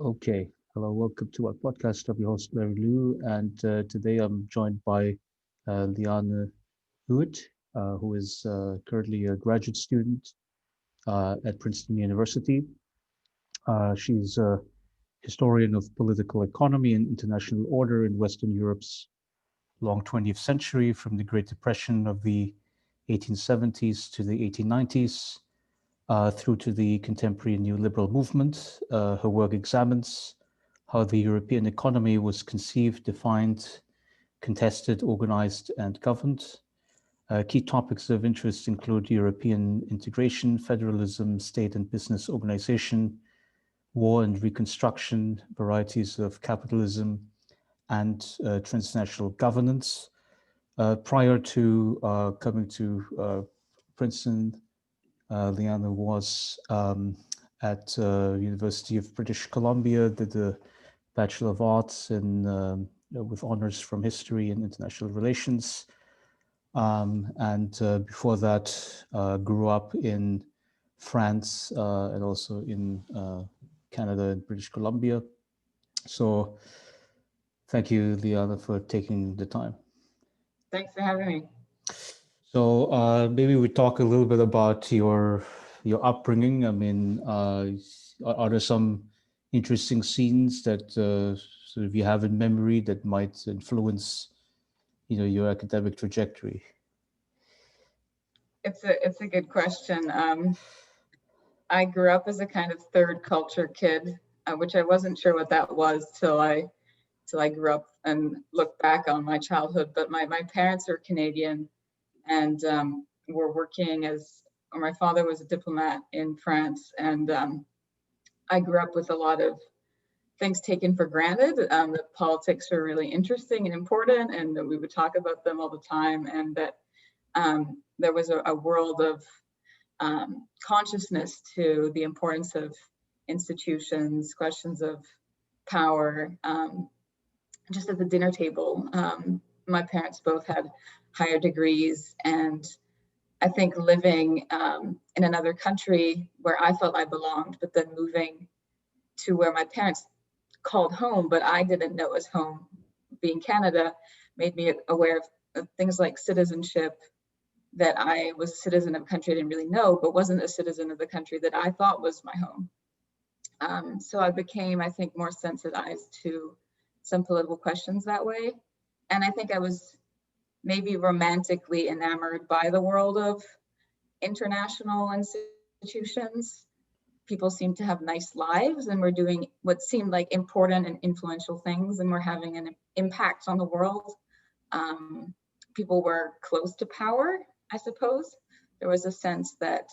Okay, hello, welcome to our podcast. I'm your host, Larry Liu, and today I'm joined by Liane Hewitt, who is currently a graduate student at Princeton University. She's a historian of political economy and international order in Western Europe's long 20th century, from the Great Depression of the 1870s to the 1890s, through to the contemporary neoliberal movement. Her work examines how the European economy was conceived, defined, contested, organized, and governed. Key topics of interest include European integration, federalism, state and business organization, war and reconstruction, varieties of capitalism, and transnational governance. Prior to coming to Princeton, Liana was at University of British Columbia, did a Bachelor of Arts in with honors from history and international relations. And before that, grew up in France and also in Canada and British Columbia. So thank you, Liana, for taking the time. Thanks for having me. So maybe we talk a little bit about your upbringing. I mean, are there some interesting scenes that sort of you have in memory that might influence, your academic trajectory? It's a good question. I grew up as a kind of third culture kid, which I wasn't sure what that was till I grew up and looked back on my childhood. But my parents are Canadian and were working or my father was a diplomat in France, and I grew up with a lot of things taken for granted. That politics were really interesting and important, and that we would talk about them all the time, and that there was a world of consciousness to the importance of institutions, questions of power, just at the dinner table. My parents both had higher degrees, and I think living in another country where I felt I belonged, but then moving to where my parents called home, but I didn't know as home, being Canada, made me aware of things like citizenship, that I was a citizen of a country I didn't really know, but wasn't a citizen of the country that I thought was my home. So I became, I think, more sensitized to some political questions that way. And I think I was maybe romantically enamored by the world of international institutions. People seem to have nice lives, and we're doing what seemed like important and influential things, and we're having an impact on the world. People were close to power, I suppose. There was a sense that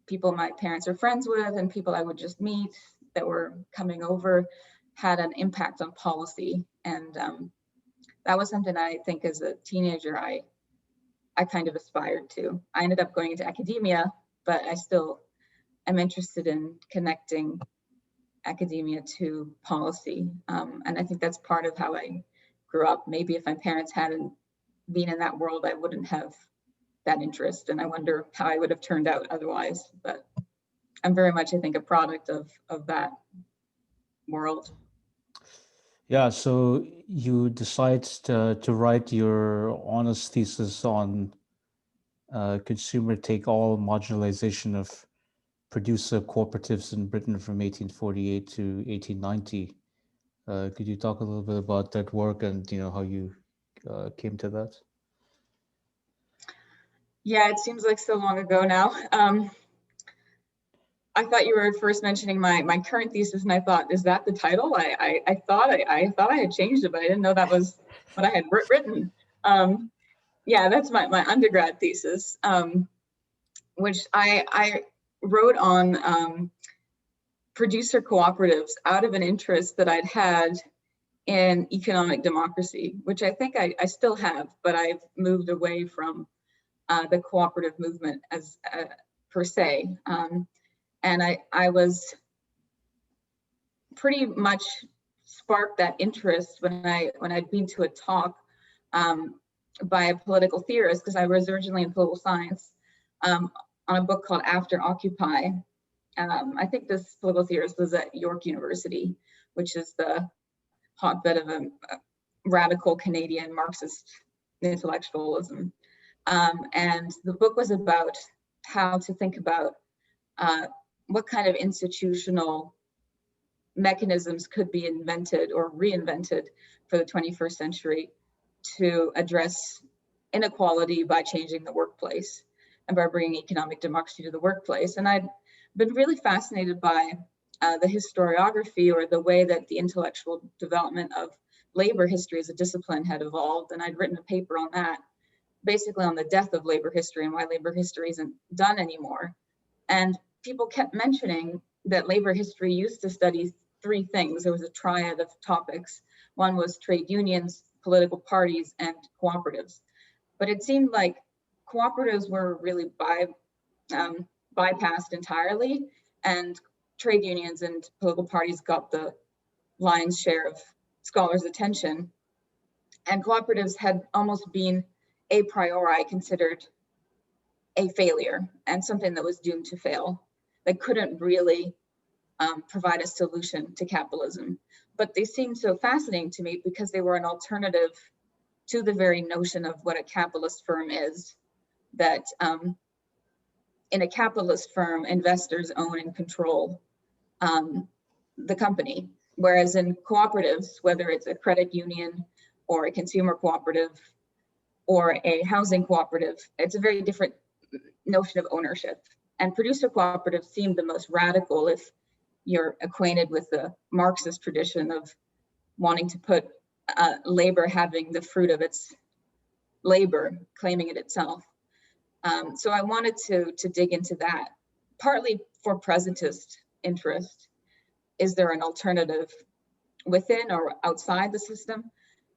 people my parents are friends with and people I would just meet that were coming over had an impact on policy. And that was something I think as a teenager, I kind of aspired to. I ended up going into academia, but I still am interested in connecting academia to policy. And I think that's part of how I grew up. Maybe if my parents hadn't been in that world, I wouldn't have that interest. And I wonder how I would have turned out otherwise. But I'm very much, I think, a product of that world. Yeah, so you decide to write your honors thesis on consumer take-all marginalization of producer cooperatives in Britain from 1848 to 1890. Could you talk a little bit about that work and how you came to that? Yeah, it seems like so long ago now. I thought you were first mentioning my current thesis, and I thought, is that the title? I thought I had changed it, but I didn't know that was what I had written. Yeah, that's my undergrad thesis, which I wrote on producer cooperatives out of an interest that I'd had in economic democracy, which I think I still have, but I've moved away from the cooperative movement as per se. And I was pretty much sparked that interest when I'd been to a talk by a political theorist, because I was originally in political science, on a book called After Occupy. I think this political theorist was at York University, which is the hotbed of a radical Canadian Marxist intellectualism. And the book was about how to think about what kind of institutional mechanisms could be invented or reinvented for the 21st century to address inequality by changing the workplace and by bringing economic democracy to the workplace. And I'd been really fascinated by the historiography, or the way that the intellectual development of labor history as a discipline had evolved. And I'd written a paper on that, basically on the death of labor history and why labor history isn't done anymore. And people kept mentioning that labor history used to study three things. There was a triad of topics. One was trade unions, political parties, and cooperatives. But it seemed like cooperatives were really bypassed entirely, and trade unions and political parties got the lion's share of scholars' attention. And cooperatives had almost been a priori considered a failure and something that was doomed to fail, that couldn't really provide a solution to capitalism. But they seemed so fascinating to me because they were an alternative to the very notion of what a capitalist firm is, that in a capitalist firm, investors own and control the company. Whereas in cooperatives, whether it's a credit union or a consumer cooperative or a housing cooperative, it's a very different notion of ownership. And producer cooperatives seemed the most radical if you're acquainted with the Marxist tradition of wanting to put labor having the fruit of its labor, claiming it itself. So I wanted to dig into that, partly for presentist interest. Is there an alternative within or outside the system?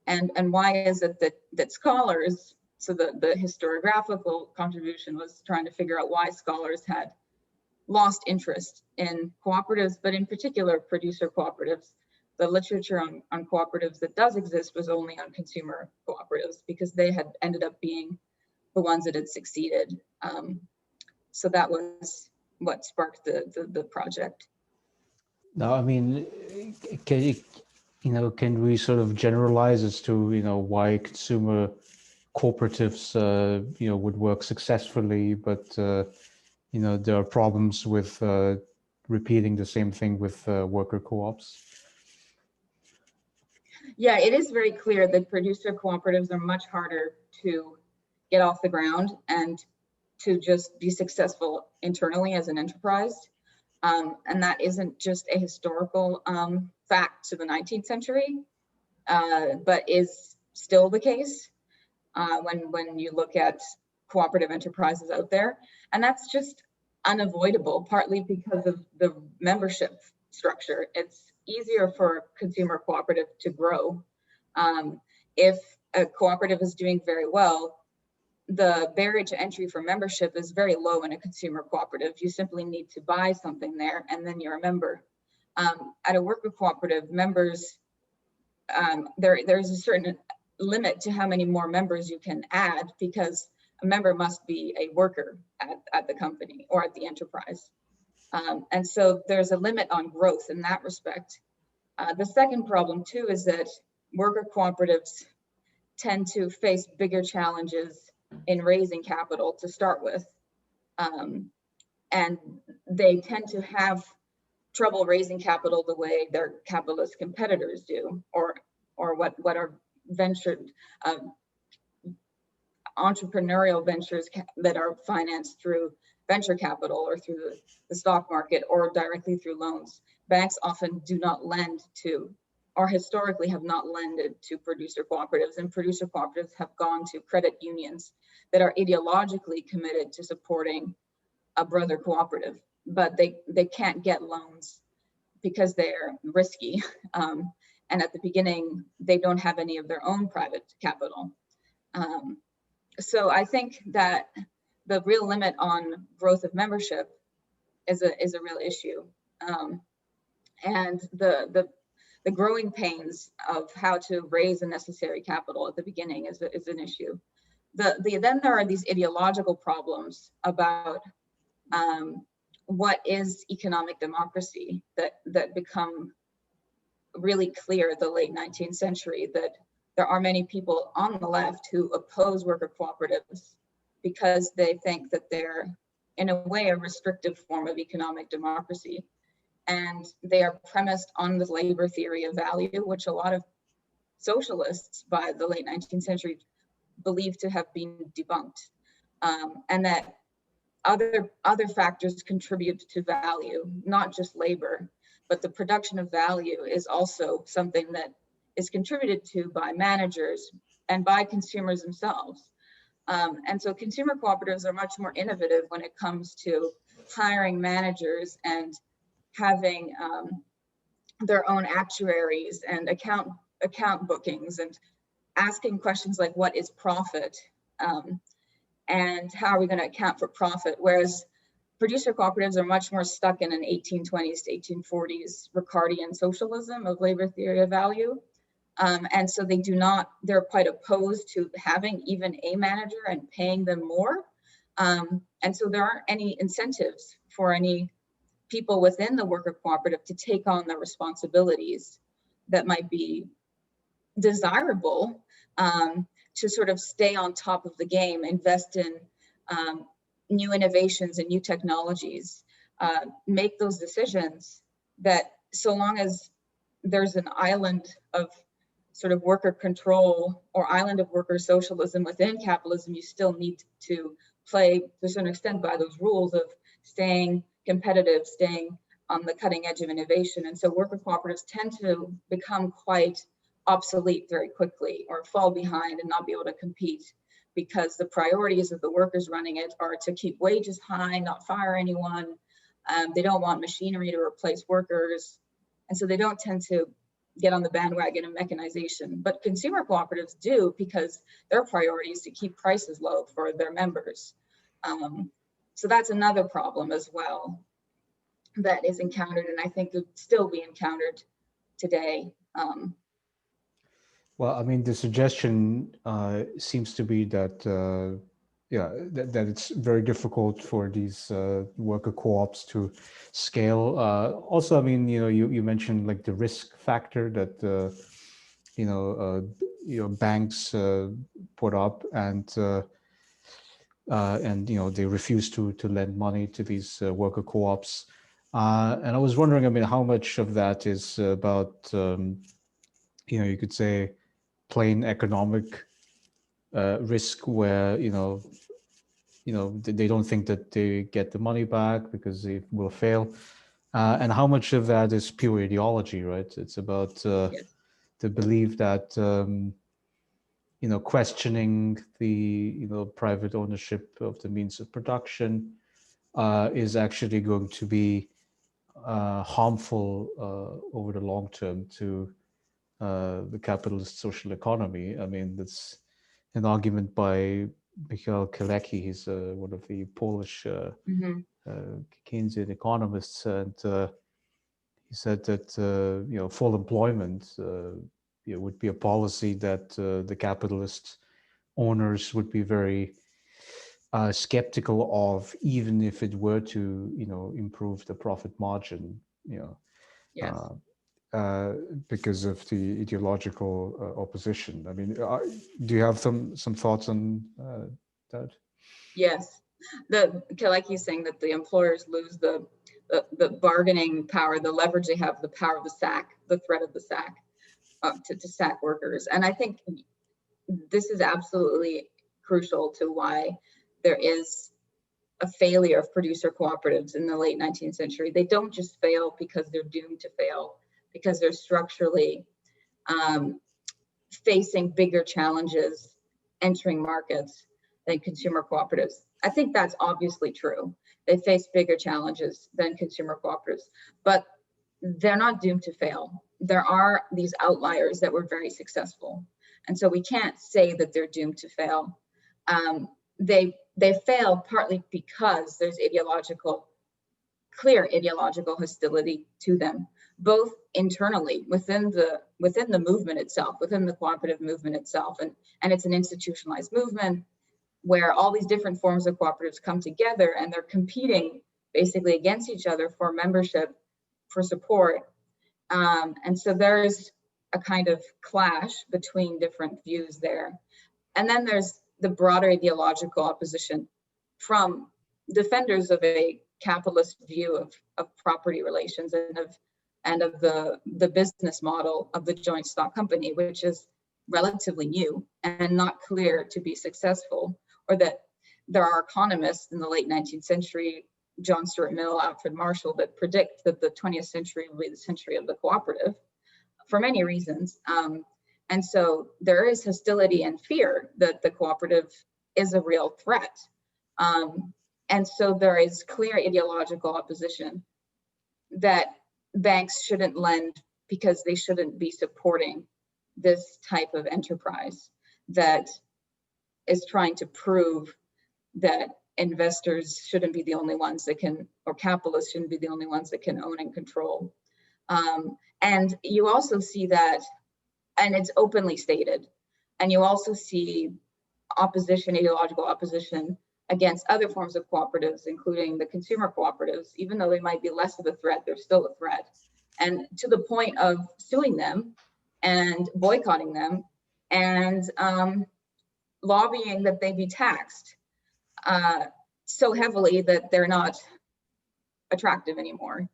And why is it that scholars, so the historiographical contribution was trying to figure out why scholars had lost interest in cooperatives, but in particular producer cooperatives. The literature on cooperatives that does exist was only on consumer cooperatives because they had ended up being the ones that had succeeded. So that was what sparked the project. Now, I mean, can can we sort of generalize as to, why consumer cooperatives, would work successfully, but, there are problems with repeating the same thing with worker co-ops? Yeah, it is very clear that producer cooperatives are much harder to get off the ground and to just be successful internally as an enterprise. And that isn't just a historical fact to the 19th century, but is still the case when you look at cooperative enterprises out there. And that's just unavoidable, partly because of the membership structure. It's easier for a consumer cooperative to grow. If a cooperative is doing very well, the barrier to entry for membership is very low in a consumer cooperative. You simply need to buy something there and then you're a member. At a worker cooperative, members, there's a certain limit to how many more members you can add, because a member must be a worker at the company or at the enterprise. And so there's a limit on growth in that respect. The second problem too is that worker cooperatives tend to face bigger challenges in raising capital to start with. And they tend to have trouble raising capital the way their capitalist competitors do, or what are venture entrepreneurial ventures that are financed through venture capital or through the stock market or directly through loans. Banks often do not lend to, or historically have not lended to, producer cooperatives, and producer cooperatives have gone to credit unions that are ideologically committed to supporting a brother cooperative, but they can't get loans because they're risky. And at the beginning, they don't have any of their own private capital. So I think that the real limit on growth of membership is a real issue. And the growing pains of how to raise the necessary capital at the beginning is an issue. Then there are these ideological problems about what is economic democracy that become really clear the late 19th century, that there are many people on the left who oppose worker cooperatives because they think that they're, in a way, a restrictive form of economic democracy. And they are premised on the labor theory of value, which a lot of socialists by the late 19th century believed to have been debunked, and that other factors contribute to value, not just labor, but the production of value is also something that is contributed to by managers and by consumers themselves. And so consumer cooperatives are much more innovative when it comes to hiring managers and having their own actuaries and account bookings, and asking questions like, what is profit? And how are we going to account for profit? Whereas producer cooperatives are much more stuck in an 1820s to 1840s Ricardian socialism of labor theory of value. And so they're quite opposed to having even a manager and paying them more. And so there aren't any incentives for any people within the worker cooperative to take on the responsibilities that might be desirable, to sort of stay on top of the game, invest in new innovations and new technologies, make those decisions that, so long as there's an island of sort of worker control or island of worker socialism within capitalism, you still need to play to a certain extent by those rules of staying competitive, staying on the cutting edge of innovation. And so worker cooperatives tend to become quite obsolete very quickly, or fall behind and not be able to compete, because the priorities of the workers running it are to keep wages high, not fire anyone. They don't want machinery to replace workers. And so they don't tend to get on the bandwagon of mechanization. But consumer cooperatives do, because their priority is to keep prices low for their members. So that's another problem as well that is encountered, and I think would still be encountered today. Well, I mean, the suggestion seems to be that, that it's very difficult for these worker co-ops to scale. Also, I mean, you mentioned like the risk factor that banks put up, and they refuse to lend money to these worker co-ops. And I was wondering, I mean, how much of that is about you could say plain economic risk, where they don't think that they get the money back because it will fail, and how much of that is pure ideology, right? It's about Yes. the belief that questioning the private ownership of the means of production is actually going to be harmful over the long term to the capitalist social economy. I mean, that's an argument by Michał Kalecki. He's one of the Polish Keynesian economists, and he said that full employment would be a policy that the capitalist owners would be very skeptical of, even if it were to improve the profit margin. Yes. Because of the ideological opposition. I mean, do you have some thoughts on that? Yes. Like he's saying that the employers lose the bargaining power, the leverage they have, the power of the sack, the threat of the sack, to sack workers. And I think this is absolutely crucial to why there is a failure of producer cooperatives in the late 19th century. They don't just fail because they're doomed to fail, because they're structurally facing bigger challenges entering markets than consumer cooperatives. I think that's obviously true. They face bigger challenges than consumer cooperatives, but they're not doomed to fail. There are these outliers that were very successful. And so we can't say that they're doomed to fail. They fail partly because there's clear ideological hostility to them, both internally within the movement itself, within the cooperative movement itself. And it's an institutionalized movement where all these different forms of cooperatives come together, and they're competing basically against each other for membership, for support. And so there's a kind of clash between different views there. And then there's the broader ideological opposition from defenders of a capitalist view of property relations and of the business model of the joint stock company, which is relatively new and not clear to be successful, or that there are economists in the late 19th century, John Stuart Mill, Alfred Marshall, that predict that the 20th century will be the century of the cooperative for many reasons. And so there is hostility and fear that the cooperative is a real threat. And so there is clear ideological opposition that banks shouldn't lend because they shouldn't be supporting this type of enterprise that is trying to prove that investors shouldn't be the only ones that can, or capitalists shouldn't be the only ones that can own and control. And you also see that, and it's openly stated, and you also see opposition, ideological opposition against other forms of cooperatives, including the consumer cooperatives. Even though they might be less of a threat, they're still a threat. And to the point of suing them and boycotting them and lobbying that they be taxed so heavily that they're not attractive anymore.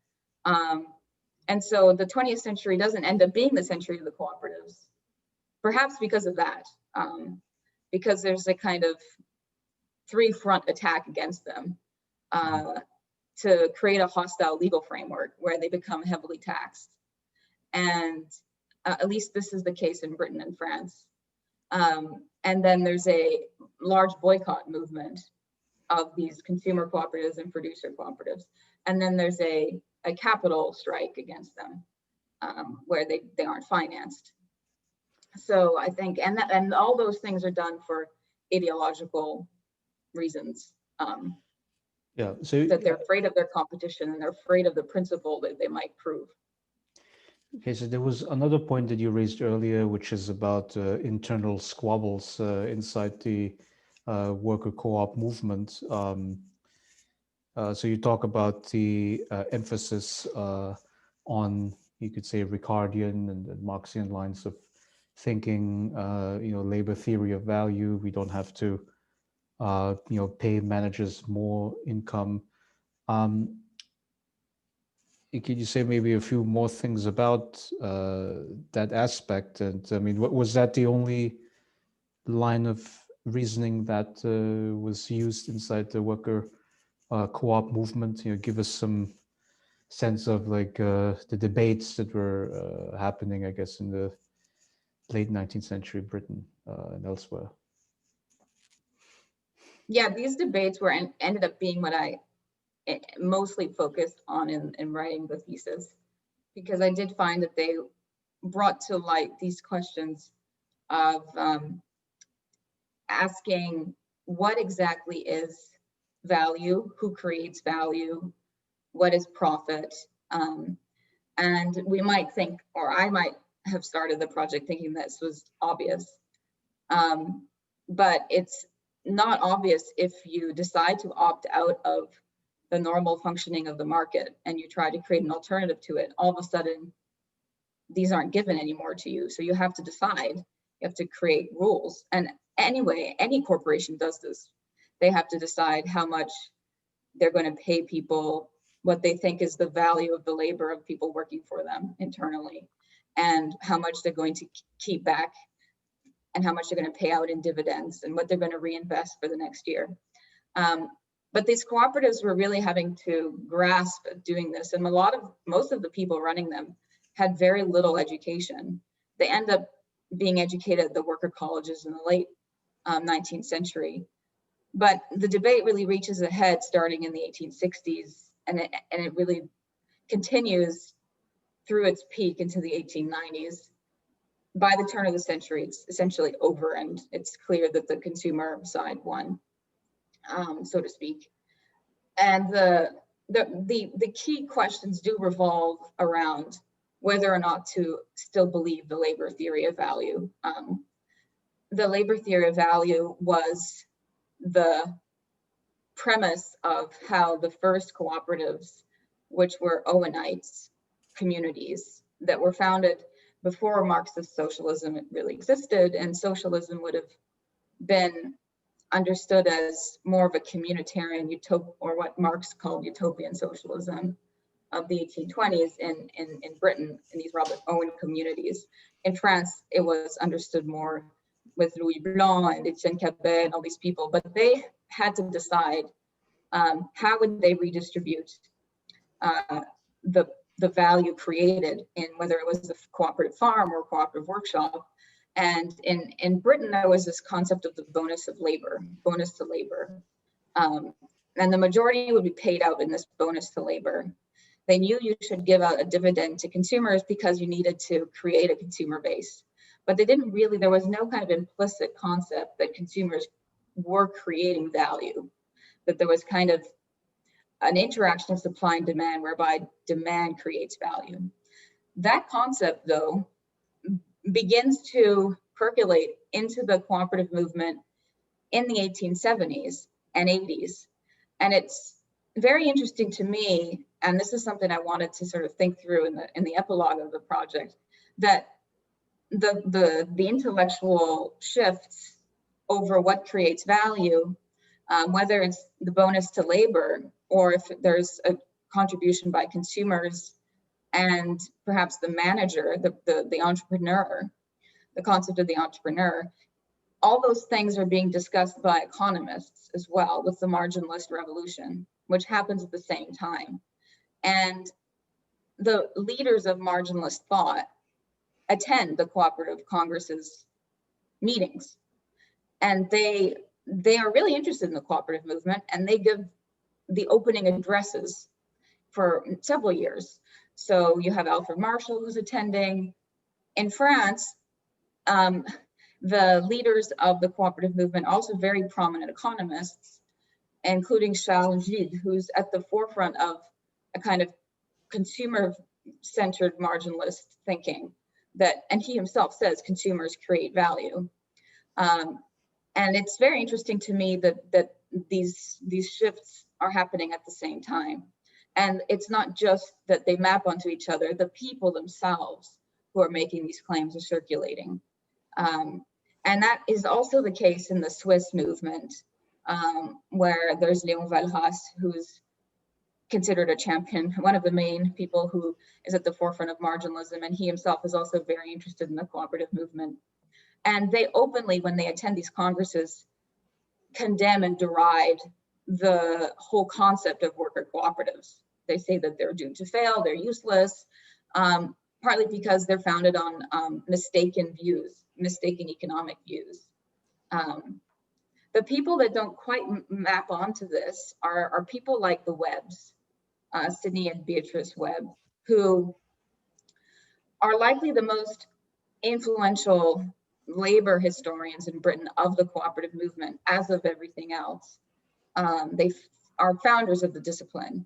And so the 20th century doesn't end up being the century of the cooperatives, perhaps because of that, because there's a kind of three-front attack against them to create a hostile legal framework where they become heavily taxed. And at least this is the case in Britain and France. And then there's a large boycott movement of these consumer cooperatives and producer cooperatives. And then there's a capital strike against them where they aren't financed. So I think, and all those things are done for ideological reasons. Yeah, so that they're afraid of their competition and they're afraid of the principle that they might prove. okay, so there was another point that you raised earlier, which is about internal squabbles inside the worker co-op movement. So you talk about the emphasis on, you could say, Ricardian and Marxian lines of thinking, labor theory of value. We don't have to, pay managers more income. Could you say maybe a few more things about that aspect? And I mean, was that the only line of reasoning that was used inside the worker co-op movement? Give us some sense of like the debates that were happening, I guess, in the late 19th century Britain and elsewhere. Yeah, these debates ended up being what I mostly focused on in writing the thesis, because I did find that they brought to light these questions of asking what exactly is value, who creates value, what is profit, and we might think, or I might have started the project thinking this was obvious, but it's not obvious if you decide to opt out of the normal functioning of the market and you try to create an alternative to it. All of a sudden, these aren't given anymore to you. So you have to decide, you have to create rules. And anyway, any corporation does this. They have to decide how much they're going to pay people, what they think is the value of the labor of people working for them internally, and how much they're going to keep back, and how much they're going to pay out in dividends, and what they're going to reinvest for the next year. But these cooperatives were really having to grasp at doing this, and most of the people running them had very little education. They end up being educated at the worker colleges in the late 19th century. But the debate really reaches a head starting in the 1860s, and it really continues through its peak into the 1890s. By the turn of the century, it's essentially over, and it's clear that the consumer side won, so to speak. And the key questions do revolve around whether or not to still believe the labor theory of value. The labor theory of value was the premise of how the first cooperatives, which were Owenites communities that were founded before Marxist socialism really existed, and socialism would have been understood as more of a communitarian utopia, or what Marx called utopian socialism of the 1820s in Britain, in these Robert Owen communities. In France, it was understood more with Louis Blanc and Etienne Cabet and all these people, but they had to decide how would they redistribute the value created in whether it was a cooperative farm or a cooperative workshop. And in Britain, there was this concept of the bonus to labor. And the majority would be paid out in this bonus to labor. They knew you should give out a dividend to consumers because you needed to create a consumer base. But they didn't really, there was no kind of implicit concept that consumers were creating value, that there was kind of an interaction of supply and demand whereby demand creates value. That concept, though, begins to percolate into the cooperative movement in the 1870s and 80s. And it's very interesting to me, and this is something I wanted to sort of think through in the epilogue of the project, that the intellectual shifts over what creates value, whether it's the bonus to labor or if there's a contribution by consumers and perhaps the manager, the entrepreneur, the concept of the entrepreneur, all those things are being discussed by economists as well with the marginalist revolution, which happens at the same time. And the leaders of marginalist thought attend the Cooperative Congress's meetings. And they are really interested in the cooperative movement, and they give the opening addresses for several years. So you have Alfred Marshall who's attending. In France, the leaders of the cooperative movement, also very prominent economists, including Charles Gide, who's at the forefront of a kind of consumer-centered marginalist thinking that, and he himself says consumers create value. And it's very interesting to me that these shifts are happening at the same time. And it's not just that they map onto each other, the people themselves who are making these claims are circulating. And that is also the case in the Swiss movement, where there's Léon Walras, who's considered a champion, one of the main people who is at the forefront of marginalism, and he himself is also very interested in the cooperative movement. And they openly, when they attend these congresses, condemn and deride the whole concept of worker cooperatives. They say that they're doomed to fail, they're useless, partly because they're founded on mistaken economic views. The people that don't quite map onto this are people like the Webbs, Sydney and Beatrice Webb, who are likely the most influential labor historians in Britain of the cooperative movement, as of everything else. They are founders of the discipline.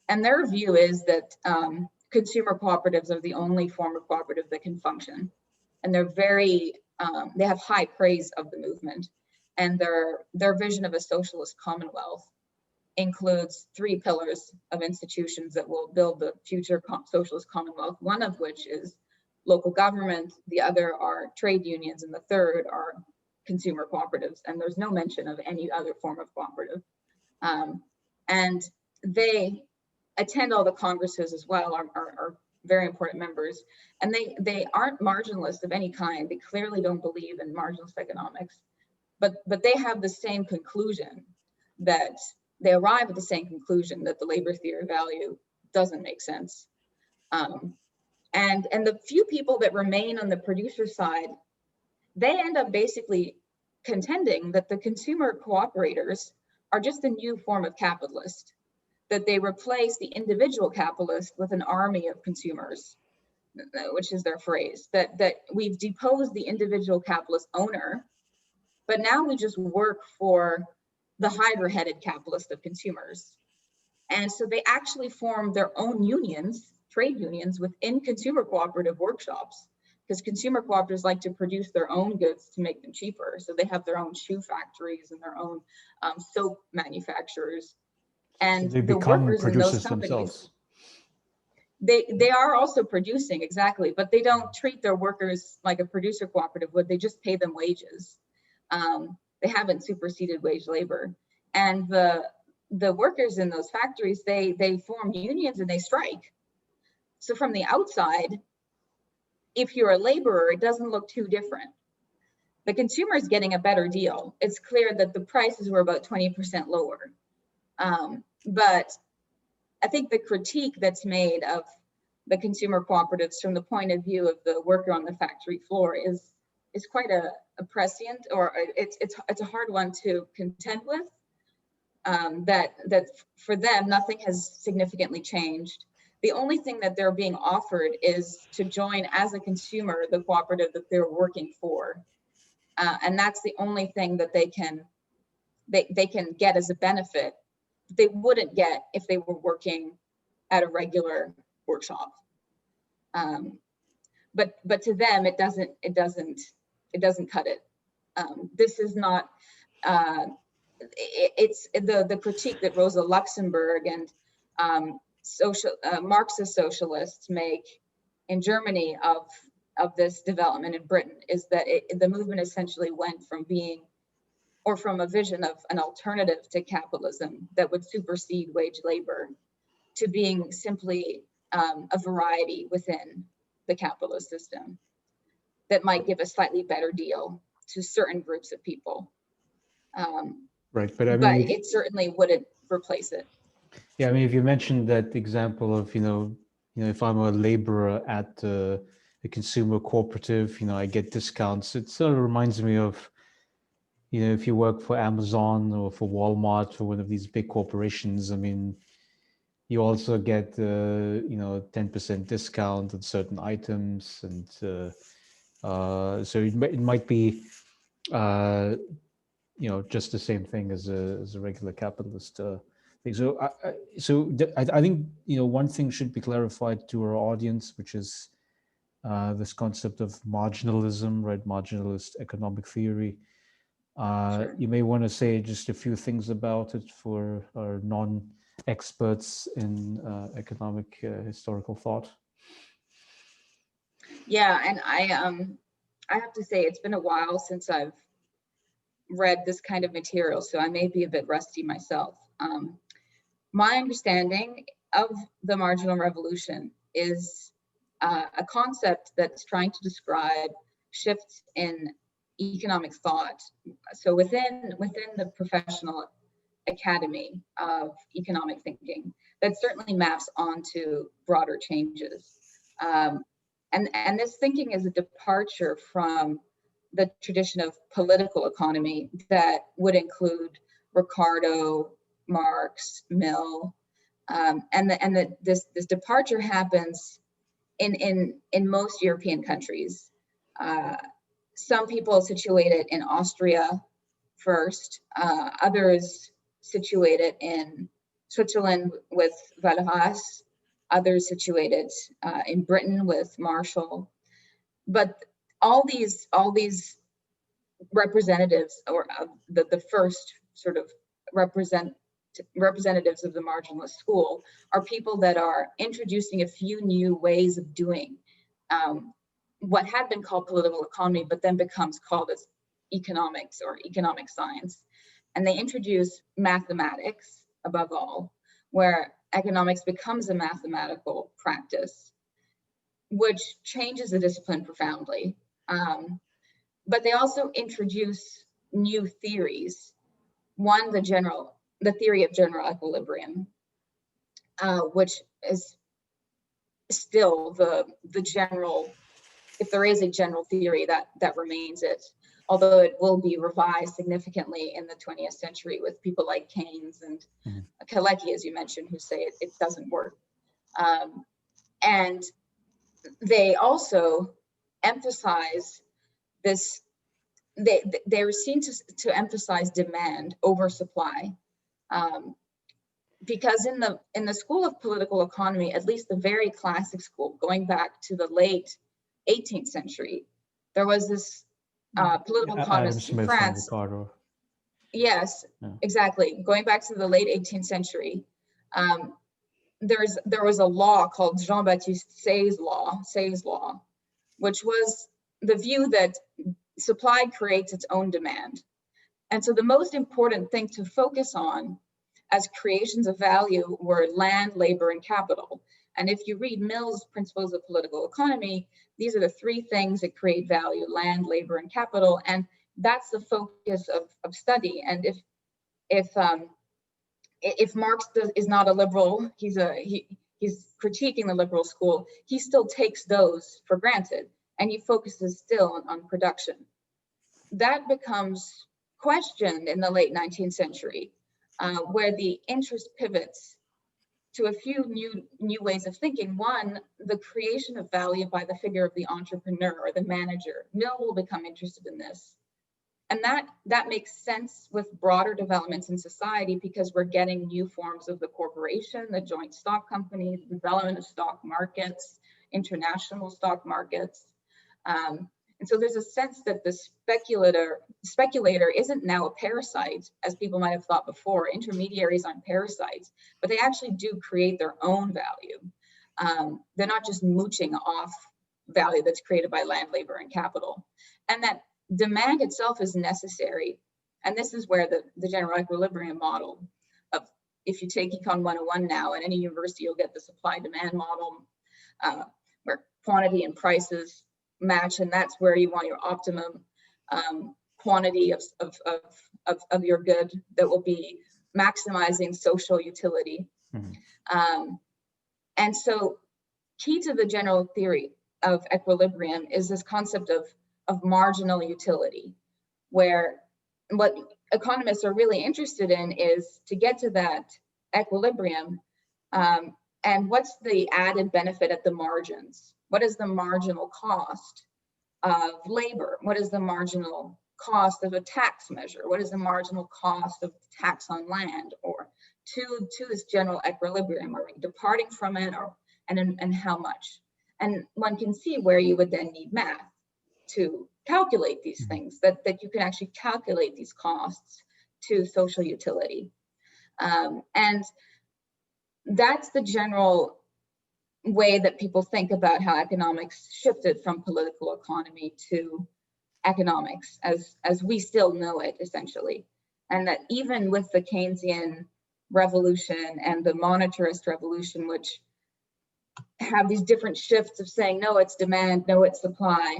And their view is that consumer cooperatives are the only form of cooperative that can function. And they're very, they have high praise of the movement. And their vision of a socialist commonwealth includes 3 pillars of institutions that will build the future socialist commonwealth, one of which is local government, the other are trade unions, and the third are consumer cooperatives. And there's no mention of any other form of cooperative. And they attend all the congresses as well, are very important members. And they aren't marginalists of any kind. They clearly don't believe in marginalist economics, but they have the same conclusion, that they arrive at the same conclusion that the labor theory of value doesn't make sense. And the few people that remain on the producer side, they end up basically contending that the consumer cooperators are just a new form of capitalist, that they replace the individual capitalist with an army of consumers, which is their phrase, that we've deposed the individual capitalist owner, but now we just work for the hydra-headed capitalist of consumers. And so they actually form their own unions, trade unions, within consumer cooperative workshops, because consumer cooperatives like to produce their own goods to make them cheaper. So they have their own shoe factories and their own soap manufacturers. And So they the become workers in those producers companies, themselves. they are also producing, exactly, but they don't treat their workers like a producer cooperative would. They just pay them wages. They haven't superseded wage labor. And the workers in those factories, they form unions and they strike. So from the outside, if you're a laborer, it doesn't look too different. The consumer is getting a better deal. It's clear that the prices were about 20% lower. But I think the critique that's made of the consumer cooperatives from the point of view of the worker on the factory floor is quite a prescient, or it's a hard one to contend with. That for them, nothing has significantly changed. The only thing that they're being offered is to join as a consumer the cooperative that they're working for, and that's the only thing that they can get as a benefit they wouldn't get if they were working at a regular workshop. But to them, it doesn't cut it. This is not. It's the critique that Rosa Luxemburg and Marxist socialists make in Germany of this development in Britain is that the movement essentially went from being, or from a vision of an alternative to capitalism that would supersede wage labor, to being simply a variety within the capitalist system that might give a slightly better deal to certain groups of people. Right, but I But mean, it certainly wouldn't replace it. yeah, I mean, if you mentioned that example of, if I'm a laborer at a consumer cooperative, I get discounts. It sort of reminds me of, if you work for Amazon or for Walmart or one of these big corporations. I mean, you also get, 10% discount on certain items, and so it might be, just the same thing as a regular capitalist thing. So I think one thing should be clarified to our audience, which is this concept of marginalism, right? Marginalist economic theory. Sure. You may want to say just a few things about it for our non-experts in economic historical thought. Yeah, and I have to say it's been a while since I've read this kind of material, so I may be a bit rusty myself. My understanding of the marginal revolution is a concept that's trying to describe shifts in economic thought. So within the professional academy of economic thinking, that certainly maps onto broader changes. And this thinking is a departure from the tradition of political economy that would include Ricardo, Marx, Mill, this departure happens in most European countries. Some people situate it in Austria first, others situate it in Switzerland with Valras, others situated in Britain with Marshall. But all these representatives, or the first sort of representatives of the marginalist school, are people that are introducing a few new ways of doing what had been called political economy, but then becomes called as economics or economic science. And they introduce mathematics above all, where economics becomes a mathematical practice, which changes the discipline profoundly. But they also introduce new theories. One, the theory of general equilibrium, which is still the general, if there is a general theory, that remains it, although it will be revised significantly in the 20th century with people like Keynes and Kalecki, as you mentioned, who say it doesn't work. And they also emphasize this, they're seen to emphasize demand over supply. Because in the school of political economy, at least the very classic school, going back to the late 18th century. There was this political Adam economist in Smith and France. Ricardo. Yes, Yeah. exactly. Going back to the late 18th century, there was a law called Jean-Baptiste Say's law, which was the view that supply creates its own demand. And so the most important thing to focus on as creations of value were land, labor, and capital. And if you read Mill's Principles of Political Economy, these are the three things that create value: land, labor, and capital. And that's the focus of study. And if Marx is not a liberal, he's critiquing the liberal school, he still takes those for granted, and he focuses still on production. That becomes questioned in the late 19th century, where the interest pivots to a few new ways of thinking. One, the creation of value by the figure of the entrepreneur or the manager. Mill will become interested in this. And that makes sense with broader developments in society, because we're getting new forms of the corporation, the joint stock company, the development of stock markets, international stock markets. And so there's a sense that the speculator isn't now a parasite, as people might have thought before. Intermediaries aren't parasites, but they actually do create their own value. They're not just mooching off value that's created by land, labor, and capital. And that demand itself is necessary. And this is where the general equilibrium model of, if you take Econ 101 now at any university, you'll get the supply-demand model, where quantity and prices match, and that's where you want your optimum quantity of your good that will be maximizing social utility. Mm-hmm. And so key to the general theory of equilibrium is this concept of marginal utility, where what economists are really interested in is to get to that equilibrium, and what's the added benefit at the margins? What is the marginal cost of labor? What is the marginal cost of a tax measure? What is the marginal cost of tax on land? Or to this general equilibrium, are we departing from it, and how much? And one can see where you would then need math to calculate these things, that you can actually calculate these costs to social utility. And that's the general way that people think about how economics shifted from political economy to economics as we still know it, essentially. And that even with the Keynesian revolution and the monetarist revolution, which have these different shifts of saying, no, it's demand, no, it's supply,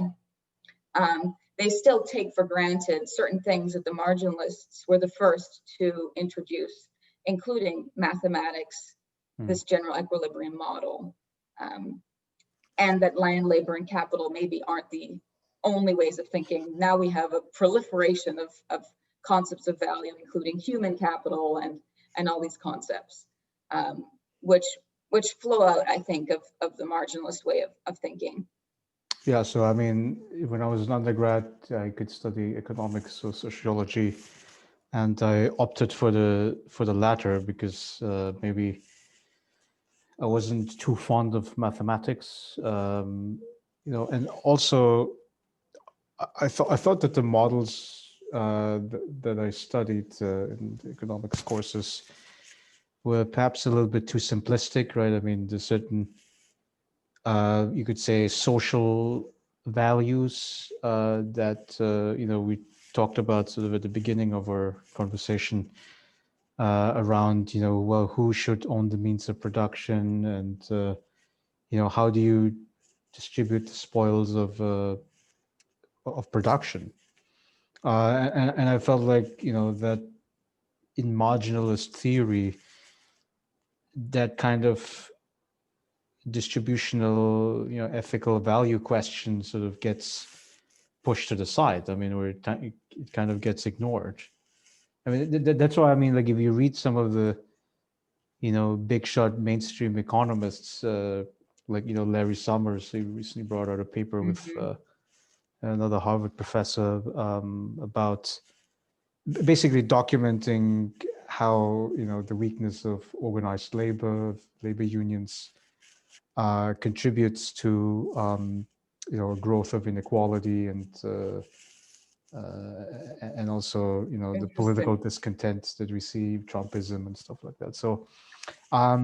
they still take for granted certain things that the marginalists were the first to introduce, including mathematics, this general equilibrium model, and that land, labor, and capital maybe aren't the only ways of thinking. Now we have a proliferation of concepts of value, including human capital and all these concepts, which flow out, I think, of the marginalist way of thinking. Yeah, so I mean, when I was an undergrad, I could study economics or sociology, and I opted for the latter because maybe I wasn't too fond of mathematics, and also I thought that the models that I studied in the economics courses were perhaps a little bit too simplistic, right? I mean, there's certain you could say social values that we talked about sort of at the beginning of our conversation around well, who should own the means of production, and how do you distribute the spoils of production, and I felt like that in marginalist theory, that kind of distributional ethical value question sort of gets pushed to the side. I mean, where it kind of gets ignored. I mean, that's why, I mean, like, if you read some of the big shot mainstream economists, like Larry Summers, he recently brought out a paper with another Harvard professor about basically documenting how the weakness of organized labor unions contributes to growth of inequality and also the political discontent that we see, Trumpism and stuff like that. So I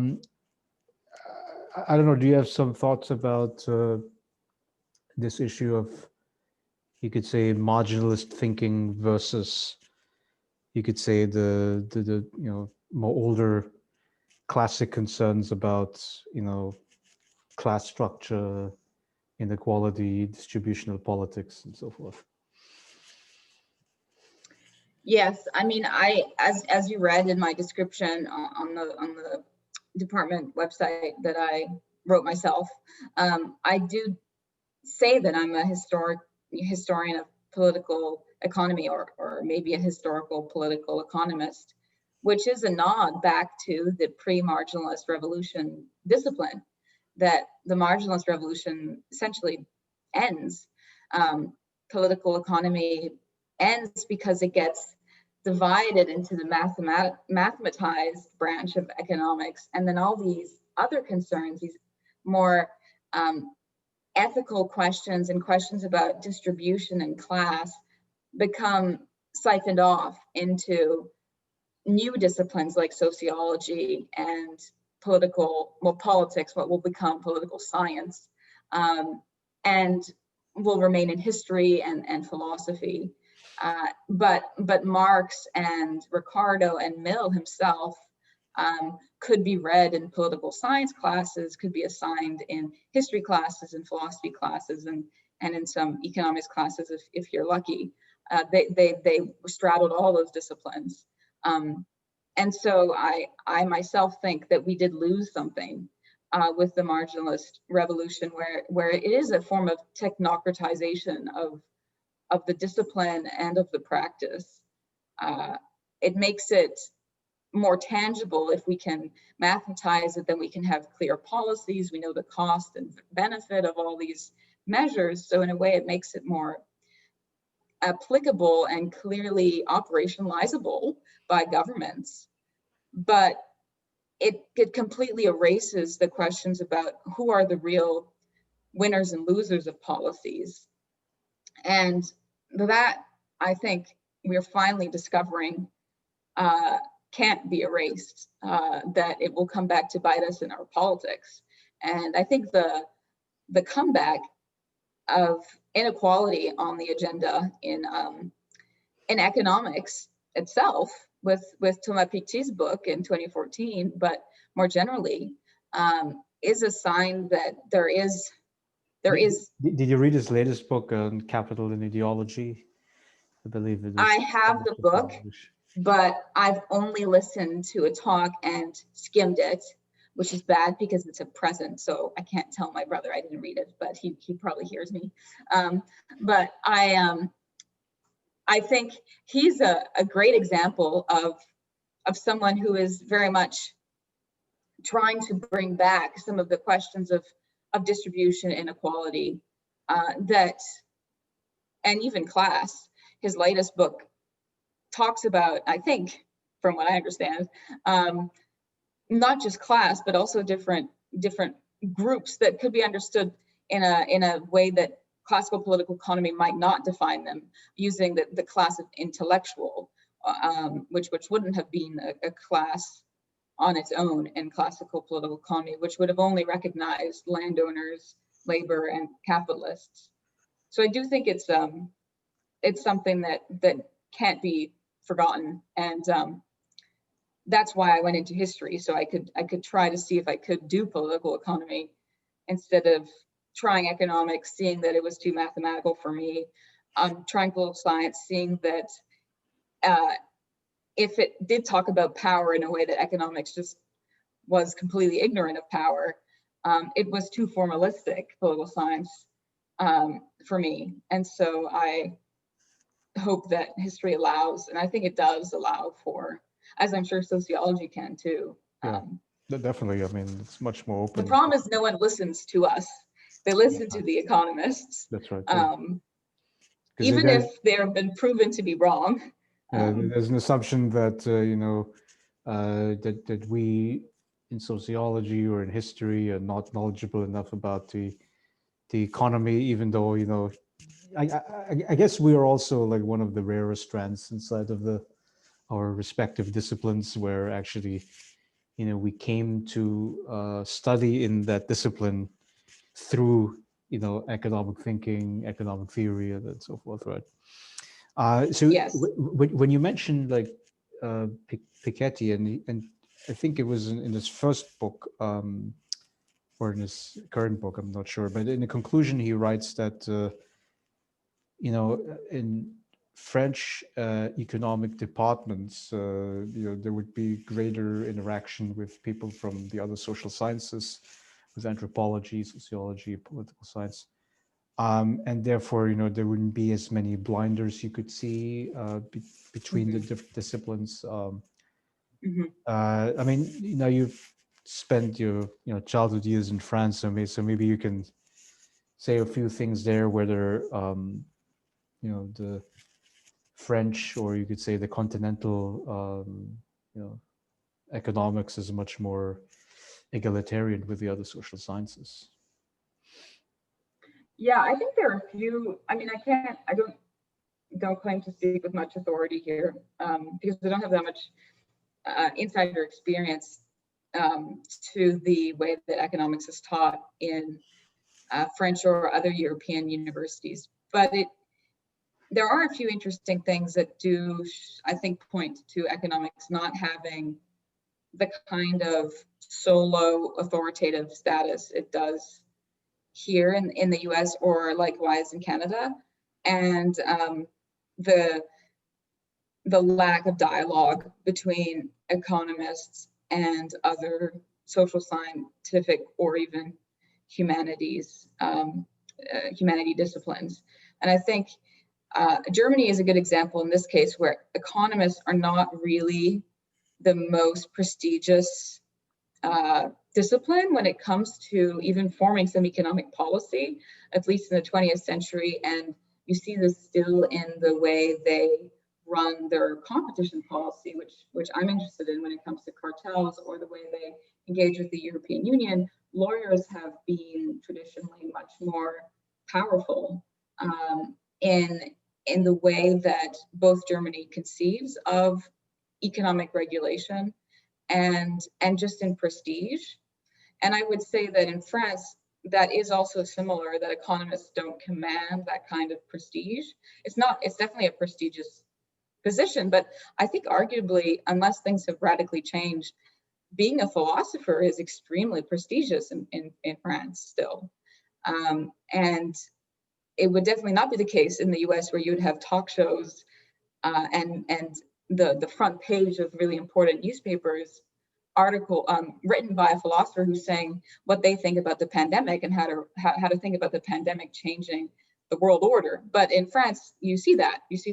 don't know, do you have some thoughts about this issue of, you could say, marginalist thinking versus, you could say, the more older classic concerns about class structure, inequality, distributional politics, and so forth? Yes, I mean, as you read in my description on the department website that I wrote myself, I do say that I'm a historian of political economy, or maybe a historical political economist, which is a nod back to the pre-marginalist revolution discipline, that the marginalist revolution essentially ends. Political economy ends because it gets divided into the mathematized branch of economics, and then all these other concerns, these more ethical questions and questions about distribution and class, become siphoned off into new disciplines like sociology and politics, what will become political science, and will remain in history and philosophy. But Marx and Ricardo and Mill himself could be read in political science classes, could be assigned in history classes and philosophy classes, and in some economics classes if you're lucky. They straddled all those disciplines. And so I myself think that we did lose something with the marginalist revolution, where it is a form of technocratization of the discipline and of the practice. It makes it more tangible. If we can mathematize it, then we can have clear policies. We know the cost and benefit of all these measures. So in a way, it makes it more applicable and clearly operationalizable by governments. But it completely erases the questions about who are the real winners and losers of policies. And that, I think, we're finally discovering can't be erased, that it will come back to bite us in our politics. And I think the comeback of inequality on the agenda in economics itself, with Thomas Piketty's book in 2014, but more generally, is a sign that there is. Did you read his latest book on Capital and Ideology? I believe it is. I have the book, but I've only listened to a talk and skimmed it, which is bad because it's a present, so I can't tell my brother I didn't read it, but he probably hears me. But I think he's a great example of someone who is very much trying to bring back some of the questions of distribution, inequality, and even class. His latest book talks about, I think, from what I understand, not just class, but also different groups that could be understood in a way that classical political economy might not define them, using the class of intellectual, which wouldn't have been a class on its own in classical political economy, which would have only recognized landowners, labor, and capitalists. So I do think it's something that can't be forgotten, and that's why I went into history, so I could try to see if I could do political economy instead of trying economics, seeing that it was too mathematical for me. Trying political science, seeing that if it did talk about power in a way that economics just was completely ignorant of power, it was too formalistic, political science, for me. And so I hope that history allows, and I think it does allow for, as I'm sure sociology can too. Yeah, definitely. I mean, it's much more open. The problem is no one listens to us. They listen to the economists. That's right. Even if they've been proven to be wrong. There's an assumption that that we in sociology or in history are not knowledgeable enough about the the economy, even though, I guess we are also like one of the rarest strands inside of our respective disciplines where actually, we came to study in that discipline through, economic thinking, economic theory, and so forth, right? So Yes. when you mentioned like Piketty, and I think it was in his first book, or in his current book, I'm not sure, but in the conclusion he writes that in French economic departments, there would be greater interaction with people from the other social sciences, with anthropology, sociology, political science. And therefore, there wouldn't be as many blinders you could see between the Hmm. different disciplines. Hmm. I mean, you've spent your childhood years in France, so maybe you can say a few things there, whether the French, or you could say the continental, economics is much more egalitarian with the other social sciences. Yeah, I think there are a few. I mean, I don't claim to speak with much authority here, because I don't have that much insider experience to the way that economics is taught in French or other European universities. But there are a few interesting things that do, I think, point to economics not having the kind of solo authoritative status it does here in the US or likewise in Canada. And the the lack of dialogue between economists and other social scientific or even humanities humanity disciplines. And I think Germany is a good example in this case, where economists are not really the most prestigious discipline when it comes to even forming some economic policy, at least in the 20th century. And you see this still in the way they run their competition policy, which I'm interested in when it comes to cartels, or the way they engage with the European Union. Lawyers have been traditionally much more powerful in the way that both Germany conceives of economic regulation and just in prestige. And I would say that in France, that is also similar, that economists don't command that kind of prestige. It's definitely a prestigious position, but I think arguably, unless things have radically changed, being a philosopher is extremely prestigious in France still. And it would definitely not be the case in the US, where you would have talk shows and the front page of really important newspapers article written by a philosopher who's saying what they think about the pandemic and how to think about the pandemic changing the world order. But in France, you see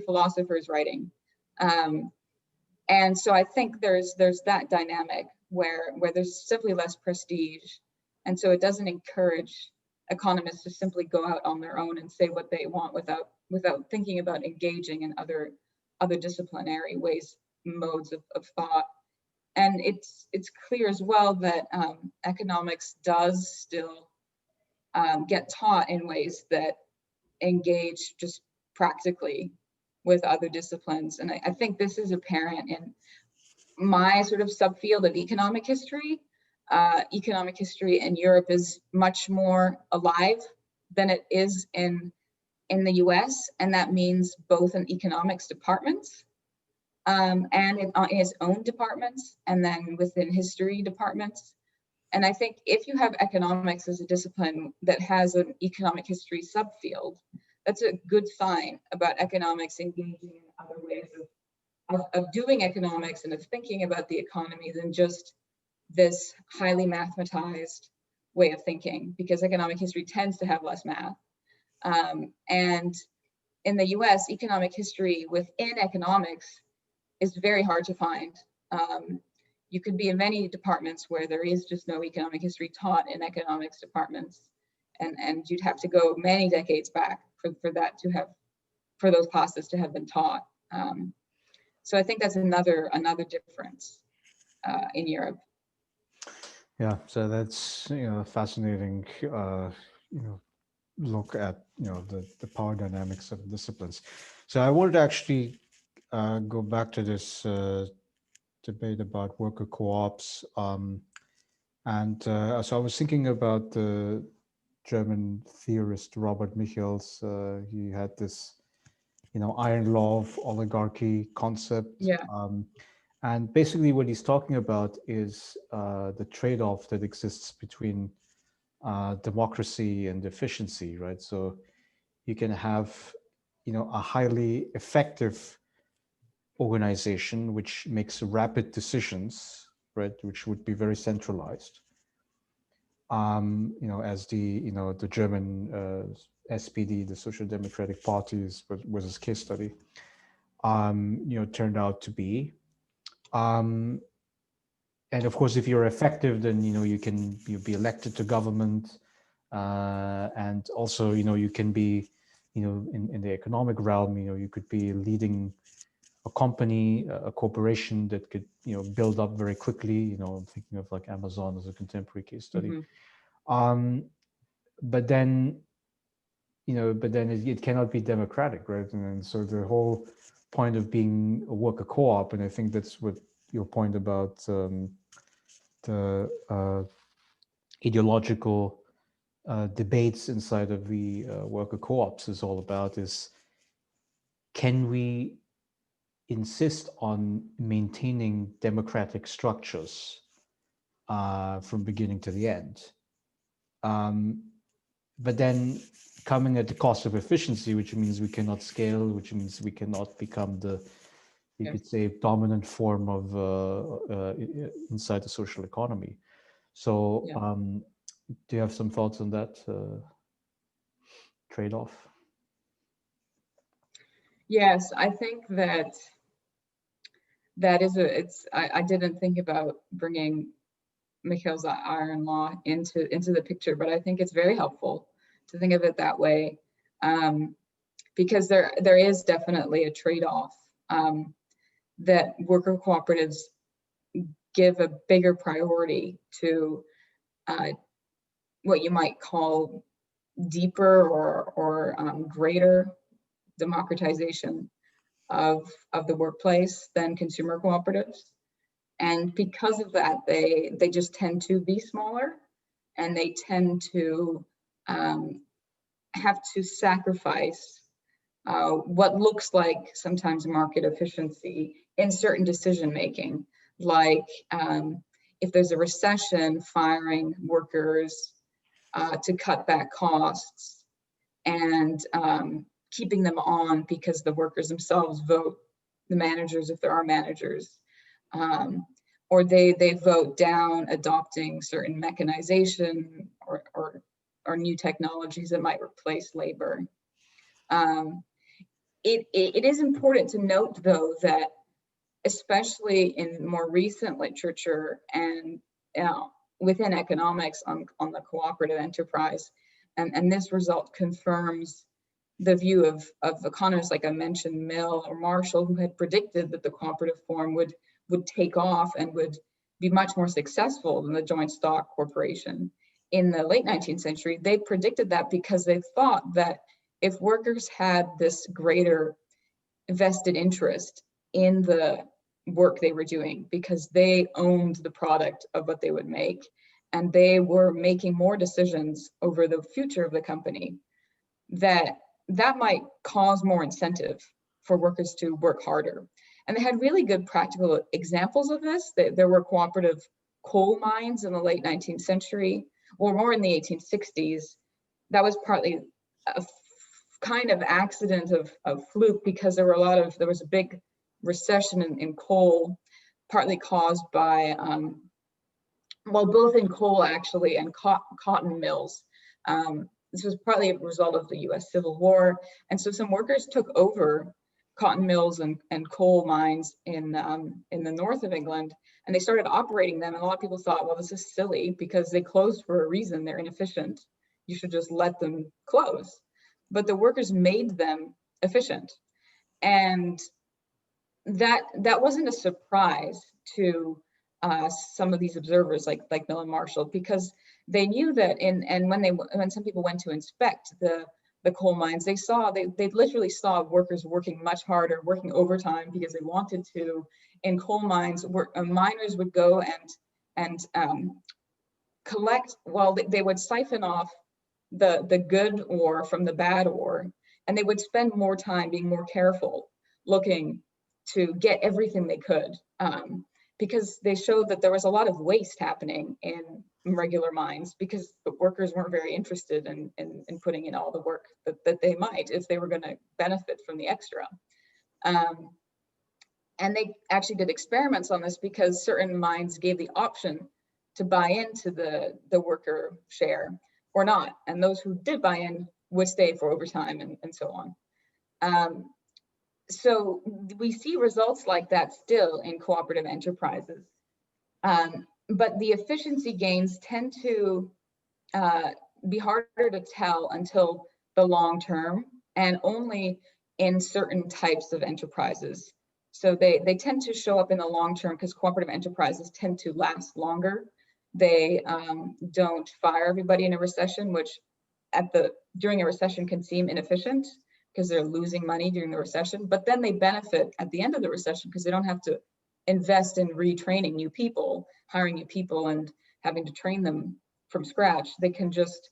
philosophers writing, and so I think there's that dynamic where there's simply less prestige, and so it doesn't encourage economists to simply go out on their own and say what they want without thinking about engaging in other disciplinary ways, modes of thought. And it's clear as well that economics does still get taught in ways that engage just practically with other disciplines. And I think this is apparent in my sort of subfield of economic history. Economic history in Europe is much more alive than it is in the US, and that means both in economics departments and in its own departments, and then within history departments. And I think if you have economics as a discipline that has an economic history subfield, that's a good sign about economics engaging in other ways of doing economics and of thinking about the economy than just this highly mathematized way of thinking, because economic history tends to have less math. And in the US, economic history within economics is very hard to find. You could be in many departments where there is just no economic history taught in economics departments, and you'd have to go many decades back for those classes to have been taught. So I think that's another difference in Europe. Yeah, so that's fascinating. look at the power dynamics of disciplines. So I wanted to actually go back to this debate about worker co-ops, and so I was thinking about the German theorist Robert Michels. He had this iron law of oligarchy concept. Yeah, And basically what he's talking about is the trade-off that exists between democracy and efficiency, right? So you can have, a highly effective organization which makes rapid decisions, right, which would be very centralized. As the German SPD, the Social Democratic Party, was his case study. Turned out to be. Um, and of course, if you're effective, then you can be elected to government, and also you can be, in the economic realm, you could be leading a company, a corporation that could build up very quickly. I'm thinking of like Amazon as a contemporary case study. Um, but then it cannot be democratic, right? And so the whole point of being a worker co-op, and I think that's what your point about the ideological debates inside of the worker co-ops is all about, is can we insist on maintaining democratic structures from beginning to the end, but then coming at the cost of efficiency, which means we cannot scale, which means we cannot become you could say, dominant form of inside the social economy. So do you have some thoughts on that trade-off? Yes, I think that is I didn't think about bringing Mikhail's iron law into the picture, but I think it's very helpful to think of it that way, because there is definitely a trade-off, that worker cooperatives give a bigger priority to what you might call deeper or greater democratization of the workplace than consumer cooperatives. And because of that, they just tend to be smaller, and they tend to have to sacrifice what looks like sometimes market efficiency in certain decision making, like if there's a recession, firing workers to cut back costs, and keeping them on because the workers themselves vote the managers, if there are managers, or they vote down adopting certain mechanization or new technologies that might replace labor. It is important to note, though, that especially in more recent literature and within economics on the cooperative enterprise, and this result confirms the view of economists like I mentioned, Mill or Marshall, who had predicted that the cooperative form would take off and would be much more successful than the joint stock corporation. In the late 19th century, they predicted that because they thought that if workers had this greater vested interest in the work they were doing, because they owned the product of what they would make, and they were making more decisions over the future of the company, that might cause more incentive for workers to work harder. And they had really good practical examples of this. There were cooperative coal mines in the late 19th century, or more in the 1860s. That was partly a kind of accident of fluke, because there was a big recession in coal, partly caused by, both in coal actually and cotton mills. This was partly a result of the US Civil War. And so some workers took over cotton mills and coal mines in the north of England, and they started operating them. And a lot of people thought, well, this is silly because they closed for a reason. They're inefficient. You should just let them close. But the workers made them efficient. And that wasn't a surprise to some of these observers like Mill and Marshall, because they knew that when some people went to inspect the coal mines, they literally saw workers working much harder, working overtime because they wanted to. In coal mines, miners would go and collect, well, they would siphon off the good ore from the bad ore, and they would spend more time being more careful looking to get everything they could, because they showed that there was a lot of waste happening in regular mines because the workers weren't very interested in putting in all the work that they might if they were going to benefit from the extra. And they actually did experiments on this because certain mines gave the option to buy into the worker share or not. And those who did buy in would stay for overtime and so on. So we see results like that still in cooperative enterprises. But the efficiency gains tend to be harder to tell until the long term, and only in certain types of enterprises. So they tend to show up in the long term because cooperative enterprises tend to last longer. They don't fire everybody in a recession, which during a recession can seem inefficient because they're losing money during the recession, but then they benefit at the end of the recession because they don't have to invest in retraining new people, hiring new people and having to train them from scratch. They can just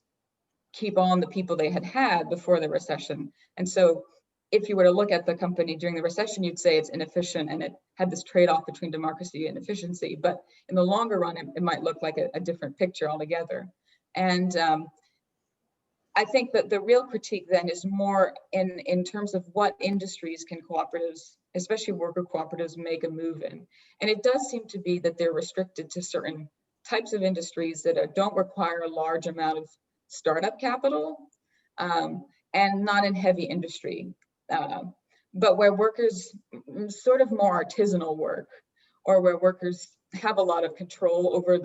keep on the people they had before the recession. And so if you were to look at the company during the recession, you'd say it's inefficient and it had this trade-off between democracy and efficiency. But in the longer run, it might look like a different picture altogether. And I think that the real critique then is more in terms of what industries can cooperatives, especially worker cooperatives, make a move in. And it does seem to be that they're restricted to certain types of industries that don't require a large amount of startup capital, and not in heavy industry, but where workers sort of more artisanal work, or where workers have a lot of control over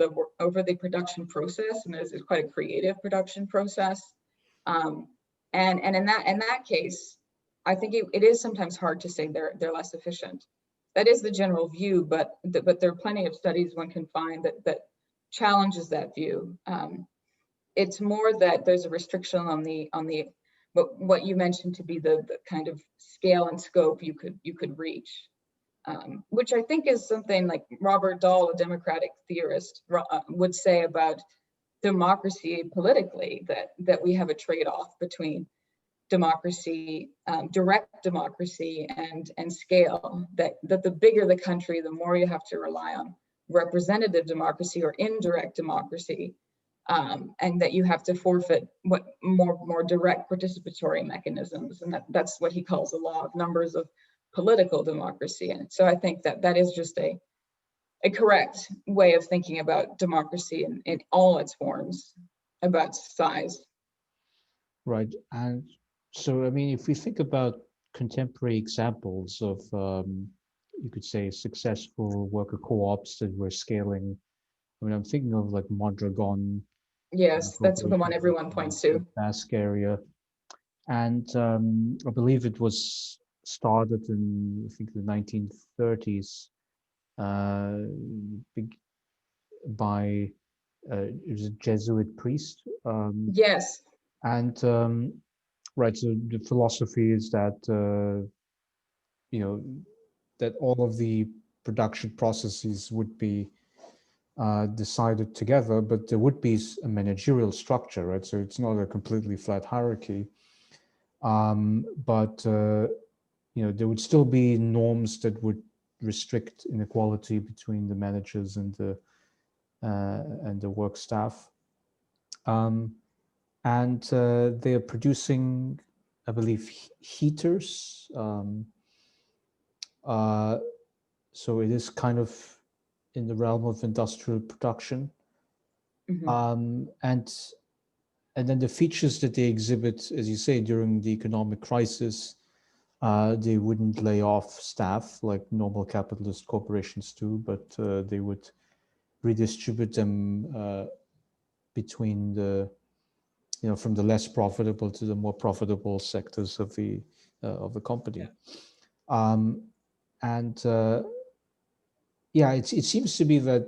the production process, and it's quite a creative production process. And in that case, I think it is sometimes hard to say they're less efficient. That is the general view, but there are plenty of studies one can find that challenges that view. It's more that there's a restriction on the what you mentioned to be the kind of scale and scope you could reach, which I think is something like Robert Dahl, a democratic theorist, would say about democracy politically, that we have a trade-off between democracy, direct democracy, and scale. That the bigger the country, the more you have to rely on representative democracy or indirect democracy, and that you have to forfeit what more direct participatory mechanisms, and that's what he calls the law of numbers of political democracy. And so I think that is just a correct way of thinking about democracy in all its forms, about size. Right. And so, I mean, if we think about contemporary examples of, you could say, successful worker co-ops that were scaling, I mean, I'm thinking of like Mondragon. Yes, that's the one everyone points to. Basque area. And I believe it was started in, I think, the 1930s by it was a Jesuit priest. Yes. And right, so the philosophy is that you know, that all of the production processes would be decided together, but there would be a managerial structure, right? So it's not a completely flat hierarchy, but you know, there would still be norms that would restrict inequality between the managers and the work staff. And they are producing, I believe, heaters. So it is kind of in the realm of industrial production. Mm-hmm. And then the features that they exhibit, as you say, during the economic crisis, they wouldn't lay off staff like normal capitalist corporations do, but they would redistribute them between from the less profitable to the more profitable sectors of the company. Yeah. And yeah, it seems to be that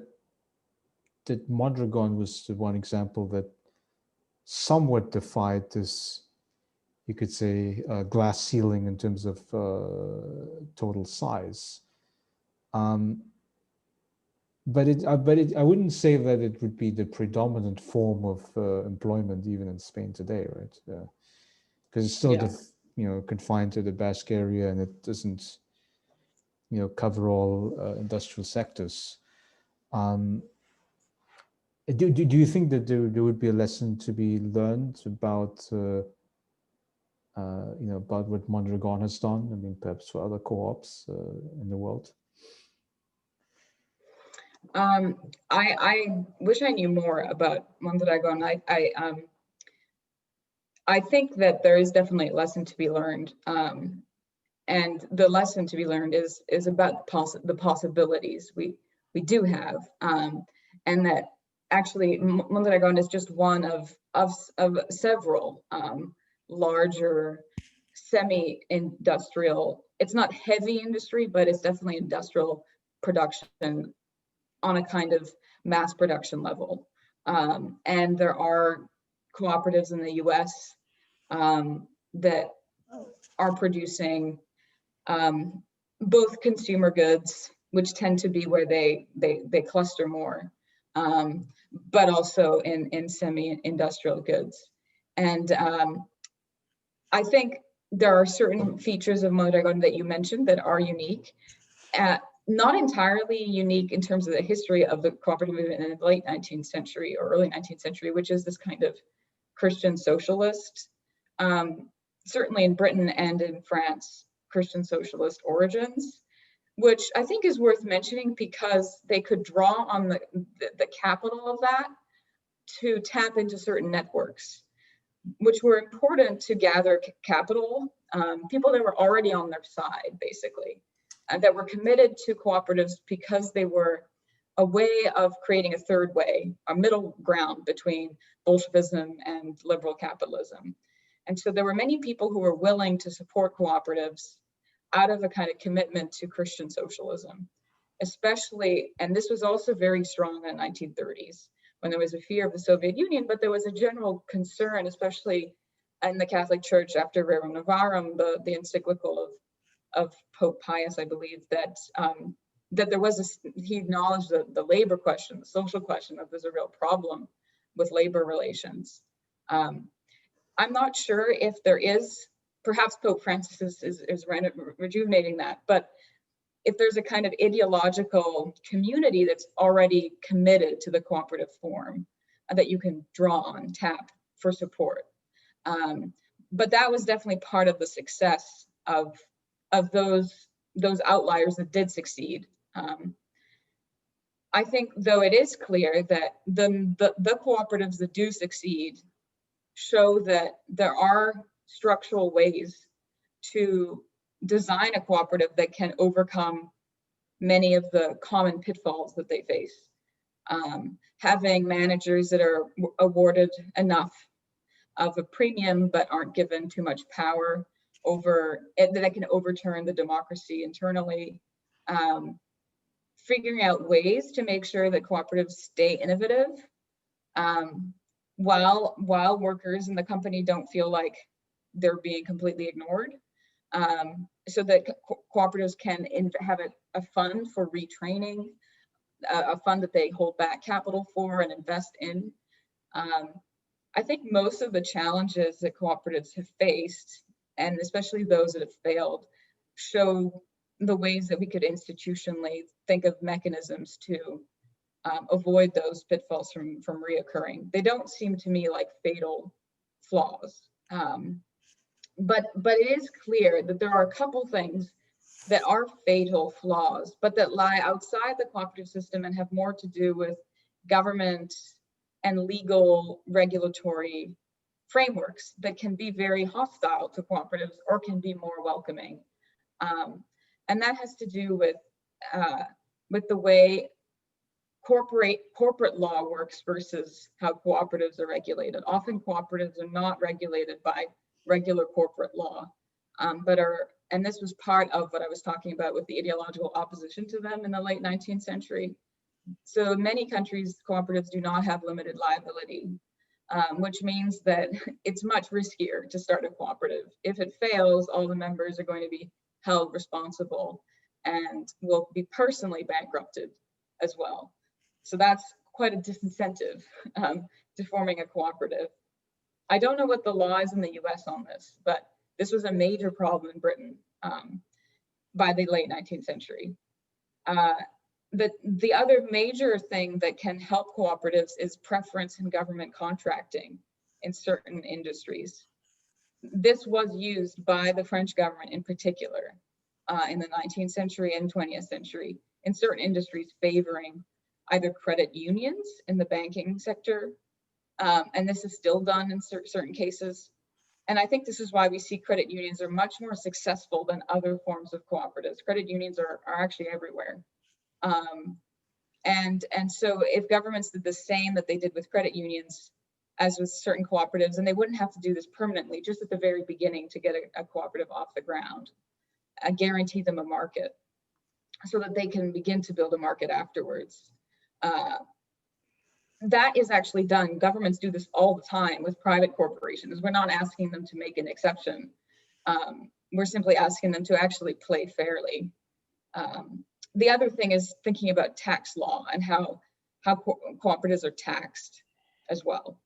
that Mondragon was the one example that somewhat defied this, you could say, glass ceiling in terms of total size. But I wouldn't say that it would be the predominant form of employment even in Spain today, right? Because it's still, confined to the Basque area, and it doesn't, cover all industrial sectors. Do you think that there would be a lesson to be learned about, about what Mondragon has done? I mean, perhaps for other co-ops in the world? I wish I knew more about Mondragon. I think that there is definitely a lesson to be learned. And the lesson to be learned is about the possibilities we do have, and that actually Mondragon is just one of several larger semi-industrial. It's not heavy industry, but it's definitely industrial production on a kind of mass production level. And there are cooperatives in the US that are producing both consumer goods, which tend to be where they cluster more, but also in semi-industrial goods. And I think there are certain features of Mondragon that you mentioned that are unique, not entirely unique in terms of the history of the cooperative movement in the late 19th century or early 19th century, which is this kind of Christian socialist, certainly in Britain and in France, Christian socialist origins, which I think is worth mentioning because they could draw on the capital of that to tap into certain networks, which were important to gather capital, people that were already on their side, basically, that were committed to cooperatives because they were a way of creating a third way, a middle ground between Bolshevism and liberal capitalism. And so there were many people who were willing to support cooperatives out of a kind of commitment to Christian socialism, especially, and this was also very strong in the 1930s when there was a fear of the Soviet Union, but there was a general concern, especially in the Catholic Church after Rerum Novarum, the encyclical of Pope Pius, I believe, that that there was he acknowledged the labor question, the social question, that there's a real problem with labor relations. I'm not sure if there is, perhaps Pope Francis is rejuvenating that, but if there's a kind of ideological community that's already committed to the cooperative form that you can draw on, tap for support. But that was definitely part of the success of those outliers that did succeed. I think, though, it is clear that the cooperatives that do succeed show that there are structural ways to design a cooperative that can overcome many of the common pitfalls that they face. Having managers that are awarded enough of a premium but aren't given too much power over it, that can overturn the democracy internally. Figuring out ways to make sure that cooperatives stay innovative while workers in the company don't feel like they're being completely ignored, so that cooperatives can have a fund for retraining, a fund that they hold back capital for and invest in. I think most of the challenges that cooperatives have faced, and especially those that have failed, show the ways that we could institutionally think of mechanisms to avoid those pitfalls from reoccurring. They don't seem to me like fatal flaws. But it is clear that there are a couple things that are fatal flaws, but that lie outside the cooperative system and have more to do with government and legal regulatory frameworks that can be very hostile to cooperatives or can be more welcoming. And that has to do with the way corporate law works versus how cooperatives are regulated. Often cooperatives are not regulated by regular corporate law, and this was part of what I was talking about with the ideological opposition to them in the late 19th century, So in many countries, cooperatives do not have limited liability, which means that it's much riskier to start a cooperative. If it fails, all the members are going to be held responsible and will be personally bankrupted as well. So that's quite a disincentive to forming a cooperative. I don't know what the law is in the US on this, but this was a major problem in Britain by the late 19th century. The other major thing that can help cooperatives is preference in government contracting in certain industries. This was used by the French government in particular in the 19th century and 20th century in certain industries favoring either credit unions in the banking sector, and this is still done in certain cases. And I think this is why we see credit unions are much more successful than other forms of cooperatives. Credit unions are actually everywhere. And so if governments did the same that they did with credit unions as with certain cooperatives, and they wouldn't have to do this permanently, just at the very beginning to get a cooperative off the ground, guarantee them a market so that they can begin to build a market afterwards. That is actually done. Governments do this all the time with private corporations. We're not asking them to make an exception. We're simply asking them to actually play fairly. The other thing is thinking about tax law and how cooperatives are taxed as well.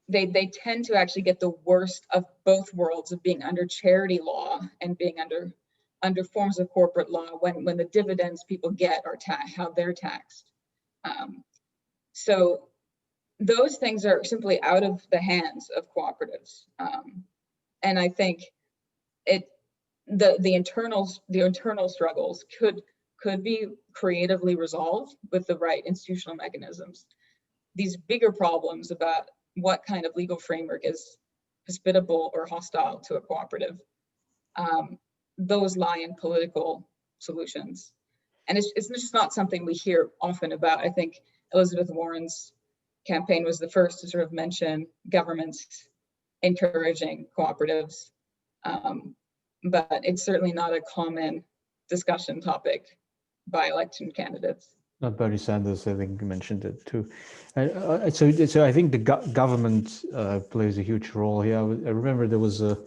They tend to actually get the worst of both worlds of being under charity law and being under forms of corporate law when the dividends people get are how they're taxed. So those things are simply out of the hands of cooperatives. And I think the internal struggles could be creatively resolved with the right institutional mechanisms. These bigger problems about what kind of legal framework is hospitable or hostile to a cooperative, those lie in political solutions. And it's just not something we hear often about. I think Elizabeth Warren's campaign was the first to sort of mention governments encouraging cooperatives. But it's certainly not a common discussion topic by election candidates. Bernie Sanders, I think, mentioned it too. So I think the government plays a huge role here. I remember there was a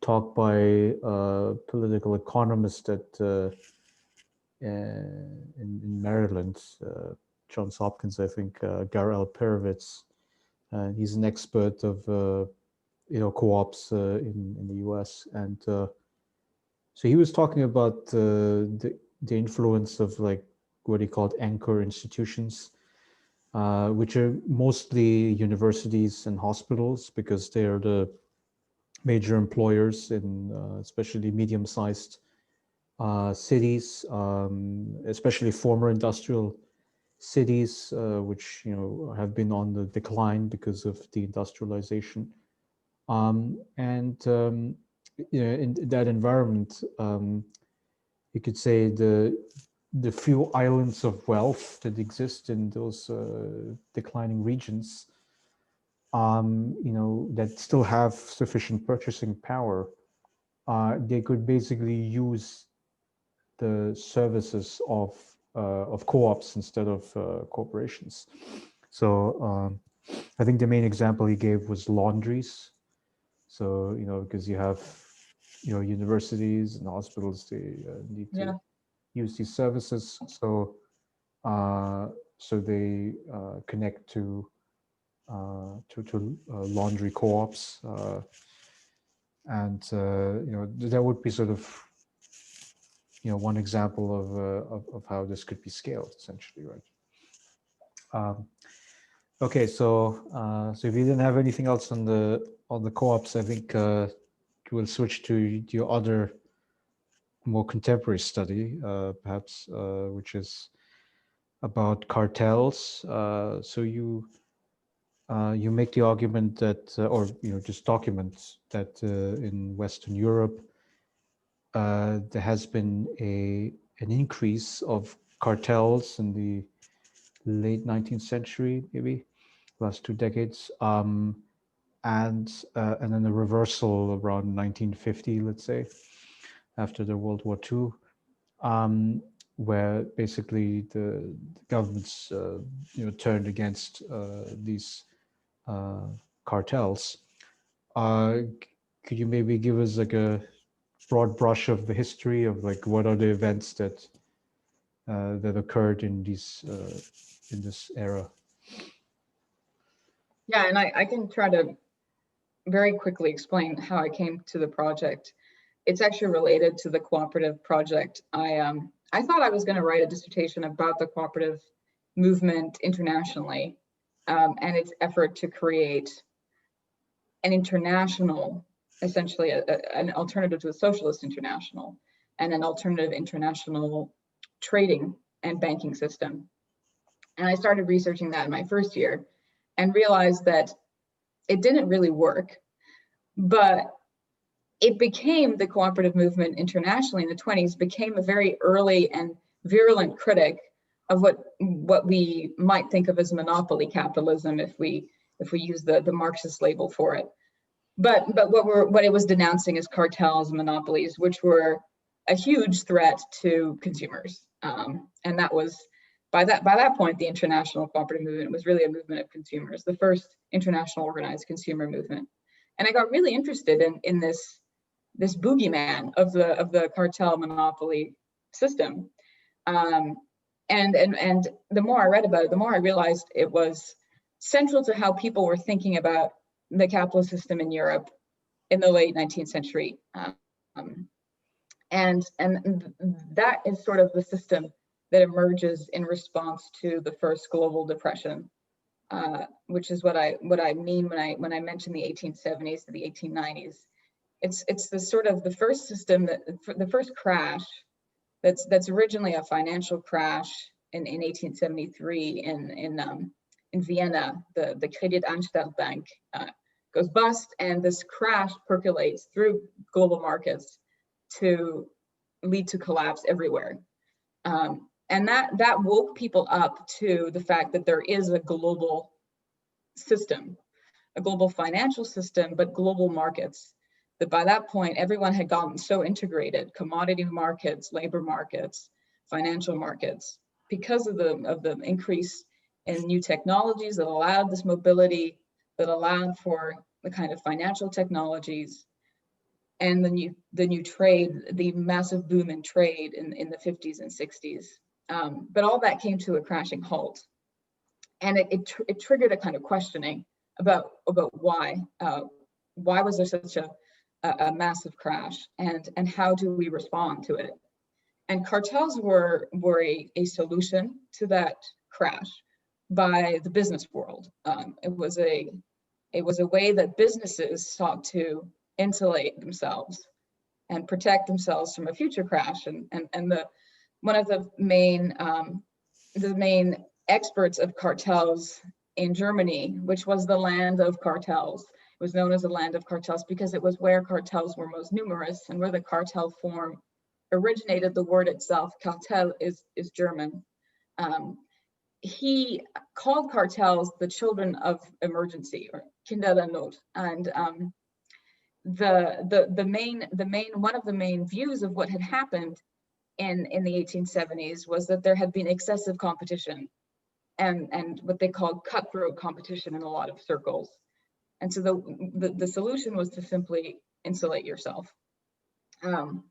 talk by a political economist in Maryland, Johns Hopkins, I think, Garel Perovitz. He's an expert of co-ops in the US, and so he was talking about the influence of like what he called anchor institutions, which are mostly universities and hospitals because they are the major employers in especially medium-sized cities, especially former industrial cities, which have been on the decline because of the industrialization. In that environment, you could say the few islands of wealth that exist in those declining regions, that still have sufficient purchasing power, they could basically use the services of co-ops instead of corporations. So I think the main example he gave was laundries. So because you have universities and hospitals, they need to use these services. So they connect to laundry co-ops, and that would be sort of one example of how this could be scaled, essentially, right? Okay, so if you didn't have anything else on the co-ops, I think we'll switch to your other more contemporary study, perhaps, which is about cartels. So you make the argument that, or just document that in Western Europe, there has been an increase of cartels in the late 19th century, maybe last 2 decades, and then a reversal around 1950, let's say, after the World War II. where basically the governments turned against these uh, cartels. Uh, could you maybe give us like a broad brush of the history of like what are the events that occurred in these in this era? Yeah, and I can try to very quickly explain how I came to the project. It's actually related to the cooperative project. I thought I was going to write a dissertation about the cooperative movement internationally, and its effort to create an international, essentially an alternative to a socialist international, and an alternative international trading and banking system. And I started researching that in my first year and realized that it didn't really work, but it became the cooperative movement internationally in the 20s, became a very early and virulent critic of what we might think of as monopoly capitalism if we use the Marxist label for it. But what it was denouncing is cartels and monopolies, which were a huge threat to consumers. And that was by that point, the international cooperative movement was really a movement of consumers, the first international organized consumer movement. And I got really interested in this boogeyman of the cartel monopoly system. And the more I read about it, the more I realized it was central to how people were thinking about the capitalist system in Europe in the late 19th century. And that is sort of the system that emerges in response to the first global depression, which is what I mean when I mention the 1870s to the 1890s. It's the sort of the first system that the first crash that's originally a financial crash in 1873 in Vienna. The Kreditanstalt Bank goes bust, and this crash percolates through global markets to lead to collapse everywhere. And that woke people up to the fact that there is a global system, a global financial system, but global markets. That by that point, everyone had gotten so integrated, commodity markets, labor markets, financial markets, because of the increase in new technologies that allowed this mobility, that allowed for the kind of financial technologies and the new trade, the massive boom in trade in the 50s and 60s. But all that came to a crashing halt. And it triggered a kind of questioning about why was there such a massive crash, and how do we respond to it? And cartels were a solution to that crash by the business world. It was a way that businesses sought to insulate themselves and protect themselves from a future crash. And one of the main experts of cartels in Germany, which was the land of cartels. It was known as the land of cartels because it was where cartels were most numerous and where the cartel form originated. The word itself, cartel, is German. He called cartels the children of emergency, or Kinder der Not. And the main one of the main views of what had happened in the 1870s was that there had been excessive competition and what they called cutthroat competition in a lot of circles. And so the solution was to simply insulate yourself. And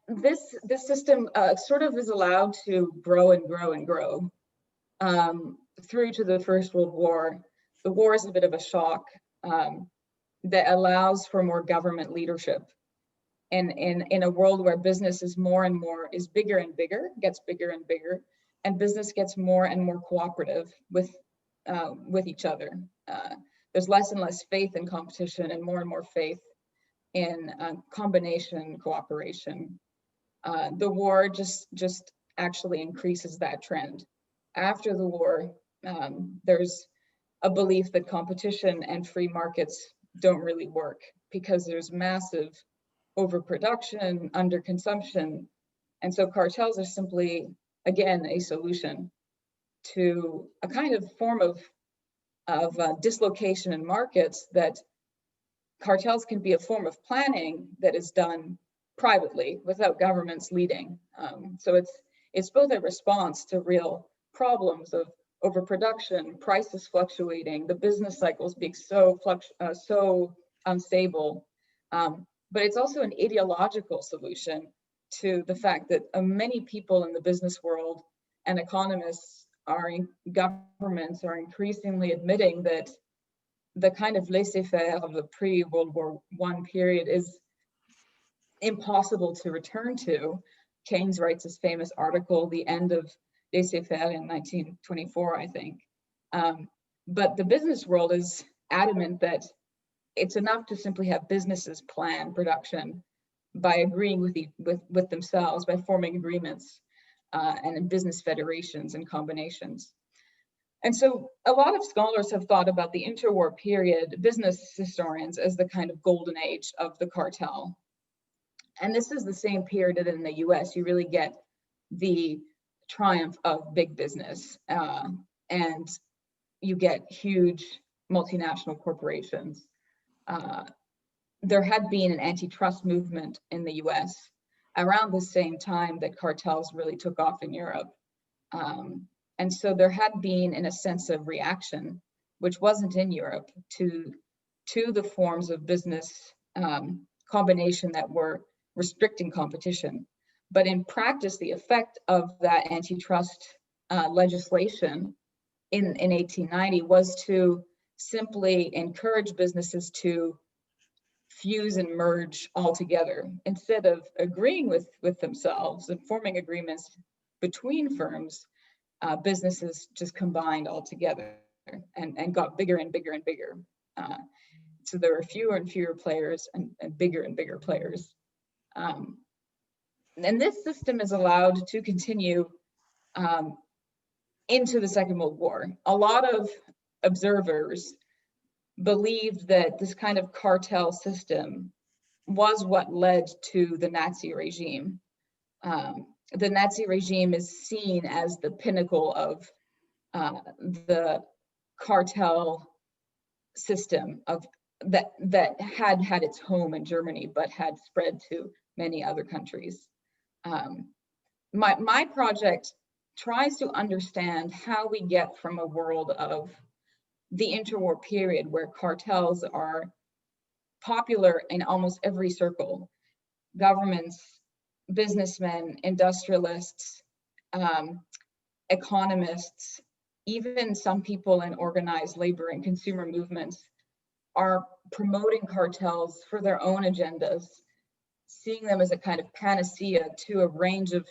this system sort of is allowed to grow and grow and grow through to the First World War. The war is a bit of a shock that allows for more government leadership in a world where business is bigger and bigger, gets bigger and bigger, and business gets more and more cooperative with each other. There's less and less faith in competition and more faith in combination cooperation. The war just actually increases that trend. After the war, there's a belief that competition and free markets don't really work because there's massive overproduction, underconsumption. And so cartels are simply, again, a solution to a kind of form of dislocation in markets. That cartels can be a form of planning that is done privately without governments leading. So it's both a response to real problems of overproduction, prices fluctuating, the business cycles being so unstable, but it's also an ideological solution to the fact that many people in the business world and economists governments are increasingly admitting that the kind of laissez-faire of the pre-World War I period is impossible to return to. Keynes writes his famous article, The End of Laissez-faire, in 1924, I think. But the business world is adamant that it's enough to simply have businesses plan production by agreeing with themselves, by forming agreements and in business federations and combinations. And so a lot of scholars have thought about the interwar period, business historians, as the kind of golden age of the cartel. And this is the same period that in the US, you really get the triumph of big business, and you get huge multinational corporations. There had been an antitrust movement in the US around the same time that cartels really took off in Europe. And so there had been, in a sense, of reaction, which wasn't in Europe, to the forms of business combination that were restricting competition. But in practice, the effect of that antitrust legislation in 1890 was to simply encourage businesses to fuse and merge all together. Instead of agreeing with themselves and forming agreements between firms, businesses just combined all together and got bigger and bigger and bigger. So there were fewer and fewer players and bigger players. And this system is allowed to continue into the Second World War. A lot of observers believed that this kind of cartel system was what led to the Nazi regime. The Nazi regime is seen as the pinnacle of the cartel system of that had its home in Germany, but had spread to many other countries. My project tries to understand how we get from a world of the interwar period where cartels are popular in almost every circle, governments, businessmen, industrialists, economists, even some people in organized labor and consumer movements are promoting cartels for their own agendas, seeing them as a kind of panacea to a range of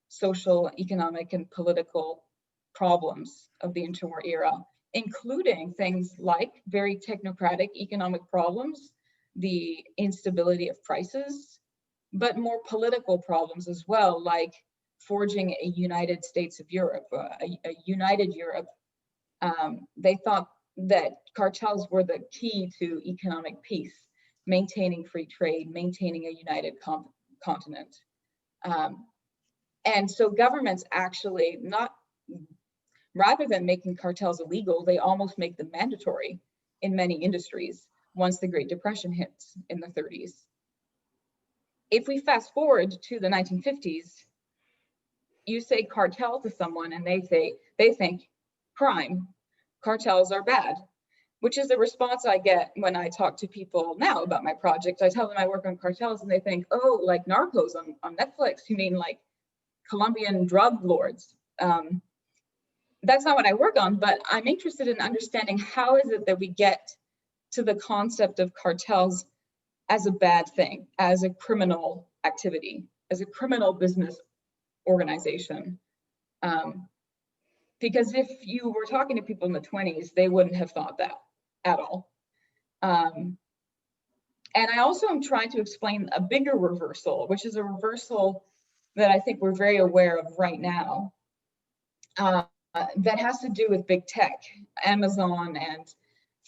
social, economic, and political problems of the interwar era, including things like very technocratic economic problems, the instability of prices, but more political problems as well, like forging a United States of Europe, a united Europe. They thought that cartels were the key to economic peace, maintaining free trade, maintaining a united continent. And so governments actually, rather than making cartels illegal, they almost make them mandatory in many industries once the Great Depression hits in the 30s. If we fast forward to the 1950s, you say cartel to someone and they think crime, cartels are bad, which is a response I get when I talk to people now about my project. I tell them I work on cartels and they think, oh, like Narcos on Netflix, you mean like Colombian drug lords. That's not what I work on, but I'm interested in understanding how is it that we get to the concept of cartels as a bad thing, as a criminal activity, as a criminal business organization. Because if you were talking to people in the 20s, they wouldn't have thought that at all. And I also am trying to explain a bigger reversal, which is a reversal that I think we're very aware of right now, that has to do with big tech. Amazon and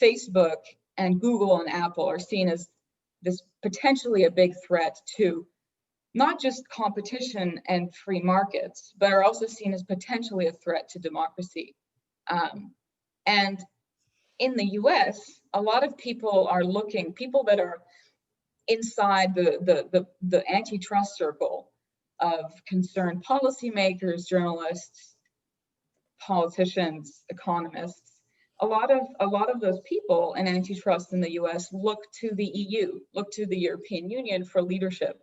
Facebook and Google and Apple are seen as this potentially a big threat to not just competition and free markets, but are also seen as potentially a threat to democracy. And in the US, a lot of people are people that are inside the antitrust circle of concerned policymakers, journalists, politicians, economists, a lot of those people in antitrust in the US look to the EU, look to the European Union for leadership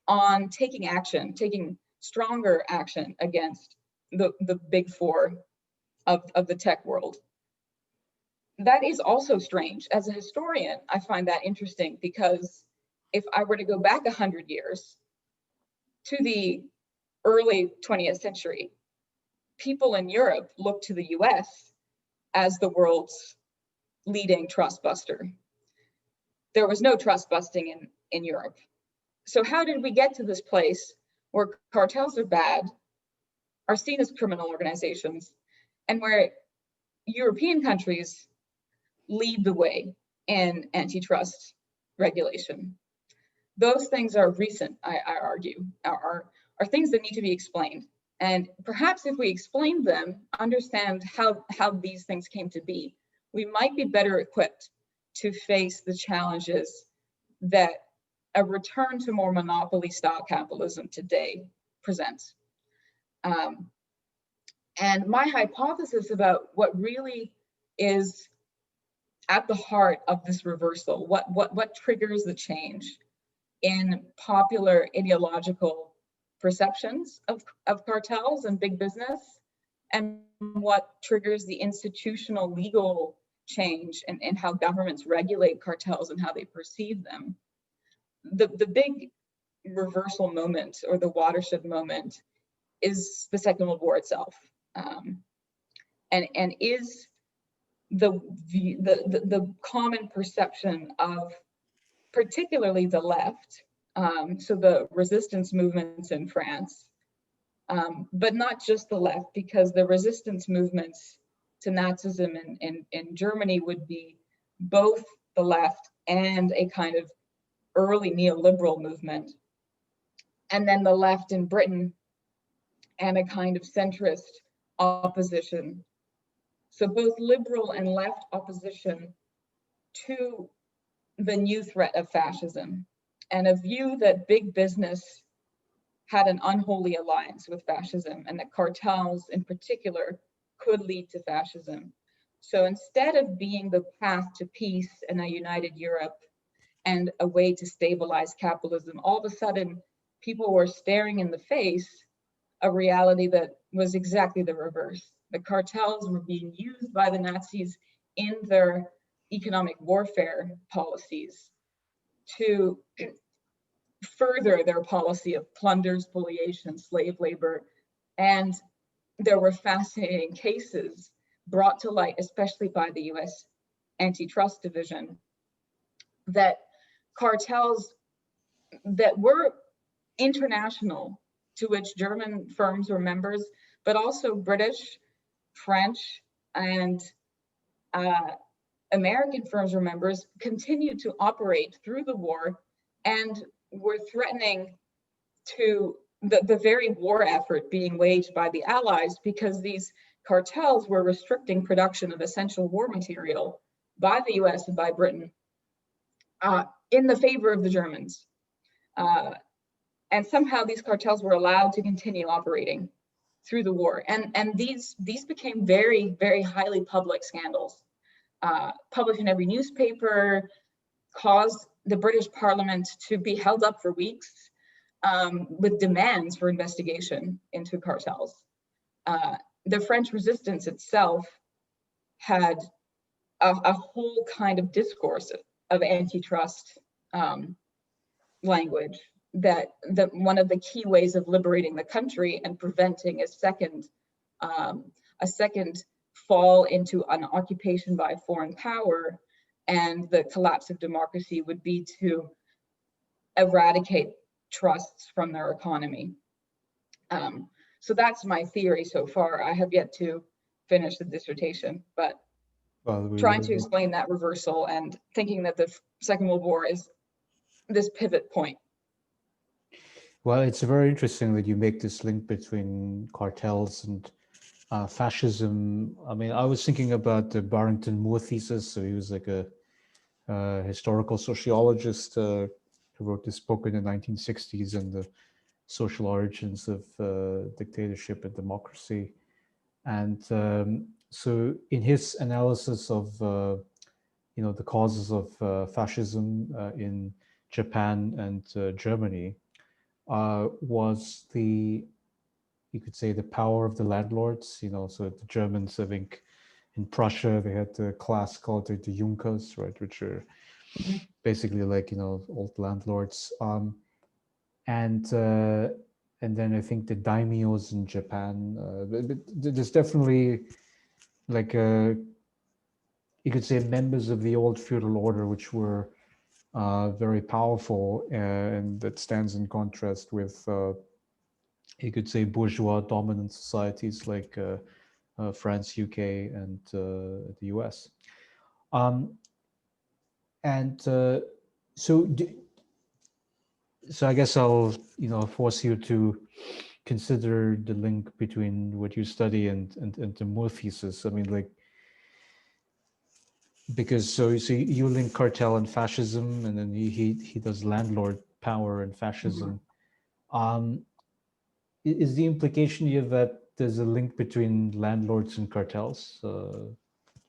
on taking stronger action against the big four of the tech world. That is also strange. As a historian, I find that interesting because if I were to go back 100 years to the early 20th century, people in Europe looked to the US as the world's leading trust buster. There was no trust busting in Europe. So how did we get to this place where cartels are bad, are seen as criminal organizations, and where European countries lead the way in antitrust regulation? Those things are recent, I argue, are things that need to be explained. And perhaps if we explain them, understand how these things came to be, we might be better equipped to face the challenges that a return to more monopoly style capitalism today presents. And my hypothesis about what really is at the heart of this reversal, what triggers the change in popular ideological perceptions of cartels and big business, and what triggers the institutional legal change in how governments regulate cartels and how they perceive them. The big reversal moment, or the watershed moment, is the Second World War itself, and is the common perception of particularly the left, so the resistance movements in France, but not just the left, because the resistance movements to Nazism in Germany would be both the left and a kind of early neoliberal movement, and then the left in Britain and a kind of centrist opposition. So both liberal and left opposition to the new threat of fascism, and a view that big business had an unholy alliance with fascism, and that cartels in particular could lead to fascism. So instead of being the path to peace and a united Europe and a way to stabilize capitalism, all of a sudden people were staring in the face a reality that was exactly the reverse. The cartels were being used by the Nazis in their economic warfare policies to further their policy of plunder, spoliation, slave labor. And there were fascinating cases brought to light, especially by the US Antitrust Division, that cartels that were international, to which German firms were members, but also British, French, and American firms were members, continued to operate through the war and were threatening to the very war effort being waged by the Allies, because these cartels were restricting production of essential war material by the US and by Britain in the favor of the Germans. And somehow these cartels were allowed to continue operating through the war. And these became very, very highly public scandals, published in every newspaper, caused the British Parliament to be held up for weeks with demands for investigation into cartels. The French resistance itself had a whole kind of discourse of antitrust language, that one of the key ways of liberating the country and preventing a second fall into an occupation by a foreign power and the collapse of democracy would be to eradicate trusts from their economy. So that's my theory so far. I have yet to finish the dissertation, but trying to explain that reversal and thinking that the Second World War is this pivot point. Well, it's very interesting that you make this link between cartels and fascism. I mean, I was thinking about the Barrington Moore thesis. So he was like a historical sociologist who wrote this book in the 1960s on the social origins of dictatorship and democracy. And so in his analysis of the causes of fascism in Japan and Germany was you could say, the power of the landlords. So the Germans, I think, in Prussia, they had the class called the Junkers, right, which are basically like old landlords. And then I think the daimyos in Japan. But there's definitely like you could say members of the old feudal order, which were very powerful, and that stands in contrast with you could say bourgeois dominant societies like France, UK, and the US. Um, and so, so I guess I'll force you to consider the link between what you study and the Moore thesis. I mean, like, because so you link cartel and fascism, and then he does landlord power and fascism. Um, is the implication here that there's a link between landlords and cartels?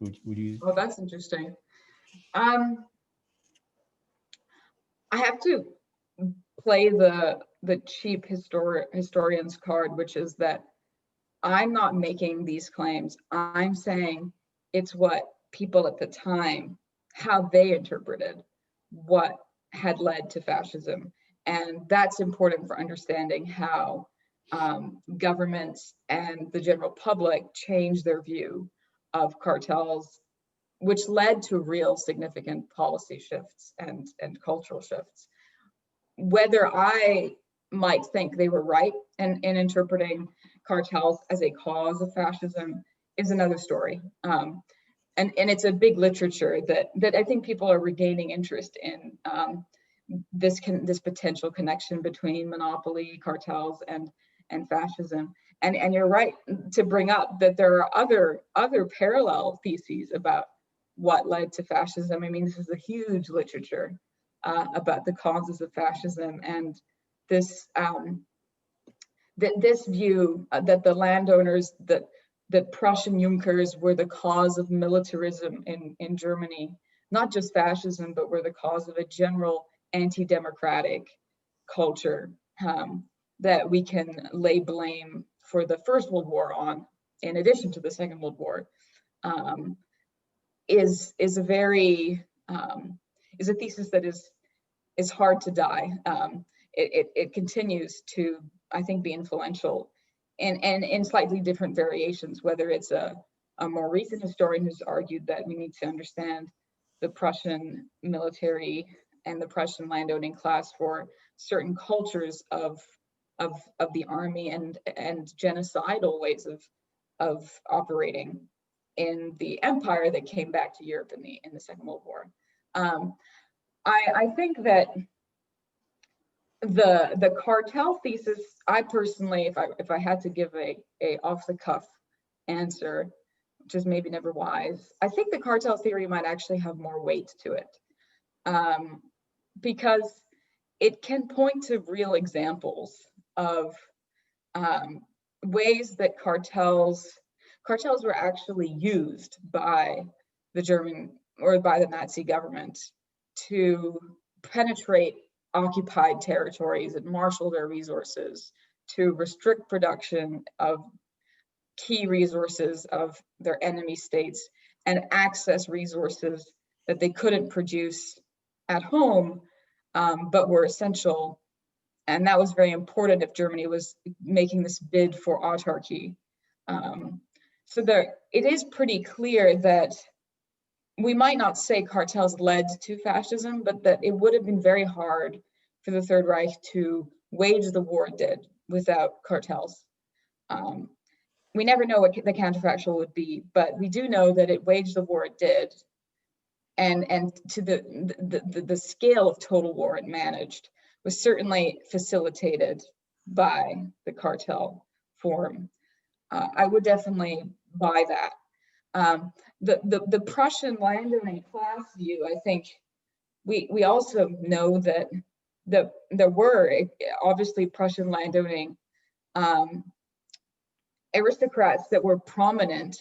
Would you? Oh, that's interesting. I have to play the cheap historian's card, which is that I'm not making these claims. I'm saying it's what people at the time, how they interpreted what had led to fascism. And that's important for understanding how governments and the general public changed their view of cartels, which led to real significant policy shifts and cultural shifts. Whether I might think they were right in interpreting cartels as a cause of fascism is another story. And it's a big literature that I think people are regaining interest in, this potential connection between monopoly, cartels, and fascism. And you're right to bring up that there are other parallel theses about what led to fascism. I mean, this is a huge literature about the causes of fascism, and this this view that the landowners, that Prussian Junkers were the cause of militarism in Germany, not just fascism, but were the cause of a general anti-democratic culture that we can lay blame for the First World War on, in addition to the Second World War, is a very is a thesis that is hard to die. It continues to, I think, be influential, and in slightly different variations, whether it's a more recent historian who's argued that we need to understand the Prussian military and the Prussian landowning class for certain cultures of the army and genocidal ways of operating in the empire that came back to Europe in the Second World War. I think that the cartel thesis, I personally, if I had to give a off the cuff answer, which is maybe never wise, I think the cartel theory might actually have more weight to it, because it can point to real examples of ways that cartels were actually used by the German or by the Nazi government to penetrate occupied territories and marshal their resources, to restrict production of key resources of their enemy states, and access resources that they couldn't produce at home, but were essential. And that was very important if Germany was making this bid for autarky. So it is pretty clear that we might not say cartels led to fascism, but that it would have been very hard for the Third Reich to wage the war it did without cartels. We never know what the counterfactual would be, but we do know that it waged the war it did, and to the scale of total war it managed was certainly facilitated by the cartel form. I would definitely buy that. The Prussian landowning class view, I think, we also know that there were obviously Prussian landowning aristocrats that were prominent,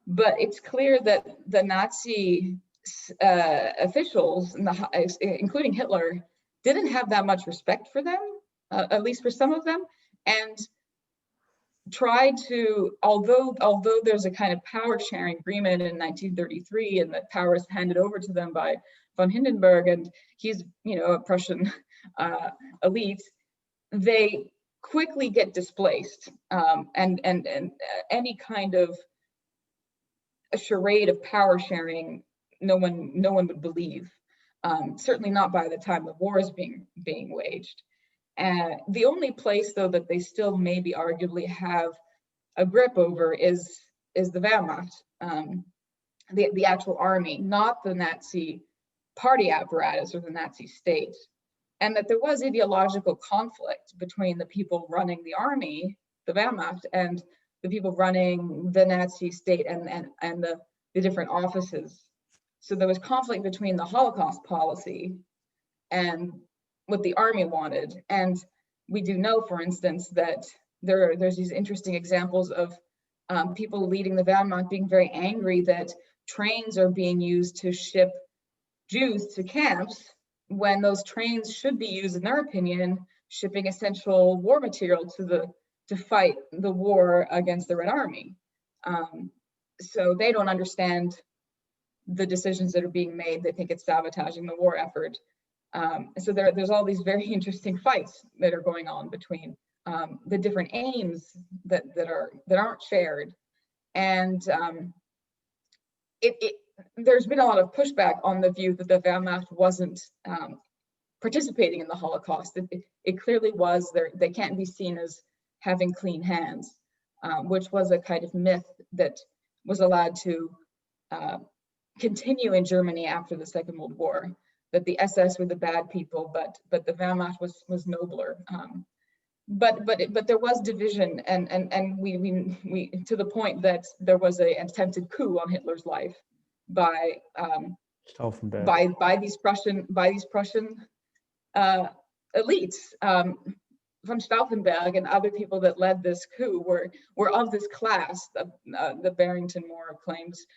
but it's clear that the Nazi officials, including Hitler, didn't have that much respect for them, at least for some of them, and tried to, although there's a kind of power sharing agreement in 1933, and that power is handed over to them by von Hindenburg, and he's, a Prussian elite, they quickly get displaced, and any kind of a charade of power sharing, no one would believe. Certainly not by the time the war is being waged. The only place, though, that they still maybe arguably have a grip over is the Wehrmacht, the actual army, not the Nazi party apparatus or the Nazi state. And that there was ideological conflict between the people running the army, the Wehrmacht, and the people running the Nazi state and the different offices. So there was conflict between the Holocaust policy and what the army wanted. And we do know, for instance, that there's these interesting examples of people leading the Wehrmacht being very angry that trains are being used to ship Jews to camps, when those trains should be used, in their opinion, shipping essential war material to fight the war against the Red Army. So they don't understand the decisions that are being made. They think it's sabotaging the war effort. So there's all these very interesting fights that are going on between the different aims that aren't shared, and there's been a lot of pushback on the view that the Wehrmacht wasn't participating in the Holocaust. It clearly was. They can't be seen as having clean hands, which was a kind of myth that was allowed to continue in Germany after the Second World War. That the SS were the bad people, but the Wehrmacht was nobler. But there was division, and we to the point that there was an attempted coup on Hitler's life by these Prussian elites. Von Stauffenberg and other people that led this coup were of this class. The Barrington Moore claims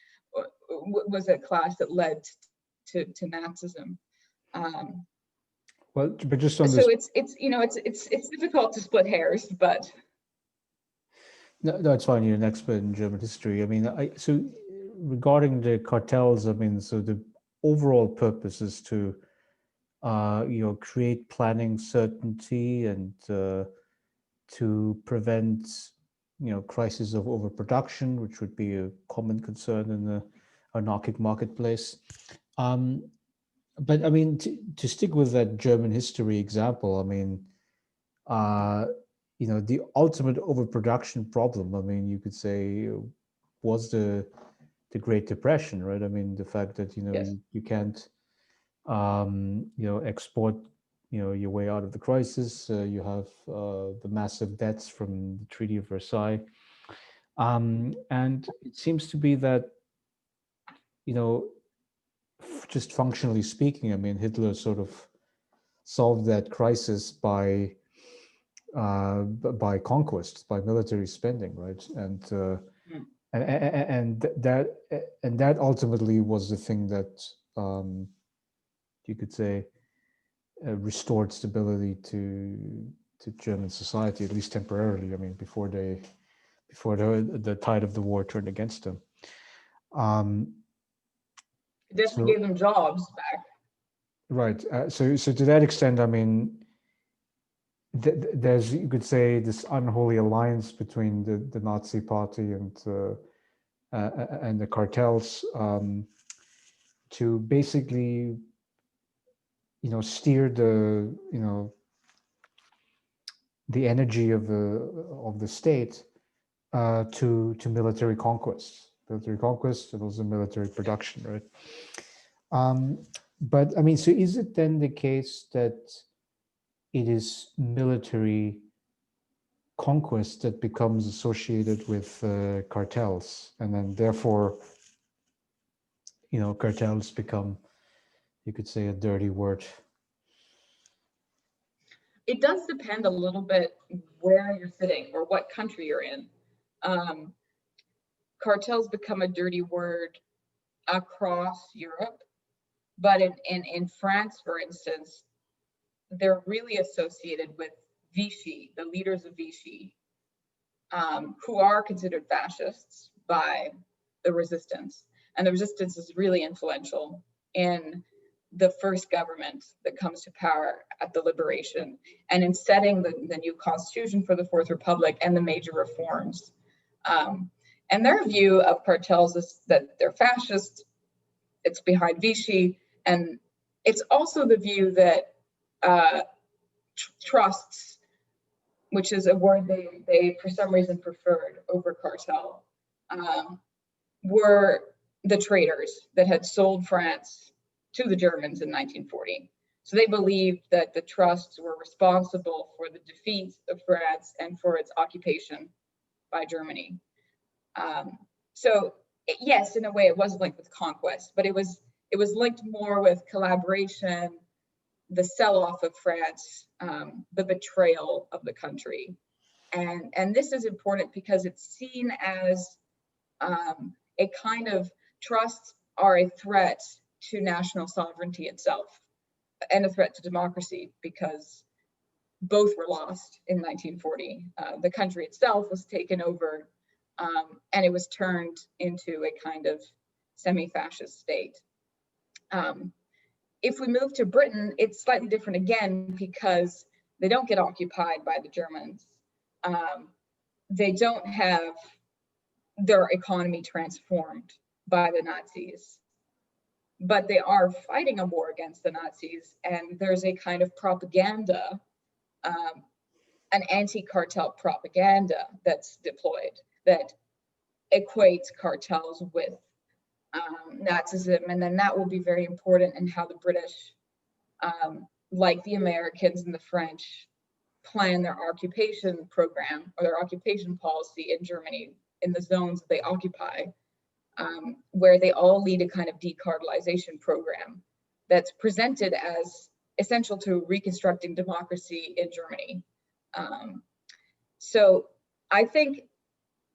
was a class that led to Nazism. Well, but just on so this, it's difficult to split hairs, but no, it's fine. You're an expert in German history. I mean, so regarding the cartels, I mean, so the overall purpose is to create planning certainty and to prevent crises of overproduction, which would be a common concern in the anarchic marketplace. But I mean, to stick with that German history example, I mean, the ultimate overproduction problem, I mean, you could say, was the Great Depression, right? I mean, the fact that yes. you can't export your way out of the crisis. You have the massive debts from the Treaty of Versailles, and it seems to be that just functionally speaking, I mean, Hitler sort of solved that crisis by conquest, by military spending, right? And that ultimately was the thing that you could say restored stability to German society, at least temporarily. I mean, before the tide of the war turned against them. It definitely gave them jobs back. Right. So to that extent, I mean, there's, you could say, this unholy alliance between the Nazi Party and the cartels to basically, steer the energy of the state to military conquest. Military conquest and also military production, right? But I mean, so is it then the case that it is military conquest that becomes associated with cartels, and then therefore, cartels become, you could say, a dirty word? It does depend a little bit where you're sitting or what country you're in. Um, Cartels become a dirty word across Europe, but in France, for instance, they're really associated with Vichy, the leaders of Vichy, who are considered fascists by the resistance. And the resistance is really influential in the first government that comes to power at the liberation and in setting the new constitution for the Fourth Republic and the major reforms. And their view of cartels is that they're fascist, it's behind Vichy, and it's also the view that trusts, which is a word they for some reason preferred over cartel, were the traitors that had sold France to the Germans in 1940. So they believed that the trusts were responsible for the defeat of France and for its occupation by Germany. So yes, in a way, it was linked with conquest, but it was linked more with collaboration, the sell-off of France, the betrayal of the country. And this is important because it's seen as a kind of trusts are a threat to national sovereignty itself and a threat to democracy because both were lost in 1940. The country itself was taken over and it was turned into a kind of semi-fascist state. If we move to Britain, it's slightly different again because they don't get occupied by the Germans. They don't have their economy transformed by the Nazis, but they are fighting a war against the Nazis, and there's a kind of propaganda, an anti-cartel propaganda that's deployed that equates cartels with Nazism, and then that will be very important in how the British, like the Americans and the French, plan their occupation program or their occupation policy in Germany in the zones that they occupy, where they all lead a kind of decartelization program that's presented as essential to reconstructing democracy in Germany. So I think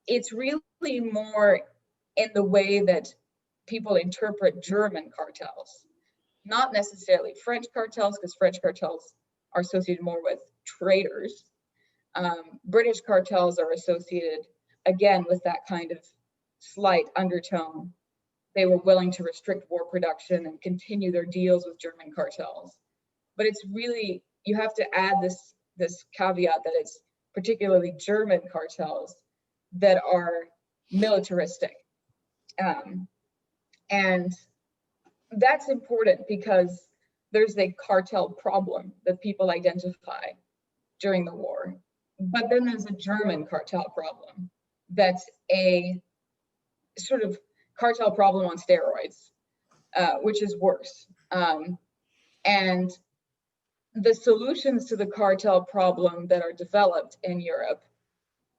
it's really more in the way that people interpret German cartels, not necessarily French cartels, because French cartels are associated more with traders. British cartels are associated, again, with that kind of slight undertone. They were willing to restrict war production and continue their deals with German cartels. But it's really, you have to add this caveat that it's particularly German cartels that are militaristic. And that's important because there's a cartel problem that people identify during the war. But then there's a German cartel problem that's a sort of cartel problem on steroids, which is worse. And the solutions to the cartel problem that are developed in Europe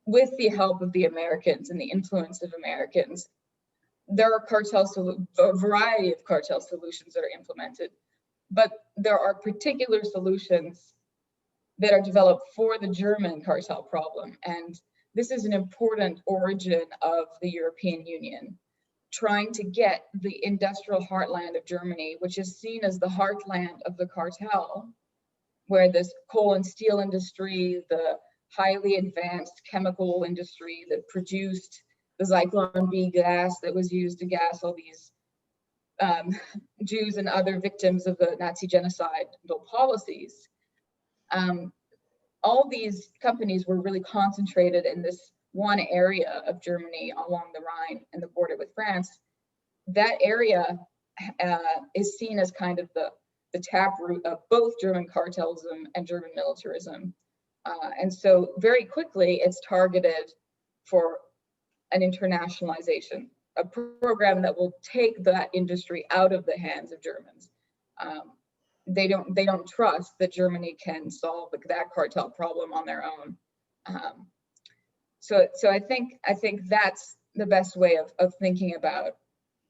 with the help of the Americans and the influence of Americans, there are a variety of cartel solutions that are implemented, but there are particular solutions that are developed for the German cartel problem. And this is an important origin of the European Union, trying to get the industrial heartland of Germany, which is seen as the heartland of the cartel, where this coal and steel industry, the highly advanced chemical industry that produced the Zyklon B gas that was used to gas all these Jews and other victims of the Nazi genocidal policies. All these companies were really concentrated in this one area of Germany along the Rhine and the border with France. That area is seen as kind of the taproot of both German cartelism and German militarism. And so very quickly, it's targeted for an internationalization, a program that will take that industry out of the hands of Germans. They don't trust that Germany can solve that cartel problem on their own. So I think that's the best way of thinking about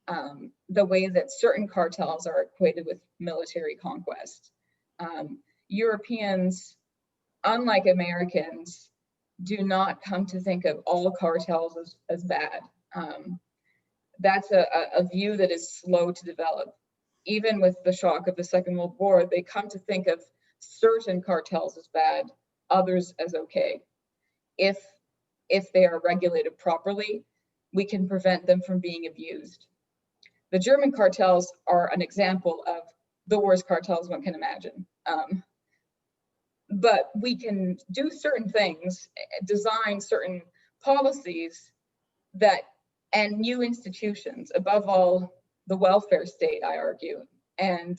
the way that certain cartels are equated with military conquest. Europeans, unlike Americans, do not come to think of all cartels as bad. That's a view that is slow to develop. Even with the shock of the Second World War, they come to think of certain cartels as bad, others as okay. If they are regulated properly, we can prevent them from being abused. The German cartels are an example of the worst cartels one can imagine. But we can do certain things, design certain policies and new institutions, above all, the welfare state, I argue, and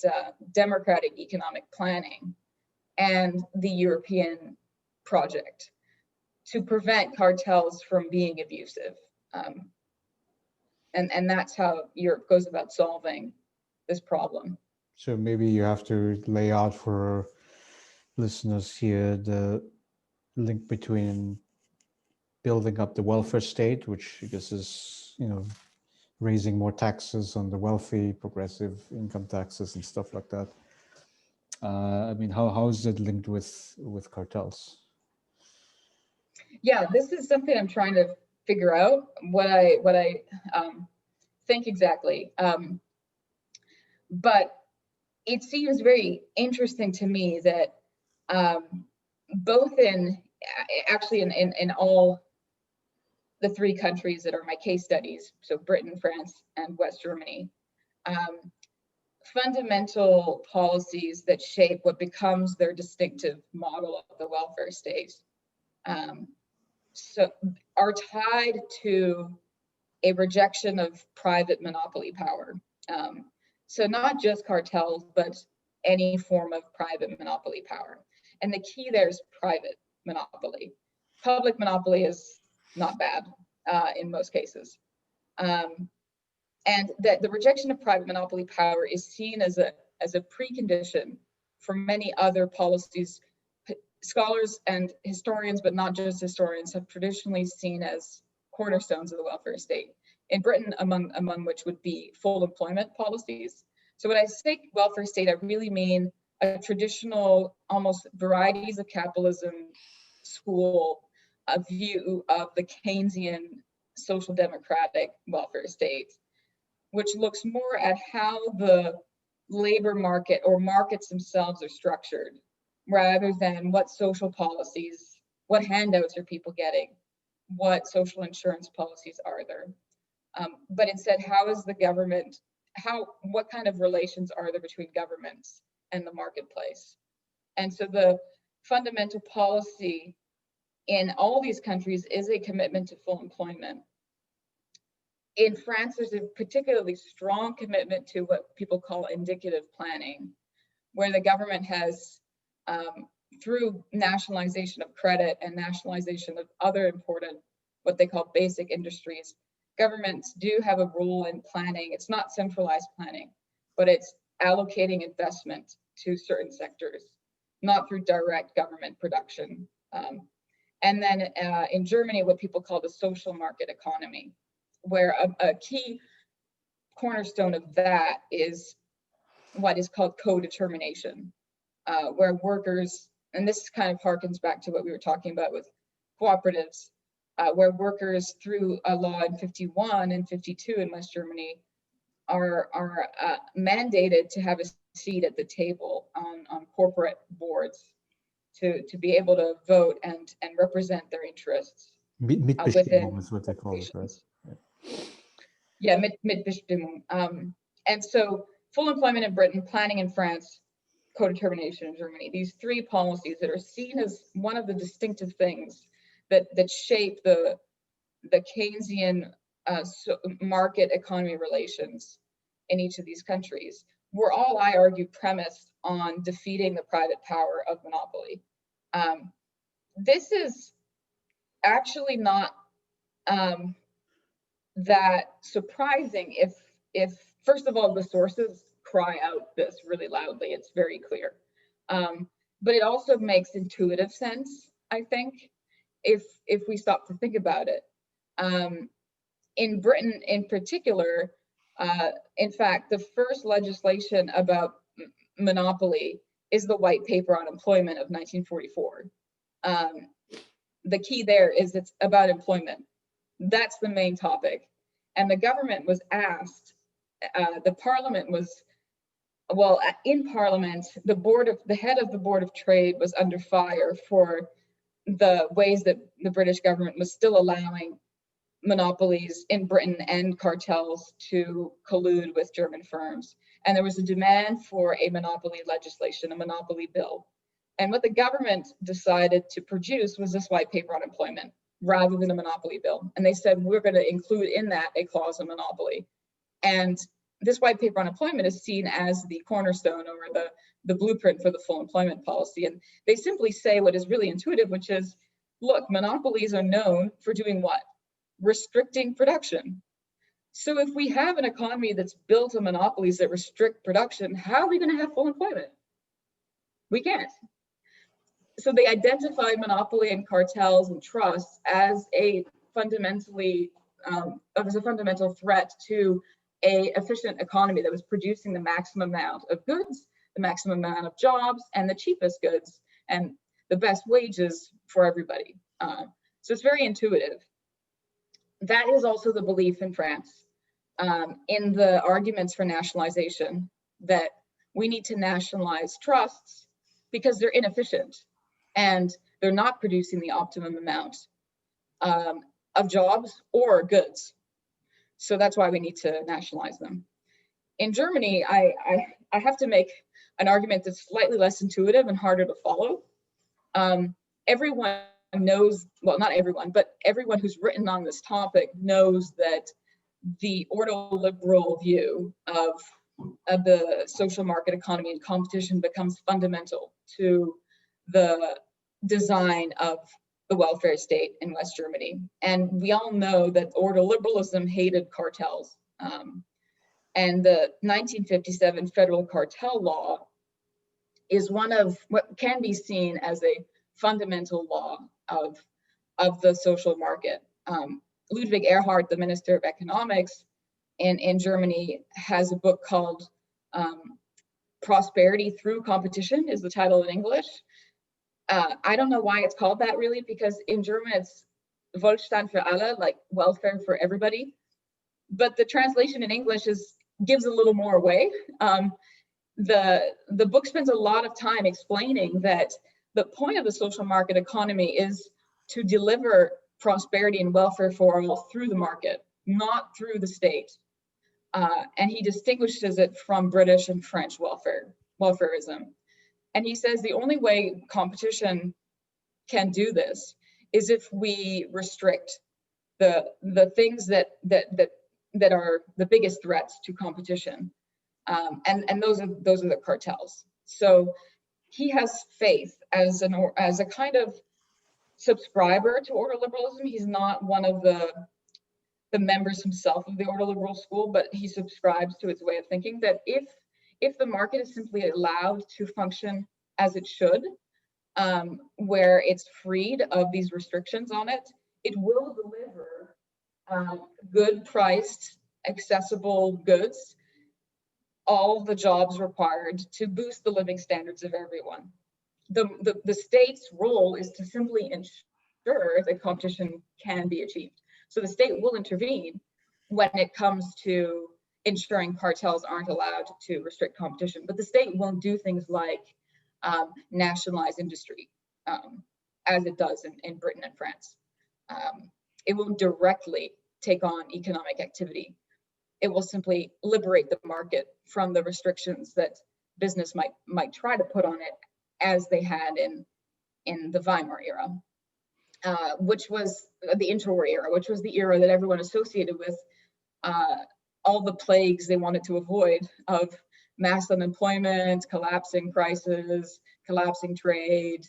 democratic economic planning, and the European project to prevent cartels from being abusive. And that's how Europe goes about solving this problem. So maybe you have to lay out for listeners here the link between building up the welfare state, which I guess is, raising more taxes on the wealthy, progressive income taxes and stuff like that. I mean, how is it linked with cartels? Yeah, this is something I'm trying to figure out what I think exactly. But it seems very interesting to me that both in all the three countries that are my case studies, so Britain, France, and West Germany, fundamental policies that shape what becomes their distinctive model of the welfare state so are tied to a rejection of private monopoly power. So not just cartels, but any form of private monopoly power. And the key there is private monopoly. Public monopoly is not bad in most cases. And that the rejection of private monopoly power is seen as a precondition for many other policies. Scholars and historians, but not just historians, have traditionally seen as cornerstones of the welfare state. In Britain, among which would be full employment policies. So when I say welfare state, I really mean a traditional, almost varieties of capitalism school, a view of the Keynesian social democratic welfare state, which looks more at how the labor market or markets themselves are structured, rather than what social policies, what handouts are people getting, what social insurance policies are there. But instead, how is the government, what kind of relations are there between governments and the marketplace? And so the fundamental policy in all these countries is a commitment to full employment. In France, there's a particularly strong commitment to what people call indicative planning, where the government has, through nationalization of credit and nationalization of other important, what they call basic industries, governments do have a role in planning. It's not centralized planning, but it's allocating investment to certain sectors, not through direct government production. And then in Germany, what people call the social market economy, where a key cornerstone of that is what is called co-determination, where workers, and this kind of harkens back to what we were talking about with cooperatives, where workers through a law in 51 and 52 in West Germany are mandated to have a seat at the table on corporate boards to be able to vote and represent their interests within is what they call it, right? Yeah, Mitbestimmung. And so full employment in Britain, planning in France, co-determination in Germany, these three policies that are seen as one of the distinctive things that shape the Keynesian market economy relations in each of these countries were all, I argue, premised on defeating the private power of monopoly. This is actually not that surprising if first of all the sources cry out this really loudly. It's very clear, but it also makes intuitive sense, I think, if we stop to think about it. In Britain in particular, In fact, the first legislation about monopoly is the White Paper on Employment of 1944. The key there is it's about employment. That's the main topic. And the government was asked, the parliament was, well, in parliament, the head of the Board of Trade was under fire for the ways that the British government was still allowing monopolies in Britain and cartels to collude with German firms. And there was a demand for a monopoly legislation, a monopoly bill. And what the government decided to produce was this White Paper on Employment rather than a monopoly bill. And they said, we're going to include in that a clause of monopoly. And this White Paper on Employment is seen as the cornerstone or the blueprint for the full employment policy. And they simply say what is really intuitive, which is, look, monopolies are known for doing what? Restricting production. So if we have an economy that's built on monopolies that restrict production, how are we going to have full employment? We can't. So they identified monopoly and cartels and trusts as a fundamental threat to an efficient economy that was producing the maximum amount of goods, the maximum amount of jobs, and the cheapest goods and the best wages for everybody. So it's very intuitive. That is also the belief in France, in the arguments for nationalization, that we need to nationalize trusts because they're inefficient and they're not producing the optimum amount of jobs or goods. So that's why we need to nationalize them. In Germany, I have to make an argument that's slightly less intuitive and harder to follow. Everyone knows, well, not everyone, but everyone who's written on this topic knows that the ordoliberal view of the social market economy and competition becomes fundamental to the design of the welfare state in West Germany. And we all know that ordoliberalism hated cartels. And the 1957 federal cartel law is one of what can be seen as a fundamental law of the social market. Ludwig Erhard, the Minister of Economics in Germany, has a book called Prosperity Through Competition, is the title in English. I don't know why it's called that really, because in German it's Wohlstand für alle, like welfare for everybody. But the translation in English gives a little more away. The book spends a lot of time explaining that the point of the social market economy is to deliver prosperity and welfare for all through the market, not through the state. And he distinguishes it from British and French welfarism. And he says the only way competition can do this is if we restrict the things that are the biggest threats to competition, and those are the cartels. So he has faith as a kind of subscriber to ordoliberalism. He's not one of the members himself of the ordoliberal school, but he subscribes to its way of thinking that if the market is simply allowed to function as it should, where it's freed of these restrictions on it, it will deliver good priced, accessible goods, all the jobs required to boost the living standards of everyone. The state's role is to simply ensure that competition can be achieved. So the state will intervene when it comes to ensuring cartels aren't allowed to restrict competition, but the state won't do things like nationalize industry, as it does in Britain and France. It won't directly take on economic activity. It will simply liberate the market from the restrictions that business might try to put on it, as they had in the Weimar era, which was the interwar era, which was the era that everyone associated with all the plagues they wanted to avoid of mass unemployment, collapsing prices, collapsing trade,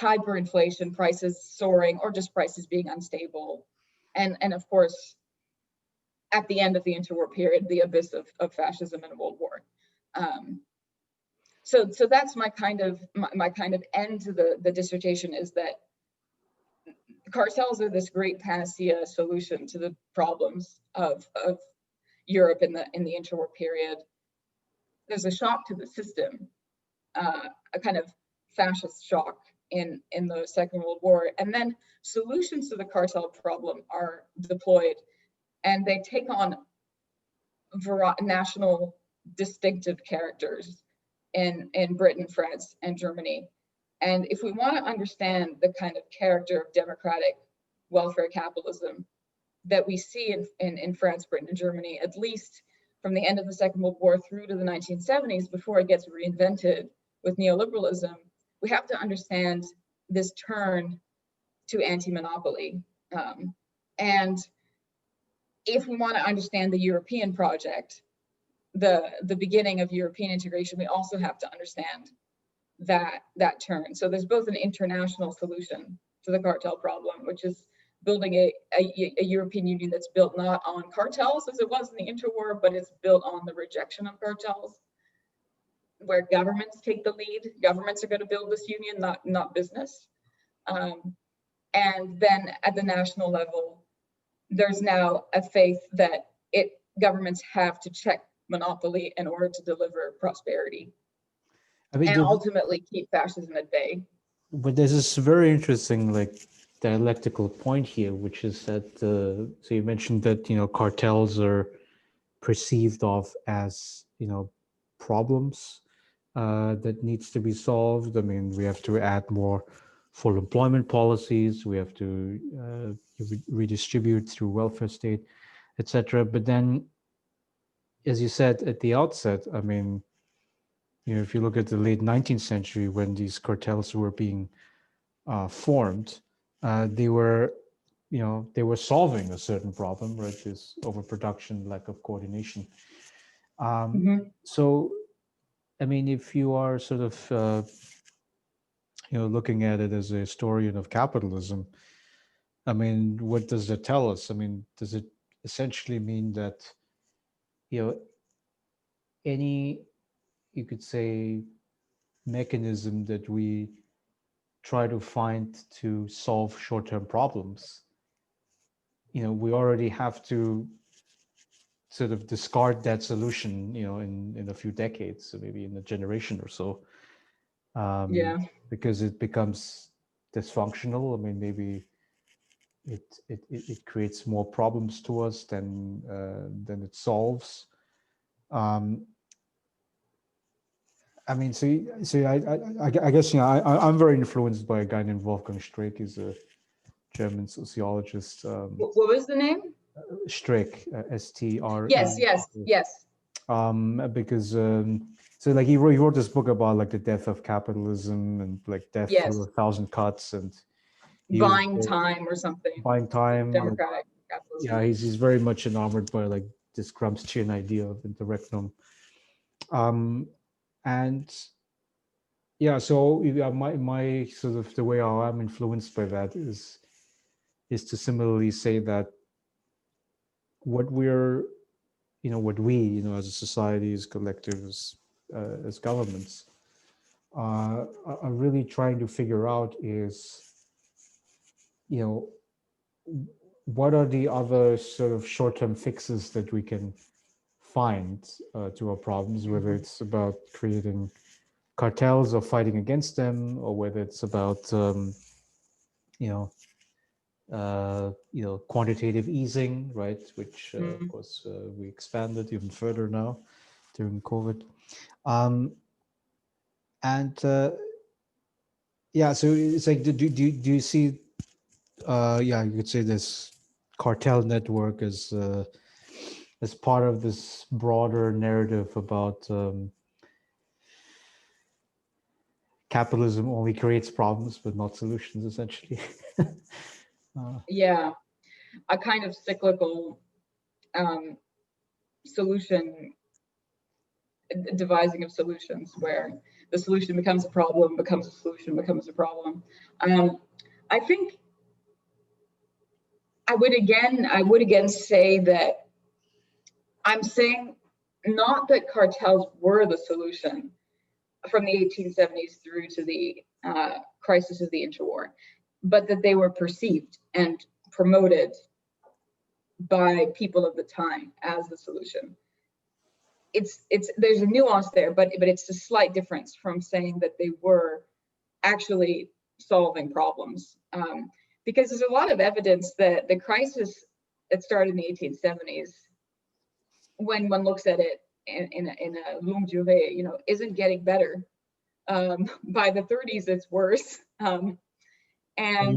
hyperinflation, prices soaring, or just prices being unstable. And of course, at the end of the interwar period, the abyss of fascism and World War. So that's my kind of end to the dissertation, is that cartels are this great panacea solution to the problems of Europe in the interwar period. There's a shock to the system, a kind of fascist shock in the Second World War, and then solutions to the cartel problem are deployed, and they take on national distinctive characters in Britain, France, and Germany. And if we want to understand the kind of character of democratic welfare capitalism that we see in France, Britain, and Germany, at least from the end of the Second World War through to the 1970s, before it gets reinvented with neoliberalism, we have to understand this turn to anti-monopoly. And if we want to understand the European project, the beginning of European integration, we also have to understand that turn. So there's both an international solution to the cartel problem, which is building a European Union that's built not on cartels as it was in the interwar, but it's built on the rejection of cartels, where governments take the lead. Governments are going to build this union, not business. And then at the national level, there's now a faith that governments have to check monopoly in order to deliver prosperity, I mean, and ultimately keep fascism at bay. but there's this very interesting dialectical point here, which is that so you mentioned that cartels are perceived of as problems that needs to be solved. I mean, we have to add more full employment policies. We have to redistribute through welfare state, etc. But then, as you said at the outset, I mean, if you look at the late 19th century when these cartels were being formed, they were solving a certain problem, right? This overproduction, lack of coordination. So, I mean, if you are sort of looking at it as a historian of capitalism, I mean, what does that tell us? I mean, does it essentially mean that any, you could say, mechanism that we try to find to solve short-term problems, we already have to sort of discard that solution, in a few decades, so maybe in a generation or so, because it becomes dysfunctional. I mean, maybe it creates more problems to us than it solves. I mean, so I guess I'm very influenced by a guy named Wolfgang Streeck. He's a German sociologist. What was the name? Streeck, S-T-R. Yes. Because so he wrote this book about the death of capitalism and death through 1,000 cuts and buying time or something. Buying time. Democratic capitalism. Yeah, he's very much enamored by this Gramscian idea of interregnum. And yeah, so my sort of the way how I'm influenced by that is to similarly say that what we as a society, as collectives, as governments are really trying to figure out is what are the other sort of short-term fixes that we can find to our problems, whether it's about creating cartels or fighting against them, or whether it's about quantitative easing, right? Which of course we expanded even further now during COVID, and yeah. So it's do you see? You could say this cartel network as part of this broader narrative about capitalism only creates problems but not solutions, essentially. Yeah, a kind of cyclical solution, devising of solutions, where the solution becomes a problem, becomes a solution, becomes a problem. I think I would again say that I'm saying not that cartels were the solution from the 1870s through to the crisis of the interwar, but that they were perceived and promoted by people of the time as the solution. There's a nuance there, but it's a slight difference from saying that they were actually solving problems. Because there's a lot of evidence that the crisis that started in the 1870s, when one looks at it in a longue durée, isn't getting better. By the 30s, it's worse. And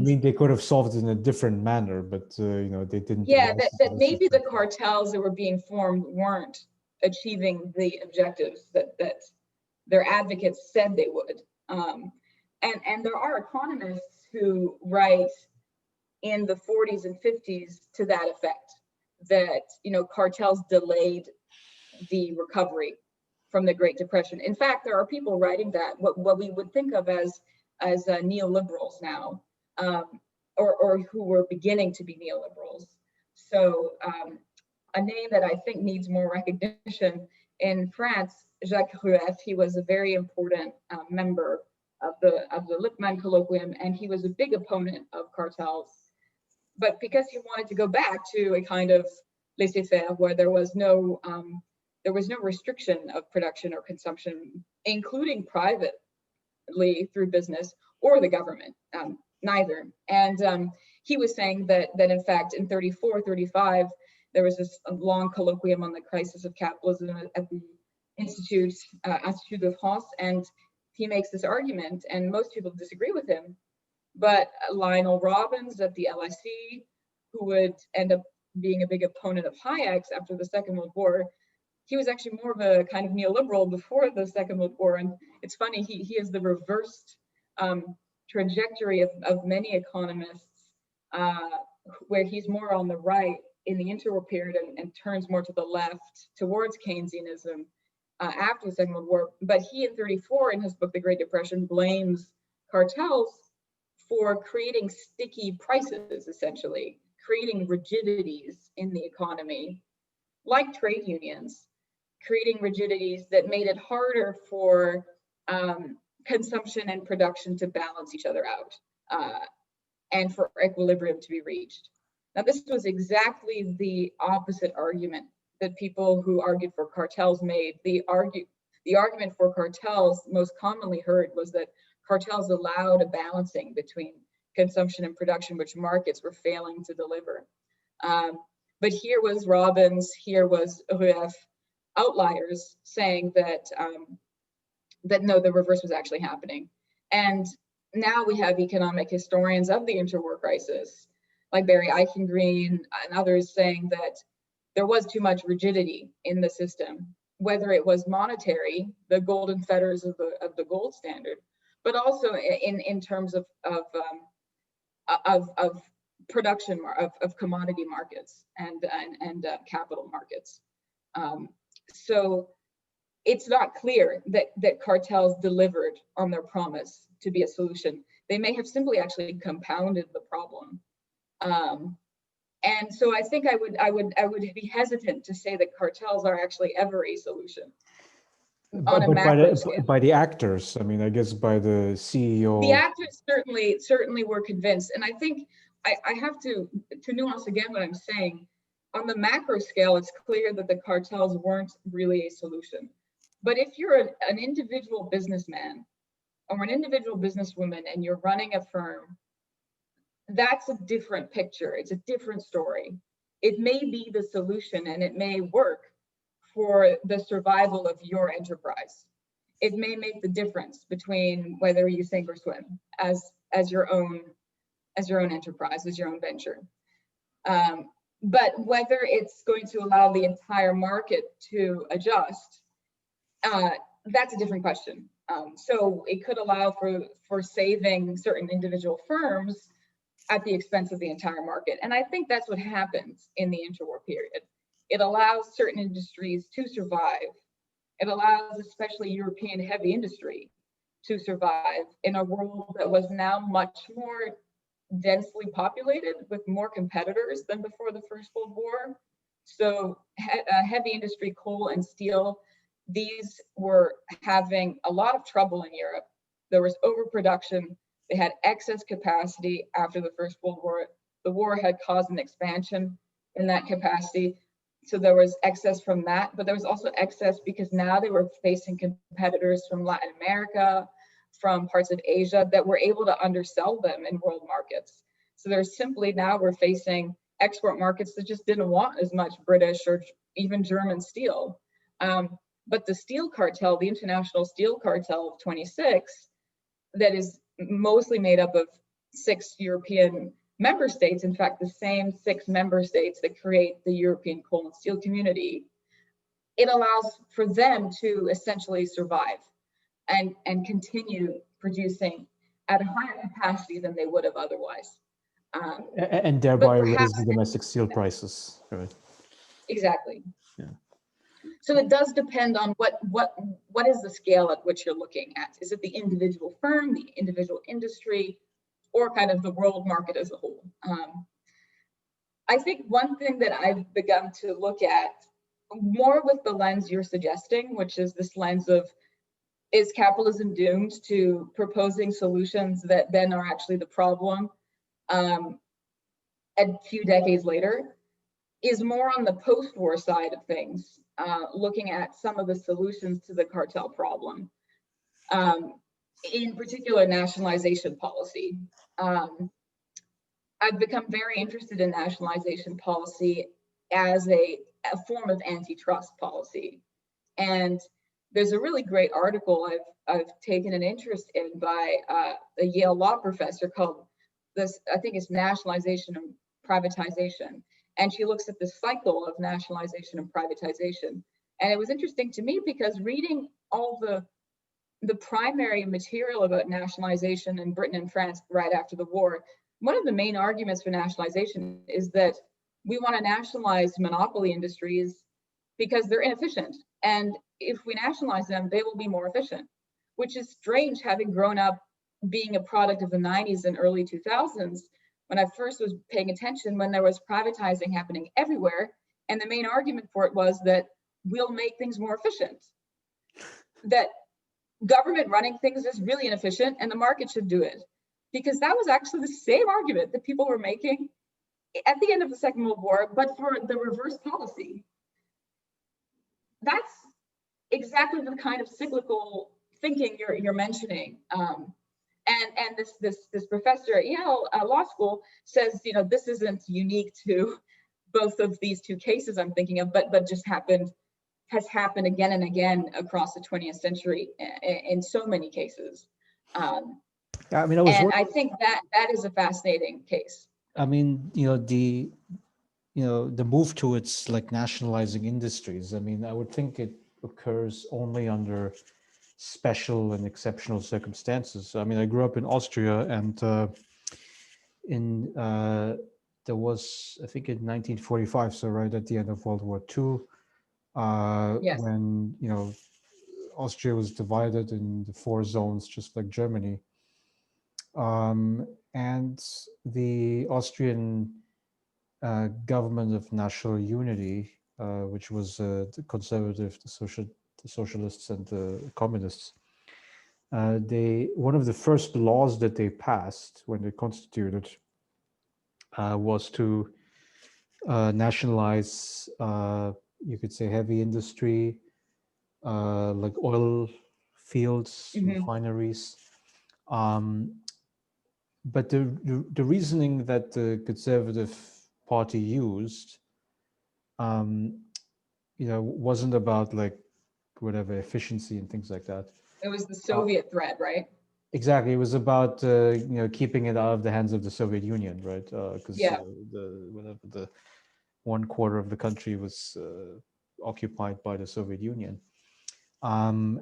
you mean they could have solved it in a different manner, but they didn't. Yeah, that maybe the cartels that were being formed weren't achieving the objectives that their advocates said they would. And there are economists who write in the 40s and 50s to that effect, that cartels delayed the recovery from the Great Depression. In fact, there are people writing that what we would think of as neoliberals now, or who were beginning to be neoliberals. So a name that I think needs more recognition in France, Jacques Rueff. He was a very important member of the Lippmann Colloquium, and he was a big opponent of cartels. But because he wanted to go back to a kind of laissez-faire where there was no restriction of production or consumption, including privately through business or the government, neither. And he was saying that in fact in 34, 35, there was this long colloquium on the crisis of capitalism at the Institut de France, and he makes this argument, and most people disagree with him. But Lionel Robbins at the LSE, who would end up being a big opponent of Hayek's after the Second World War, he was actually more of a kind of neoliberal before the Second World War. And it's funny, he has the reversed trajectory of many economists, where he's more on the right in the interwar period and turns more to the left towards Keynesianism after the Second World War. But he in 34, in his book, The Great Depression, blames cartels for creating sticky prices, essentially, creating rigidities in the economy, like trade unions, creating rigidities that made it harder for consumption and production to balance each other out, and for equilibrium to be reached. Now, this was exactly the opposite argument that people who argued for cartels made. The argument for cartels most commonly heard was that cartels allowed a balancing between consumption and production, which markets were failing to deliver. But here was Robbins, here was Rueff, outliers, saying that no, the reverse was actually happening. And now we have economic historians of the interwar crisis, like Barry Eichengreen and others, saying that there was too much rigidity in the system, whether it was monetary, the golden fetters of the gold standard, but also in terms of production, of commodity markets and capital markets. So it's not clear that cartels delivered on their promise to be a solution. They may have simply actually compounded the problem. And so I think I would be hesitant to say that cartels are actually ever a solution. But by the actors, I mean, I guess by the CEO. The actors certainly were convinced. And I think I have to nuance again what I'm saying. On the macro scale, it's clear that the cartels weren't really a solution. But if you're an individual businessman or an individual businesswoman and you're running a firm, that's a different picture. It's a different story. It may be the solution and it may work for the survival of your enterprise. It may make the difference between whether you sink or swim as your own enterprise, as your own venture. But whether it's going to allow the entire market to adjust, that's a different question. So it could allow for saving certain individual firms at the expense of the entire market. And I think that's what happens in the interwar period. It allows certain industries to survive. It allows especially European heavy industry to survive in a world that was now much more densely populated with more competitors than before the First World War. So heavy industry, coal and steel, these were having a lot of trouble in Europe. There was overproduction. They had excess capacity after the First World War. The war had caused an expansion in that capacity. So there was excess from that, but there was also excess because now they were facing competitors from Latin America, from parts of Asia that were able to undersell them in world markets. So there's simply now we're facing export markets that just didn't want as much British or even German steel. But the steel cartel, the international steel cartel of 26, that is mostly made up of 6 European member states, in fact, the same 6 member states that create the European coal and steel community, it allows for them to essentially survive and continue producing at a higher capacity than they would have otherwise. And thereby raise the domestic steel prices, right? Exactly. Yeah. So it does depend on what is the scale at which you're looking at. Is it the individual firm, the individual industry, or kind of the world market as a whole? I think one thing that I've begun to look at more with the lens you're suggesting, which is this lens of, is capitalism doomed to proposing solutions that then are actually the problem a few decades later, is more on the post-war side of things, looking at some of the solutions to the cartel problem, in particular nationalization policy. I've become very interested in nationalization policy as a form of antitrust policy. And there's a really great article I've taken an interest in by a Yale law professor called this, I think it's Nationalization and Privatization. And she looks at the cycle of nationalization and privatization. And it was interesting to me because reading all the primary material about nationalization in Britain and France right after the war, one of the main arguments for nationalization is that we want to nationalize monopoly industries because they're inefficient. And if we nationalize them, they will be more efficient, which is strange having grown up being a product of the 90s and early 2000s, when I first was paying attention when there was privatizing happening everywhere. And the main argument for it was that we'll make things more efficient, that government running things is really inefficient and the market should do it. Because that was actually the same argument that people were making at the end of the Second World War, but for the reverse policy. That's exactly the kind of cyclical thinking you're mentioning. And this professor at Yale Law School says, you know, this isn't unique to both of these two cases I'm thinking of, but just has happened again and again across the 20th century in so many cases. I mean, I think that is a fascinating case. I mean, the move towards like nationalizing industries. I mean, I would think it occurs only under special and exceptional circumstances. I mean, I grew up in Austria, and there was, I think, in 1945, so right at the end of World War II, Yes. when Austria was divided in the 4 zones, just like Germany, and the Austrian government of national unity, which was the conservative, the socialists, and the communists. One of the first laws that they passed when they constituted was to nationalize, you could say, heavy industry, like oil fields, refineries. But the reasoning that the Conservative Party used, wasn't about like whatever efficiency and things like that. It was the Soviet threat, right? Exactly. It was about keeping it out of the hands of the Soviet Union, right? Because whenever the 1/4 of the country was occupied by the Soviet Union, and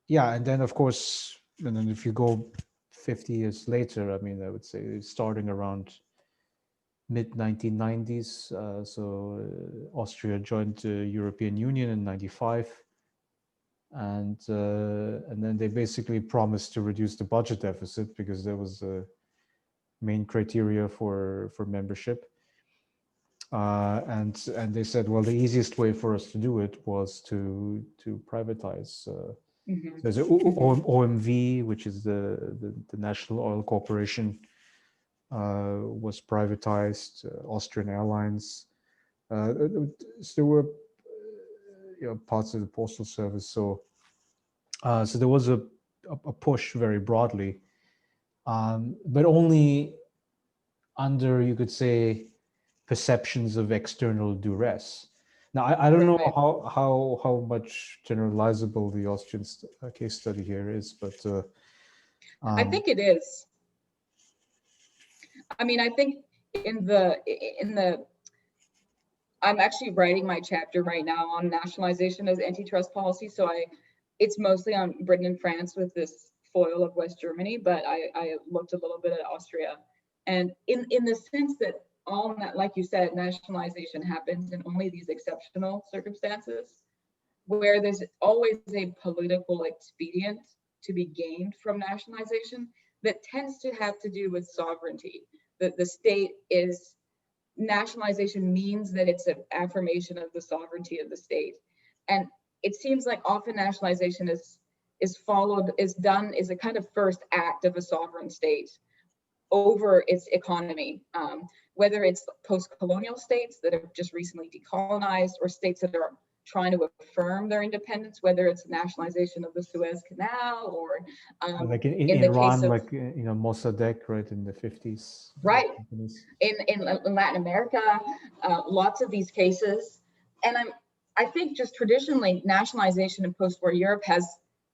then of course, and then if you go 50 years later, I mean, I would say starting around mid 1990s, Austria joined the European Union in 95. And then they basically promised to reduce the budget deficit because that was the main criteria for membership. And they said, well, the easiest way for us to do it was to privatize. There's OMV, which is the National Oil Corporation, was privatized, Austrian Airlines. So there were parts of the postal service. So so there was a push very broadly, but only under, you could say, perceptions of external duress. Now, I don't know Right. how much generalizable the Austrian case study here is, but I think it is. I mean, I think in the I'm actually writing my chapter right now on nationalization as antitrust policy. So it's mostly on Britain and France with this foil of West Germany, but I looked a little bit at Austria. And in the sense that all that, like you said, nationalization happens in only these exceptional circumstances, where there's always a political expedient to be gained from nationalization that tends to have to do with sovereignty. That the state is nationalization means that it's an affirmation of the sovereignty of the state. And it seems like often nationalization is a kind of first act of a sovereign state over its economy, whether it's post-colonial states that have just recently decolonized or states that are trying to affirm their independence, whether it's nationalization of the Suez Canal or like in in the case Iran, of, like Mossadegh, right, in the 50s. right, Companies. in Latin America, lots of these cases. And I think just traditionally nationalization in post-war Europe has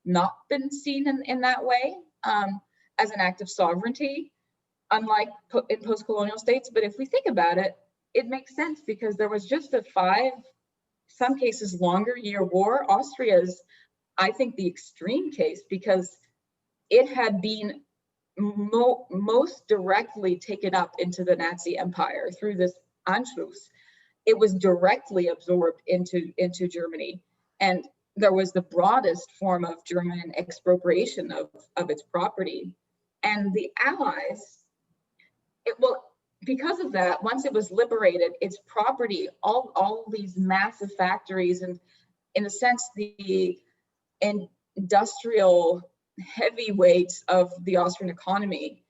not been seen in that way, as an act of sovereignty, unlike in post-colonial states. But if we think about it, it makes sense because there was just a some cases longer year war. Austria's, I think, the extreme case because it had been most directly taken up into the Nazi Empire through this Anschluss. It was directly absorbed into Germany. And there was the broadest form of German expropriation of its property. And the Allies, because of that, once it was liberated, its property, all these massive factories, and in a sense, the industrial heavyweights of the Austrian economy,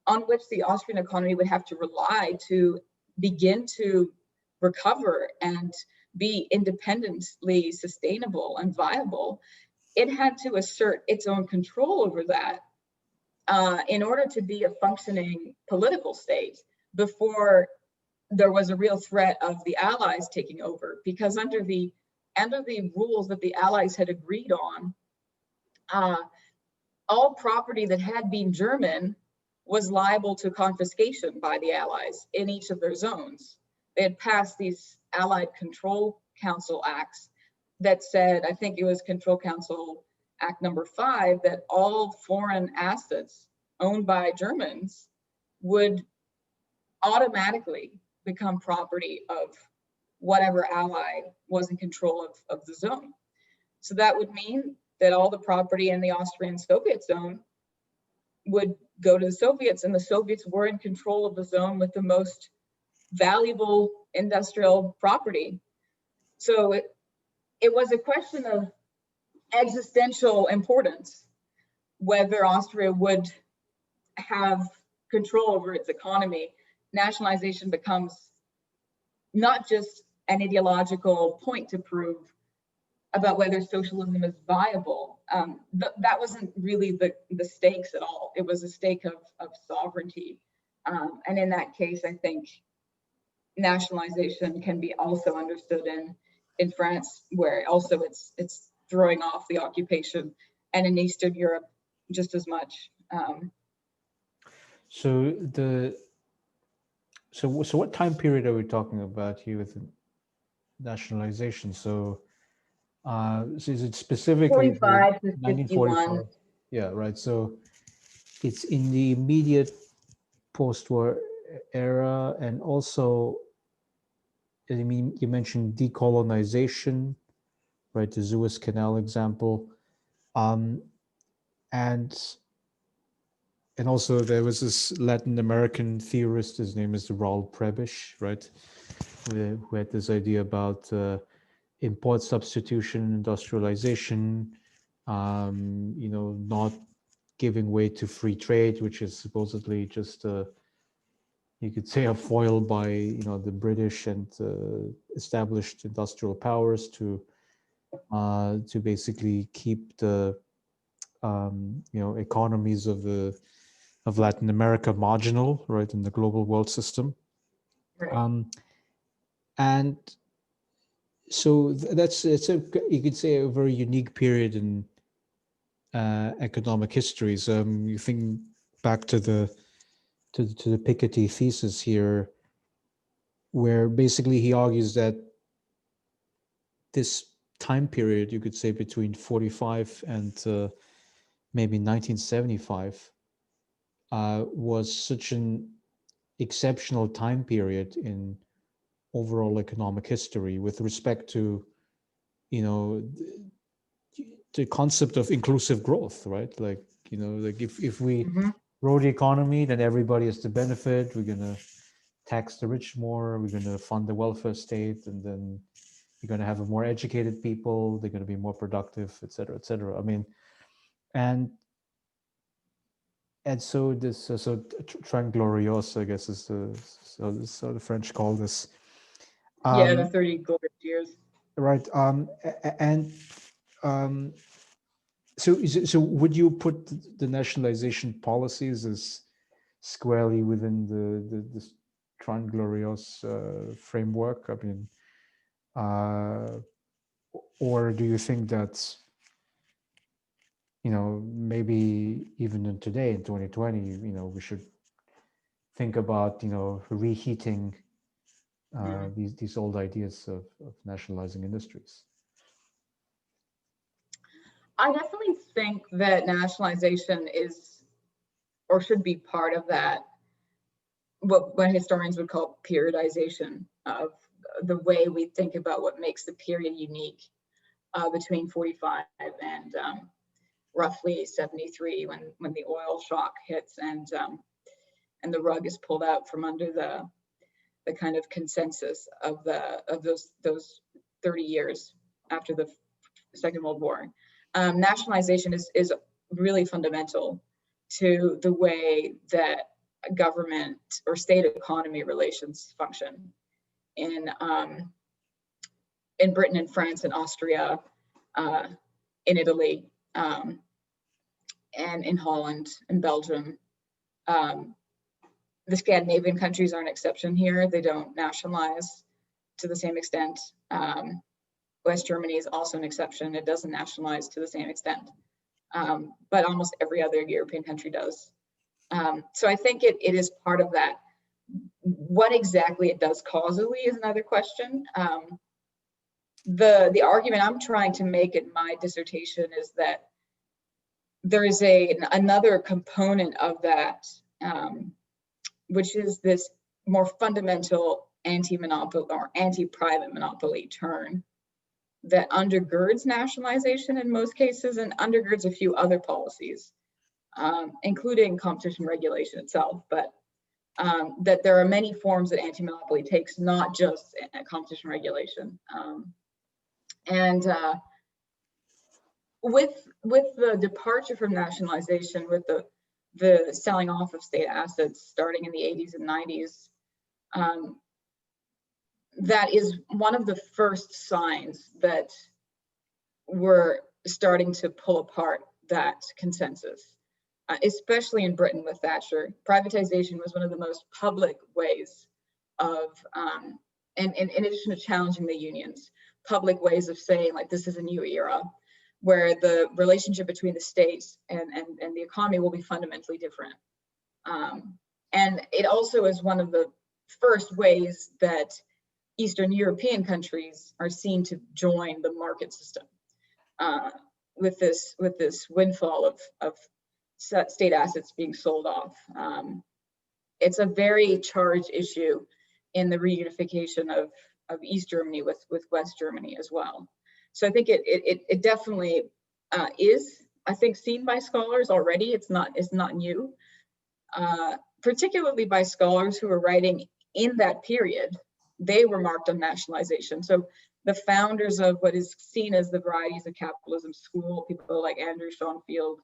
on which the Austrian economy would have to rely to begin to recover and be independently sustainable and viable, it had to assert its own control over that in order to be a functioning political state before there was a real threat of the Allies taking over. Because under the rules that the Allies had agreed on, all property that had been German was liable to confiscation by the Allies in each of their zones. They had passed these Allied Control Council acts that said, I think it was Control Council Act number 5, that all foreign assets owned by Germans would automatically become property of whatever ally was in control of the zone. So that would mean that all the property in the Austrian Soviet zone would go to the Soviets, and the Soviets were in control of the zone with the most valuable industrial property. So it was a question of existential importance, whether Austria would have control over its economy. Nationalization becomes not just an ideological point to prove about whether socialism is viable. That wasn't really the stakes at all. It was a stake of sovereignty. And in that case, I think nationalization can be also understood in France, where also it's throwing off the occupation, and in Eastern Europe just as much. So what time period are we talking about here with nationalization? So is it specifically 45 to 51. 1945? Yeah, right. So it's in the immediate post-war era, and also, I mean, you mentioned decolonization, right? The Suez Canal example, and also there was this Latin American theorist. His name is Raul Prebisch, right? Who had this idea about import substitution, industrialization, not giving way to free trade, which is supposedly just you could say, a foil by the British and established industrial powers to basically keep the economies of Latin America marginal, right, in the global world system. Right. And so it's you could say a very unique period in economic history. So you think back to the Piketty thesis here, where basically he argues that this time period, you could say between 45 and maybe 1975, was such an exceptional time period in overall economic history with respect to the concept of inclusive growth, right? Like like if we Mm-hmm. grow the economy, then everybody has to benefit. We're gonna tax the rich more. We're gonna fund the welfare state, and then you're gonna have a more educated people. They're gonna be more productive, et cetera, et cetera. I mean, and so this trianglorios, I guess, is so the French call this. Yeah, the Um, 30 glorious years. right. And um, so would you put the nationalization policies as squarely within the this trianglorios framework? I mean, uh, or do you think that maybe even in today in 2020, we should think about reheating Mm. these old ideas of nationalizing industries? I definitely think that nationalization is or should be part of that, what historians would call periodization of the way we think about what makes the period unique between 45 and roughly 73 when the oil shock hits and the rug is pulled out from under the kind of consensus of those 30 years after the Second World War. Nationalization is really fundamental to the way that government or state economy relations function in Britain and France and Austria, in Italy, and in Holland and Belgium. The Scandinavian countries are an exception here. They don't nationalize to the same extent. West Germany is also an exception. It doesn't nationalize to the same extent, but almost every other European country does. So I think it is part of that. What exactly it does causally is another question. The argument I'm trying to make in my dissertation is that there is another component of that, which is this more fundamental anti-monopoly or anti-private monopoly turn that undergirds nationalization in most cases and undergirds a few other policies, including competition regulation itself, but that there are many forms that anti-monopoly takes, not just competition regulation. And with the departure from nationalization, with the selling off of state assets starting in the 80s and 90s, that is one of the first signs that we're starting to pull apart that consensus, especially in Britain with Thatcher. Privatization was one of the most public ways of, and in addition to challenging the unions, public ways of saying, like, this is a new era where the relationship between the state and the economy will be fundamentally different. And it also is one of the first ways that Eastern European countries are seen to join the market system with this windfall of state assets being sold off. It's a very charged issue in the reunification of East Germany with West Germany as well. So I think it definitely is, I think, seen by scholars already. It's not new, particularly by scholars who are writing in that period. They were marked on nationalization. So the founders of what is seen as the Varieties of Capitalism school, people like Andrew Schoenfield,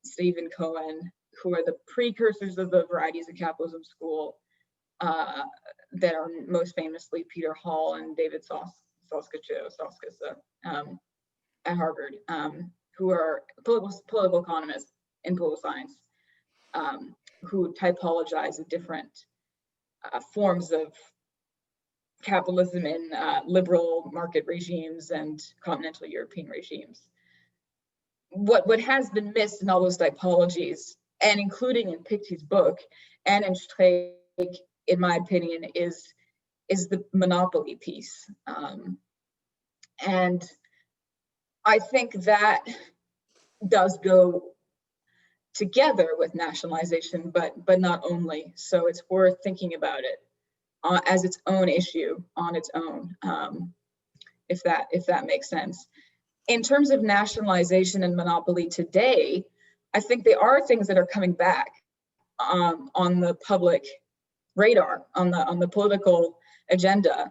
Stephen Cohen, who are the precursors of the varieties of capitalism school, that are most famously Peter Hall and David Soskisa at Harvard, who are political economists in political science, who typologize the different forms of capitalism in liberal market regimes and continental European regimes. What has been missed in all those typologies, and including in Pictet's book and in Streeck, in my opinion, is the monopoly piece. And I think that does go together with nationalization, but not only. So it's worth thinking about it as its own issue on its own, if that makes sense. In terms of nationalization and monopoly today, I think they are things that are coming back on the public radar, on the political agenda,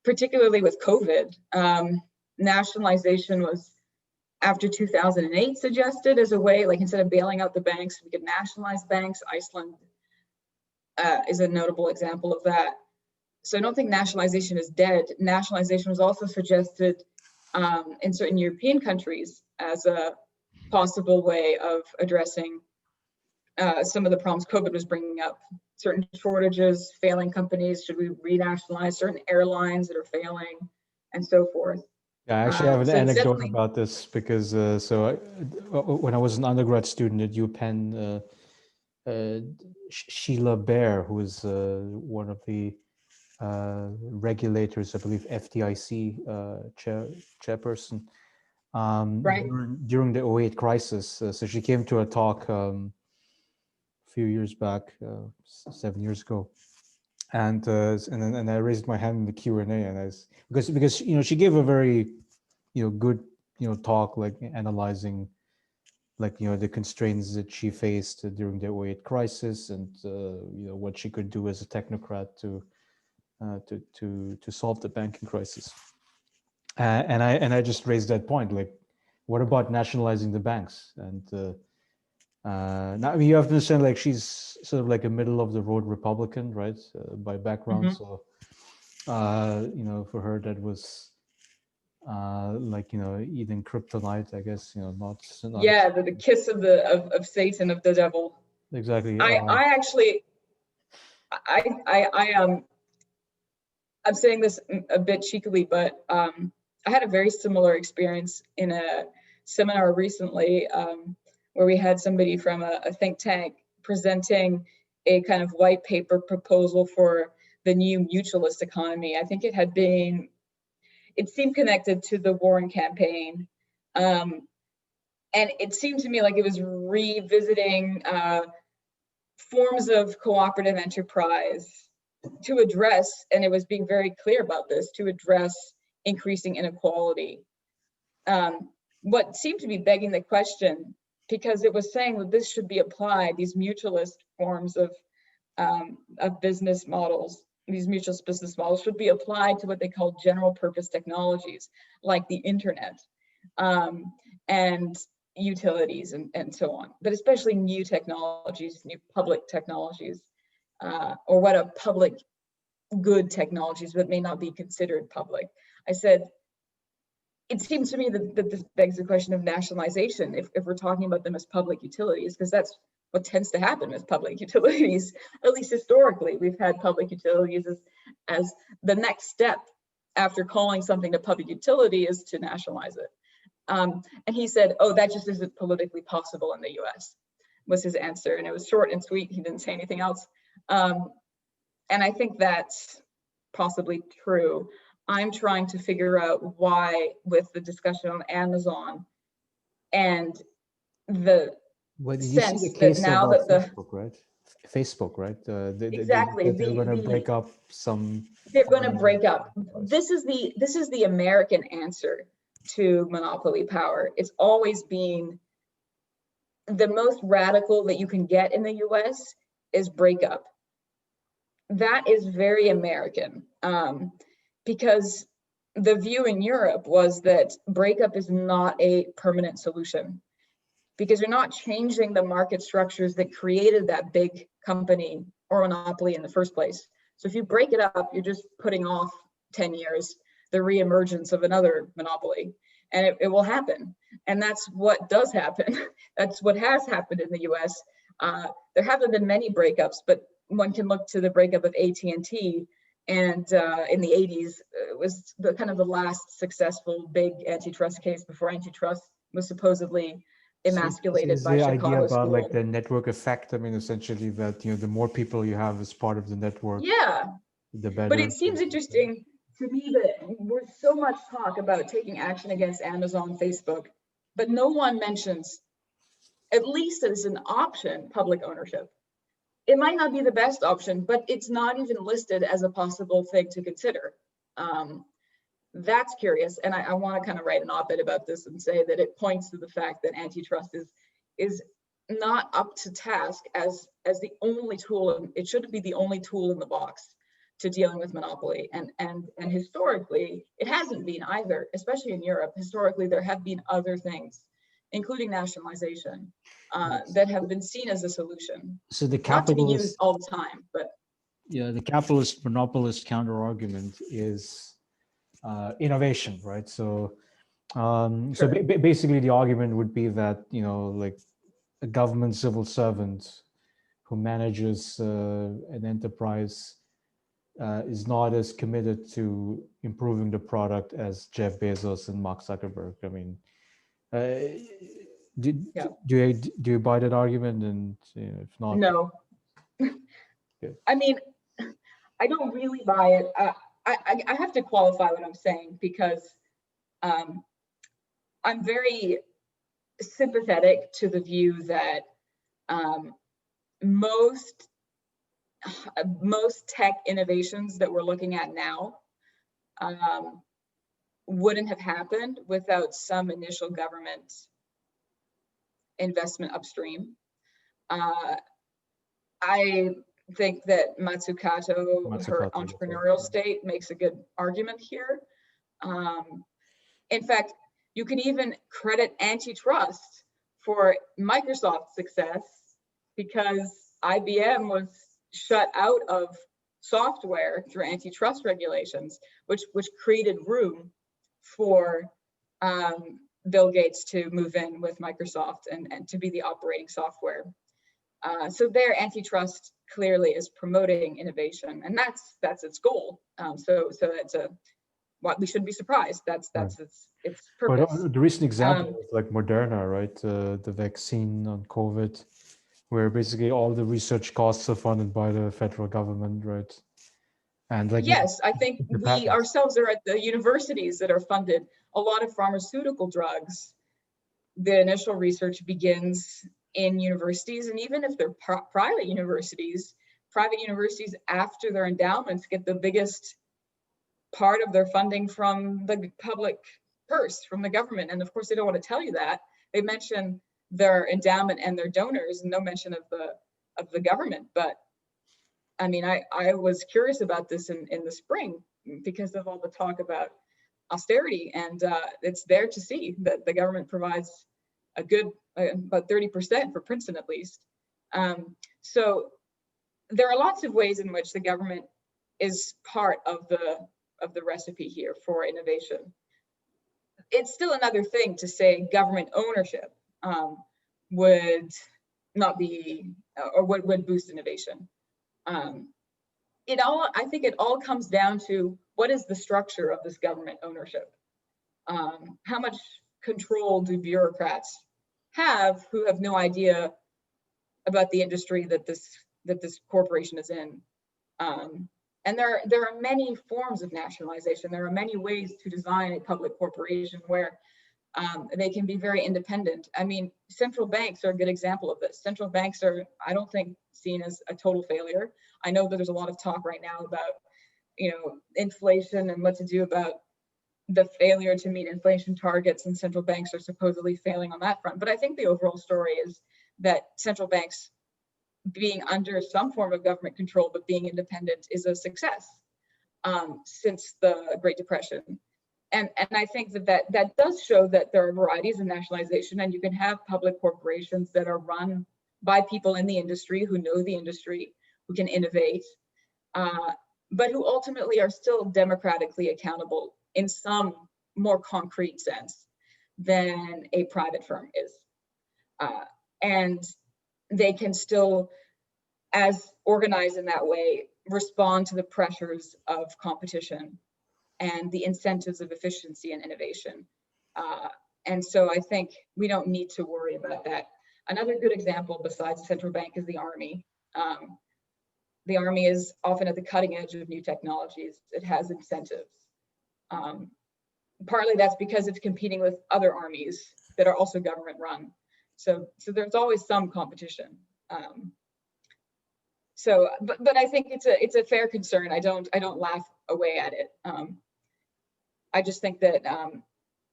particularly with COVID. Nationalization was, after 2008, suggested as a way, like instead of bailing out the banks, we could nationalize banks. Iceland is a notable example of that. So I don't think nationalization is dead. Nationalization was also suggested in certain European countries as a possible way of addressing some of the problems COVID was bringing up. Certain shortages, failing companies, should we renationalize certain airlines that are failing, and so forth. Yeah, I actually have an anecdote about this because when I was an undergrad student at UPenn, Sheila Bair, who is one of the regulators, I believe FDIC chairperson, right. during the 2008 crisis. So she came to a talk a few years back, 7 years ago. And I raised my hand in the Q&A, and because she gave a very good talk, like analyzing the constraints that she faced during the 2008 crisis, and what she could do as a technocrat to solve the banking crisis. And I just raised that point, like, what about nationalizing the banks? And now, I mean, you have to understand, like, she's sort of like a middle of the road Republican, right, by background. Mm-hmm. So, for her, that was like, eating kryptonite, I guess, not Yeah, the kiss of Satan, of the devil. Exactly. I'm saying this a bit cheekily, but I had a very similar experience in a seminar recently, where we had somebody from a think tank presenting a kind of white paper proposal for the new mutualist economy. I think it seemed connected to the Warren campaign. And it seemed to me like it was revisiting forms of cooperative enterprise to address, and it was being very clear about this, to address increasing inequality. What seemed to be begging the question, because it was saying that this should be applied, these mutualist forms of business models, these mutualist business models should be applied to what they call general purpose technologies, like the internet and utilities and so on, but especially new technologies, new public technologies, or what are public good technologies but may not be considered public. I said, it seems to me that this begs the question of nationalization if we're talking about them as public utilities, because that's what tends to happen with public utilities. At least historically, we've had public utilities as the next step after calling something a public utility is to nationalize it. And he said, oh, that just isn't politically possible in the US, was his answer. And it was short and sweet. He didn't say anything else. And I think that's possibly true. I'm trying to figure out why, with the discussion on Amazon and the sense that now that Facebook, right? Facebook, right? Exactly. They're going to break up some. They're going to break up. This is the American answer to monopoly power. It's always been the most radical that you can get in the US is breakup. That is very American, because the view in Europe was that breakup is not a permanent solution. because you're not changing the market structures that created that big company or monopoly in the first place. So if you break it up, you're just putting off 10 years the reemergence of another monopoly, and it will happen. And that's what does happen. That's what has happened in the US. There haven't been many breakups, but one can look to the breakup of AT&T, and in the 80s, it was the kind of the last successful big antitrust case before antitrust was supposedly emasculated by Chicago idea about School. like the network effect. I mean, essentially that, the more people you have as part of the network, yeah, the better. but it seems interesting to me that there's so much talk about taking action against Amazon, Facebook, but no one mentions, at least as an option, public ownership. It might not be the best option, but it's not even listed as a possible thing to consider. That's curious, and I want to kind of write an op-ed about this and say that it points to the fact that antitrust is not up to task as the only tool, and it shouldn't be the only tool in the box to dealing with monopoly. And historically, it hasn't been either, especially in Europe. Historically, there have been other things, including nationalization, that have been seen as a solution. So the Not to be capitalist, used all the time, but the capitalist monopolist counter argument is innovation, right? So, Sure. basically, the argument would be that like a government civil servant who manages an enterprise is not as committed to improving the product as Jeff Bezos and Mark Zuckerberg. I mean, do you buy that argument? And if not, no. I mean, I don't really buy it. I have to qualify what I'm saying, because I'm very sympathetic to the view that most tech innovations that we're looking at now wouldn't have happened without some initial government investment upstream. I think that Matsukato, her entrepreneurial state, makes a good argument here. In fact, you can even credit antitrust for Microsoft's success, because IBM was shut out of software through antitrust regulations, which created room for Bill Gates to move in with Microsoft and to be the operating software. So their antitrust clearly is promoting innovation, and that's its goal. So it's what we shouldn't be surprised. That's its purpose. Well, the recent example is like Moderna, right? The vaccine on COVID, where basically all the research costs are funded by the federal government, right? And like, yes, I think we ourselves are at the universities that are funded. A lot of pharmaceutical drugs, the initial research begins in universities, and even if they're private universities after their endowments get the biggest part of their funding from the public purse, from the government. And of course, they don't want to tell you that. They mention their endowment and their donors, and no mention of the government. But I mean, I was curious about this in the spring because of all the talk about austerity, and it's there to see that the government provides a good about 30% for Princeton at least. So there are lots of ways in which the government is part of the recipe here for innovation. It's still another thing to say government ownership would not be or would boost innovation. I think it all comes down to what is the structure of this government ownership? How much control do bureaucrats have who have no idea about the industry that this corporation is in? And there are many forms of nationalization. There are many ways to design a public corporation where they can be very independent. I mean, central banks are a good example of this. Central banks are, I don't think, seen as a total failure. I know that there's a lot of talk right now about, inflation and what to do about the failure to meet inflation targets, and central banks are supposedly failing on that front. But I think the overall story is that central banks being under some form of government control but being independent is a success since the Great Depression. and I think that does show that there are varieties of nationalization, and you can have public corporations that are run by people in the industry who know the industry, who can innovate, but who ultimately are still democratically accountable in some more concrete sense than a private firm is. And they can still, as organized in that way, respond to the pressures of competition and the incentives of efficiency and innovation. And so I think we don't need to worry about that. Another good example besides the central bank is the army. The army is often at the cutting edge of new technologies. It has incentives. Partly that's because it's competing with other armies that are also government run. So there's always some competition. But I think it's a fair concern. I don't laugh away at it. I just think that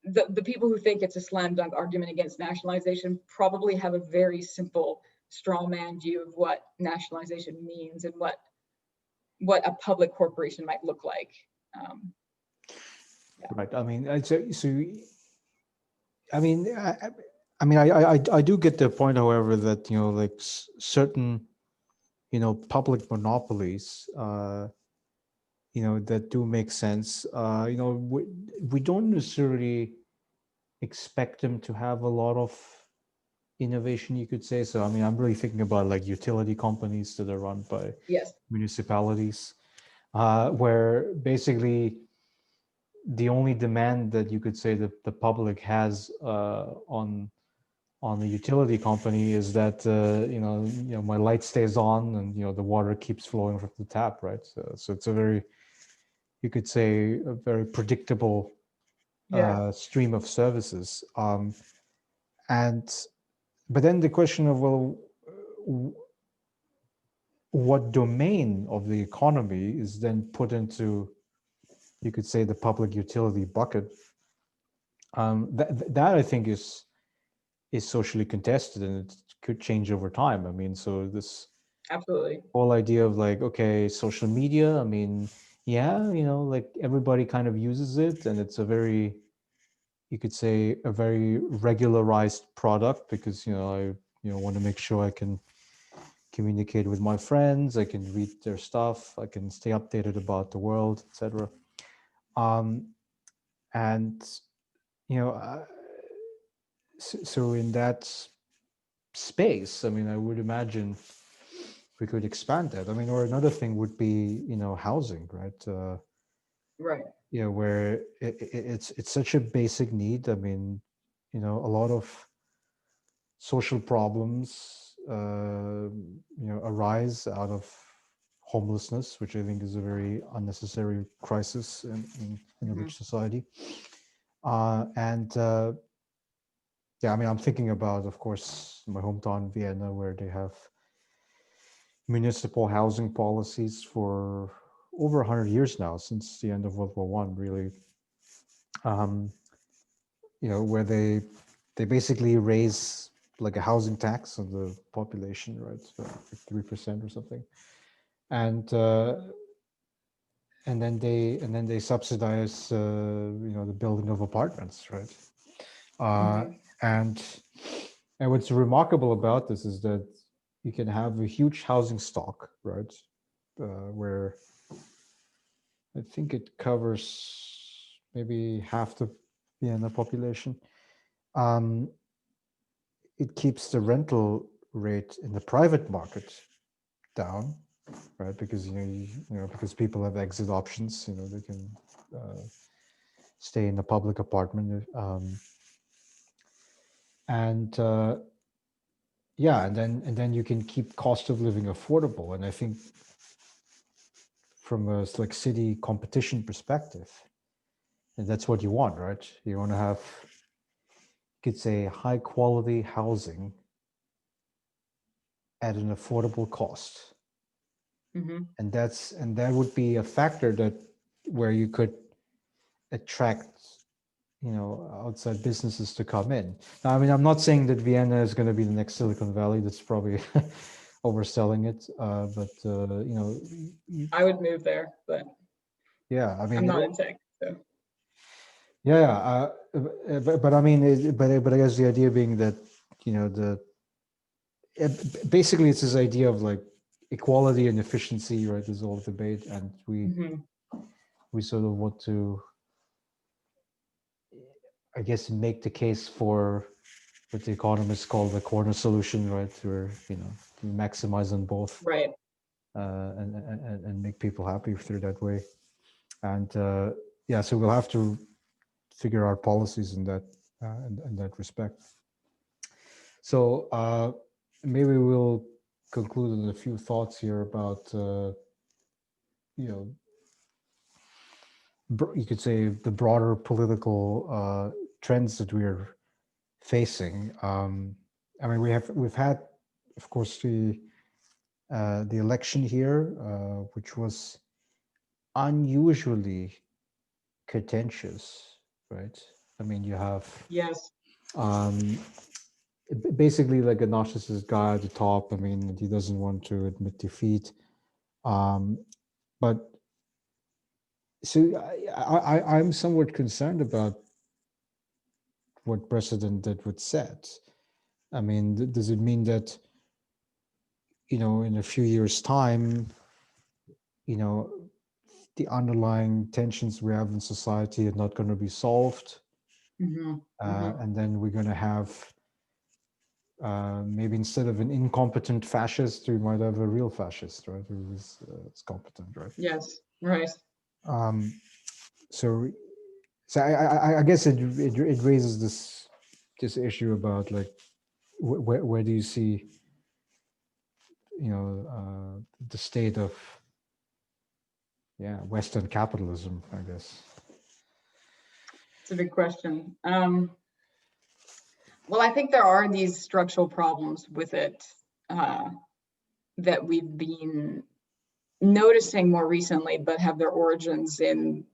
the people who think it's a slam dunk argument against nationalization probably have a very simple straw man view of what nationalization means and what a public corporation might look like. Yeah. Right. I mean, I do get the point, however, that like certain public monopolies, that do make sense. We don't necessarily expect them to have a lot of innovation, you could say. So, I mean, I'm really thinking about like utility companies that are run by municipalities, where basically the only demand that you could say that the public has on the utility company is that my light stays on and the water keeps flowing from the tap, right? So it's a very, you could say, a very predictable stream of services. But then the question of, well, what domain of the economy is then put into, you could say, the public utility bucket? That I think is socially contested, and it could change over time. I mean, so this absolutely whole idea of like, okay, social media, I mean, like everybody kind of uses it, and it's a very, you could say, a very regularized product, because I want to make sure I can communicate with my friends, I can read their stuff, I can stay updated about the world, etc. And so in that space, I mean, I would imagine we could expand that. I mean, or another thing would be housing, right? Right. Where it's such a basic need. I mean, a lot of social problems arise out of homelessness, which I think is a very unnecessary crisis in a rich society. Yeah, I mean, I'm thinking about, of course, my hometown, Vienna, where they have municipal housing policies for over 100 years now, since the end of World War I, really. Where they basically raise like a housing tax on the population, right? So like 3% or something. And then they subsidize, the building of apartments, right? And what's remarkable about this is that you can have a huge housing stock, right? Where I think it covers maybe half the Vienna population. It keeps the rental rate in the private market down, right? Because because people have exit options, they can stay in the public apartment, and then you can keep cost of living affordable. And I think from a like city competition perspective, and that's what you want, right? You want to have, you could say, high quality housing at an affordable cost. And that would be a factor that where you could attract outside businesses to come in. Now, I mean, I'm not saying that Vienna is going to be the next Silicon Valley. That's probably overselling it. But I would move there, but yeah, I mean, I'm not in tech, so. Yeah, but I mean, but I guess the idea being that, you know, basically it's this idea of like equality and efficiency, right? There's all debate, and Mhm. we sort of want to, I guess, make the case for what the economists call the corner solution, right? Where, you know, you maximize on both, Right. and make people happy through that way. And yeah, so we'll have to figure out policies in that in that respect. So maybe we'll conclude with a few thoughts here about you know, you could say the broader political trends that we're facing. I mean, we've had, of course, the election here, which was unusually contentious, right? I mean, you have Yes. um, basically like a narcissist guy at the top. I mean, he doesn't want to admit defeat. But so I'm somewhat concerned about what President did with set. I mean, does it mean that, you know, in a few years' time, you know, the underlying tensions we have in society are not going to be solved, Hmm. Hmm. and then we're going to have maybe instead of an incompetent fascist, we might have a real fascist, right? Who is competent, right? Yes. Right. Um, so, I guess it raises this issue about like where do you see, you know, the state of, yeah, Western capitalism, I guess. It's a big question. Well, I think there are these structural problems with it that we've been noticing more recently, but have their origins in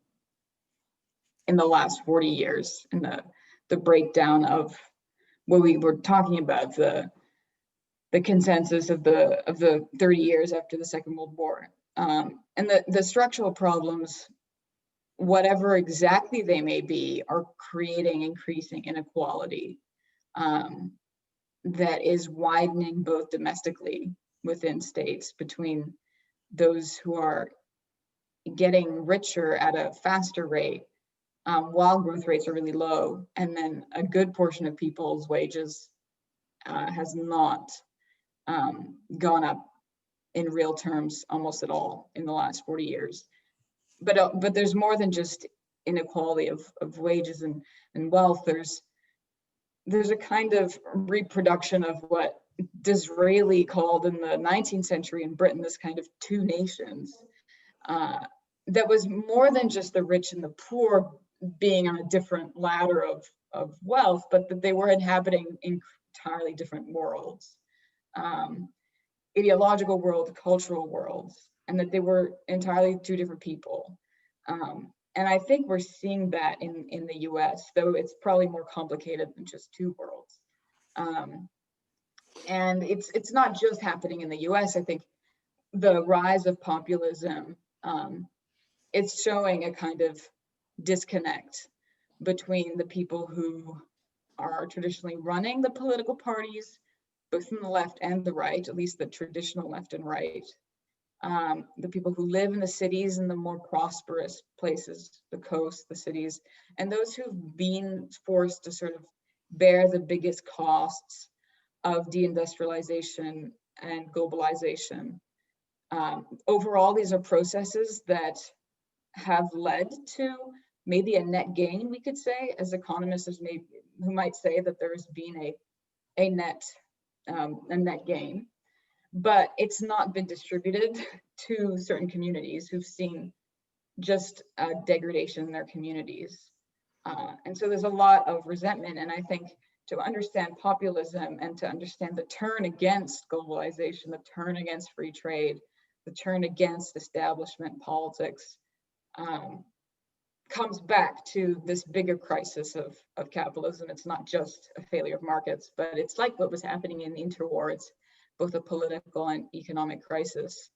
the last 40 years, in the breakdown of what we were talking about, the consensus of the 30 years after the Second World War. And the structural problems, whatever exactly they may be, are creating increasing inequality that is widening both domestically within states between those who are getting richer at a faster rate while growth rates are really low, and then a good portion of people's wages has not gone up in real terms almost at all in the last 40 years. But there's more than just inequality of wages and wealth. There's a kind of reproduction of what Disraeli called in the 19th century in Britain this kind of two nations that was more than just the rich and the poor being on a different ladder of wealth, but that they were inhabiting entirely different worlds, ideological world, cultural worlds, and that they were entirely two different people. And I think we're seeing that in the US, though it's probably more complicated than just two worlds. And it's not just happening in the US. I think the rise of populism, it's showing a kind of disconnect between the people who are traditionally running the political parties, both from the left and the right, at least the traditional left and right, the people who live in the cities and the more prosperous places, the coast, the cities, and those who've been forced to sort of bear the biggest costs of deindustrialization and globalization. Overall, these are processes that have led to maybe a net gain, we could say, as economists who might say that there's been a net gain, but it's not been distributed to certain communities who've seen just degradation in their communities. And so there's a lot of resentment. And I think to understand populism and to understand the turn against globalization, the turn against free trade, the turn against establishment politics, comes back to this bigger crisis of capitalism. It's not just a failure of markets, but it's like what was happening in the interwar. It's both a political and economic crisis.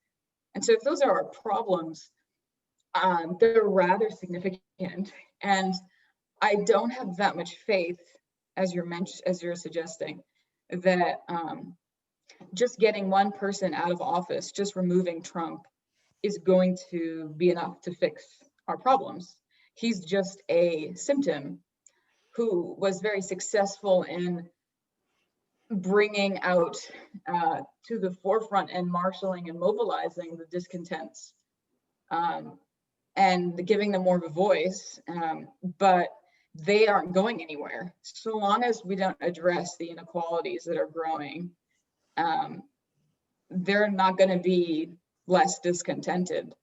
And so if those are our problems, they're rather significant. And I don't have that much faith, as you're suggesting, that just getting one person out of office, just removing Trump, is going to be enough to fix our problems. He's just a symptom who was very successful in bringing out to the forefront and marshaling and mobilizing the discontents, and giving them more of a voice, but they aren't going anywhere. So long as we don't address the inequalities that are growing, they're not going to be less discontented,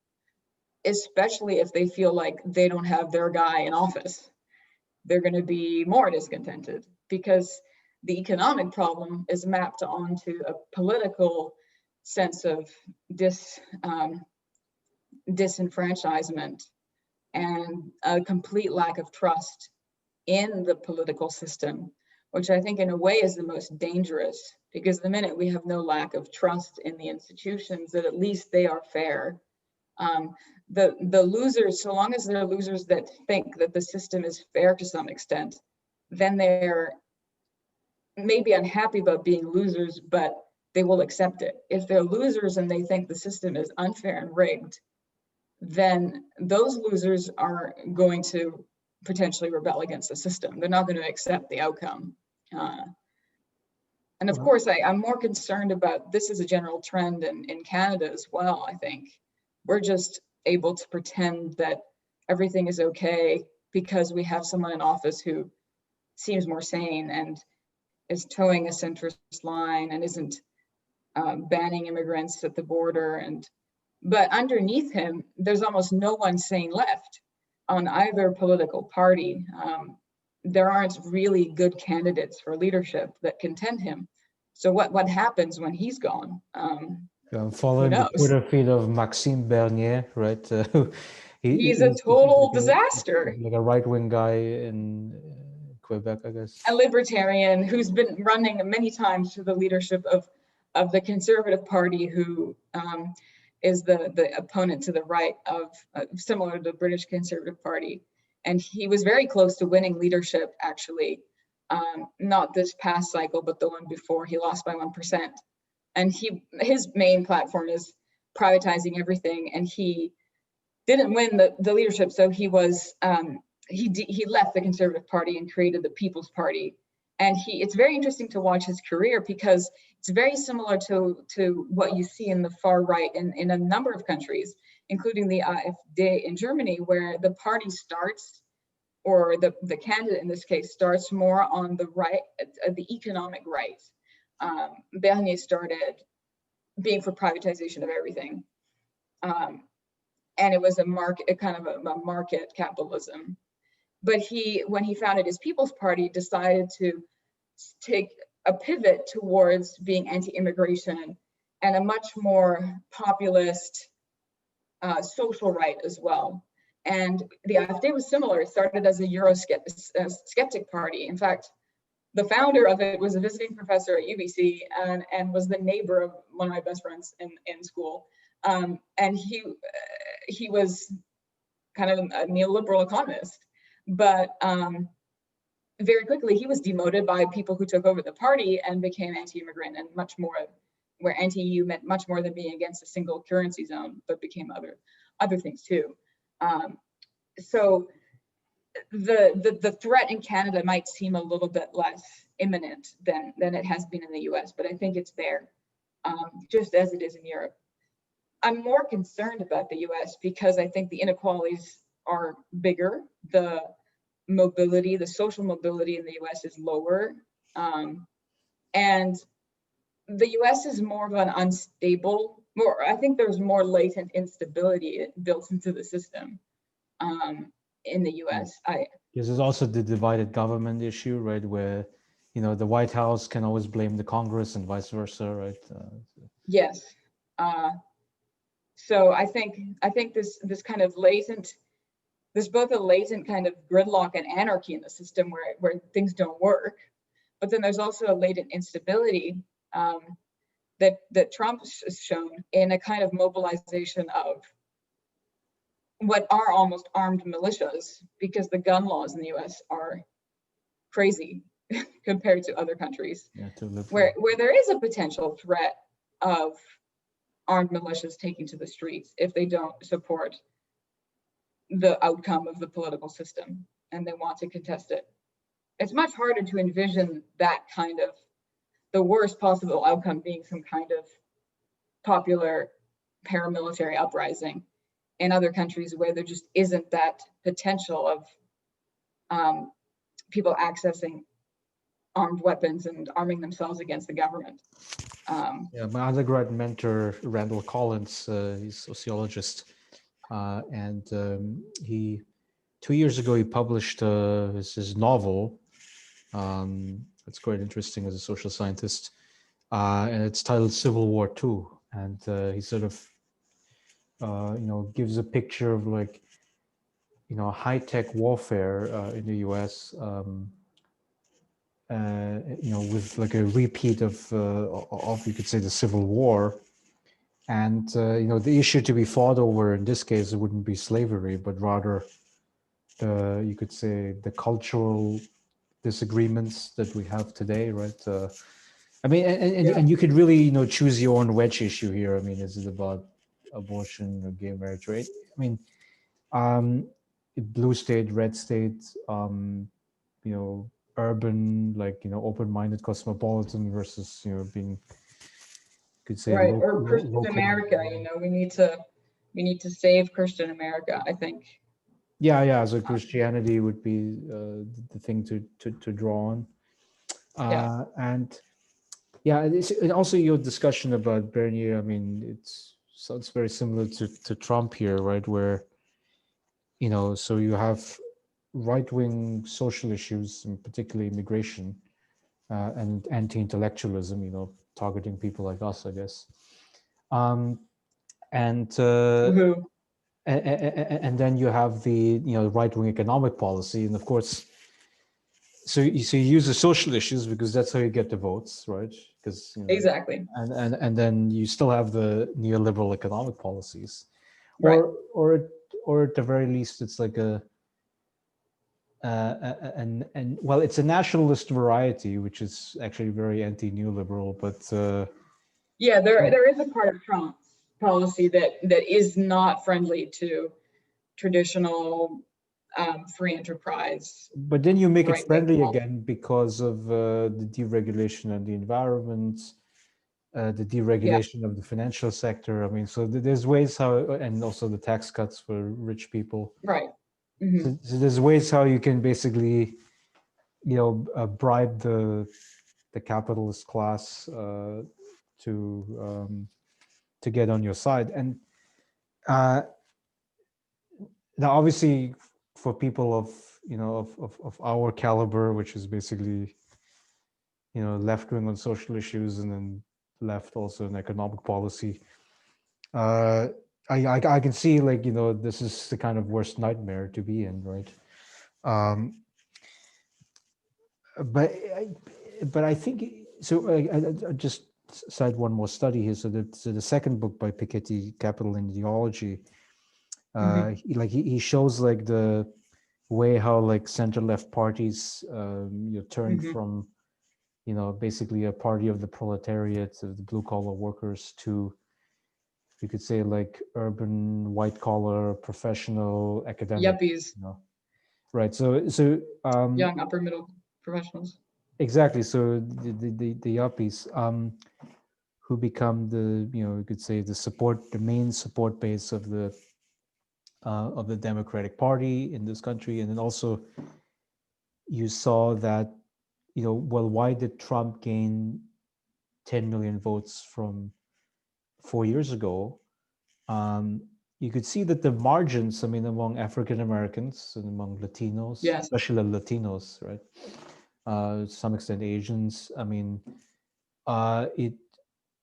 especially if they feel like they don't have their guy in office. They're going to be more discontented because the economic problem is mapped onto a political sense of disenfranchisement and a complete lack of trust in the political system, which I think in a way is the most dangerous, because the minute we have no lack of trust in the institutions, that at least they are fair. The losers, so long as they're losers that think that the system is fair to some extent, then they're maybe unhappy about being losers, but they will accept it. If they're losers and they think the system is unfair and rigged, then those losers are going to potentially rebel against the system. They're not going to accept the outcome. And of course, I'm more concerned about, this is a general trend in Canada as well, I think. We're just able to pretend that everything is okay because we have someone in office who seems more sane and is towing a centrist line and isn't banning immigrants at the border. But underneath him, there's almost no one sane left on either political party. There aren't really good candidates for leadership that contend him. So what happens when he's gone? Following the Twitter feed of Maxime Bernier, right? He's a total disaster. Like a right-wing guy in Quebec, I guess. A libertarian who's been running many times for the leadership of the Conservative Party, who is the opponent to the right of, similar to the British Conservative Party. And he was very close to winning leadership, actually, not this past cycle, but the one before. He lost by 1%. And his main platform is privatizing everything. And he didn't win the leadership, so he was he left the Conservative Party and created the People's Party. And it's very interesting to watch his career, because it's very similar to what you see in the far right in a number of countries, including the AfD in Germany, where the party starts, or the candidate in this case starts more on the right, the economic right. Bernier started being for privatization of everything. And it was a kind of a market capitalism. But when he founded his People's Party, decided to take a pivot towards being anti-immigration and a much more populist social right as well. And the AfD was similar. It started as a Eurosceptic party. In fact, the founder of it was a visiting professor at UBC and was the neighbor of one of my best friends in school. And he was kind of a neoliberal economist. But very quickly, he was demoted by people who took over the party and became anti-immigrant, and much more, where anti-EU meant much more than being against a single currency zone, but became other things too. So the threat in Canada might seem a little bit less imminent than it has been in the US, but I think it's there, just as it is in Europe. I'm more concerned about the US because I think the inequalities are bigger. The mobility, the social mobility in the US is lower. And the US is more of an unstable, I think there's more latent instability built into the system in the US. Yes, there's also the divided government issue, right? Where, the White House can always blame the Congress and vice versa, right? Yes. So I think this kind of latent, there's both a latent kind of gridlock and anarchy in the system where things don't work, but then there's also a latent instability that Trump has shown in a kind of mobilization of what are almost armed militias, because the gun laws in the US are crazy compared to other countries, where there is a potential threat of armed militias taking to the streets if they don't support the outcome of the political system and they want to contest it. It's much harder to envision that kind of the worst possible outcome being some kind of popular paramilitary uprising in other countries where there just isn't that potential of people accessing armed weapons and arming themselves against the government. Yeah, my undergrad mentor, Randall Collins, he's a sociologist, and he 2 years ago he published his novel. It's quite interesting as a social scientist, and it's titled Civil War II. And he sort of gives a picture of like high-tech warfare in the U.S. With like a repeat of you could say the Civil War, and the issue to be fought over in this case wouldn't be slavery, but rather you could say the cultural disagreements that we have today, right? I mean, and you could really choose your own wedge issue here. I mean, is it about abortion or gay marriage, right? I mean, blue state, red state, urban, like open-minded cosmopolitan versus being, could say, right, or Christian local. America. We need to save Christian America, I think. Yeah. So Christianity would be the thing to draw on, and yeah, and also your discussion about Bernier. I mean, it sounds very similar to Trump here, right? Where so you have right-wing social issues, and particularly immigration and anti-intellectualism, targeting people like us, I guess. And then you have the right-wing economic policy, and of course, so you use the social issues because that's how you get the votes, right? Because exactly, and then you still have the neoliberal economic policies, right. or at the very least, it's like and well, it's a nationalist variety, which is actually very anti-neoliberal, but yeah, there is a part of Trump's policy that is not friendly to traditional free enterprise. But then you make it friendly again because of the deregulation of the environment, the deregulation of the financial sector. I mean, so there's ways how, and also the tax cuts for rich people. Right. Mm-hmm. So there's ways how you can basically, bribe the capitalist class to get on your side. And now, obviously, for people of of our caliber, which is basically left wing on social issues and then left also in economic policy, I can see like this is the kind of worst nightmare to be in, right? But I think so. I just cite one more study here. So the second book by Piketty, Capital and Ideology, he shows like the way how like center left parties turned from basically a party of the proletariat, of the blue collar workers, to you could say like urban white collar professional academic yuppies, right? So young upper middle professionals. Exactly. So the yuppies who become the you could say the main support base of the Democratic Party in this country. And then also you saw that well, why did Trump gain 10 million votes from 4 years ago? You could see that the margins, I mean, among African Americans and among Latinos, yes, especially Latinos, right? To some extent Asians. I mean,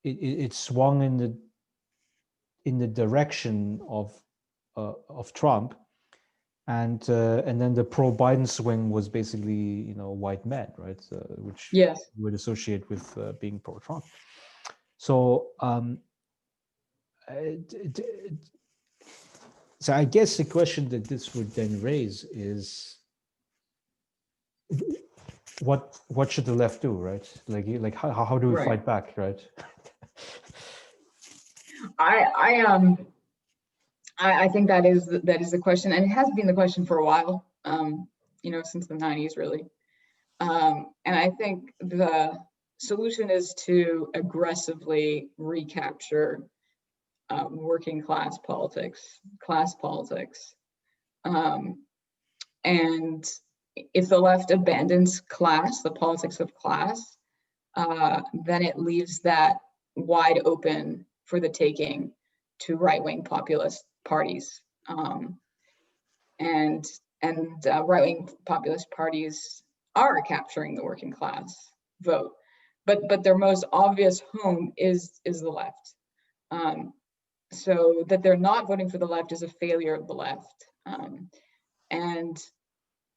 it swung in the direction of Trump, and then the pro-Biden swing was basically white men, right? Which yes, you would associate with being pro-Trump. So So I guess the question that this would then raise is, what should the left do, right? Like how do we Right. fight back, right? I think that is the question, and it has been the question for a while. Since the 90s, really. And I think the solution is to aggressively recapture working class politics. And if the left abandons class, the politics of class, then it leaves that wide open for the taking to right-wing populist parties. And right-wing populist parties are capturing the working class vote, but their most obvious home is the left. So that they're not voting for the left is a failure of the left. And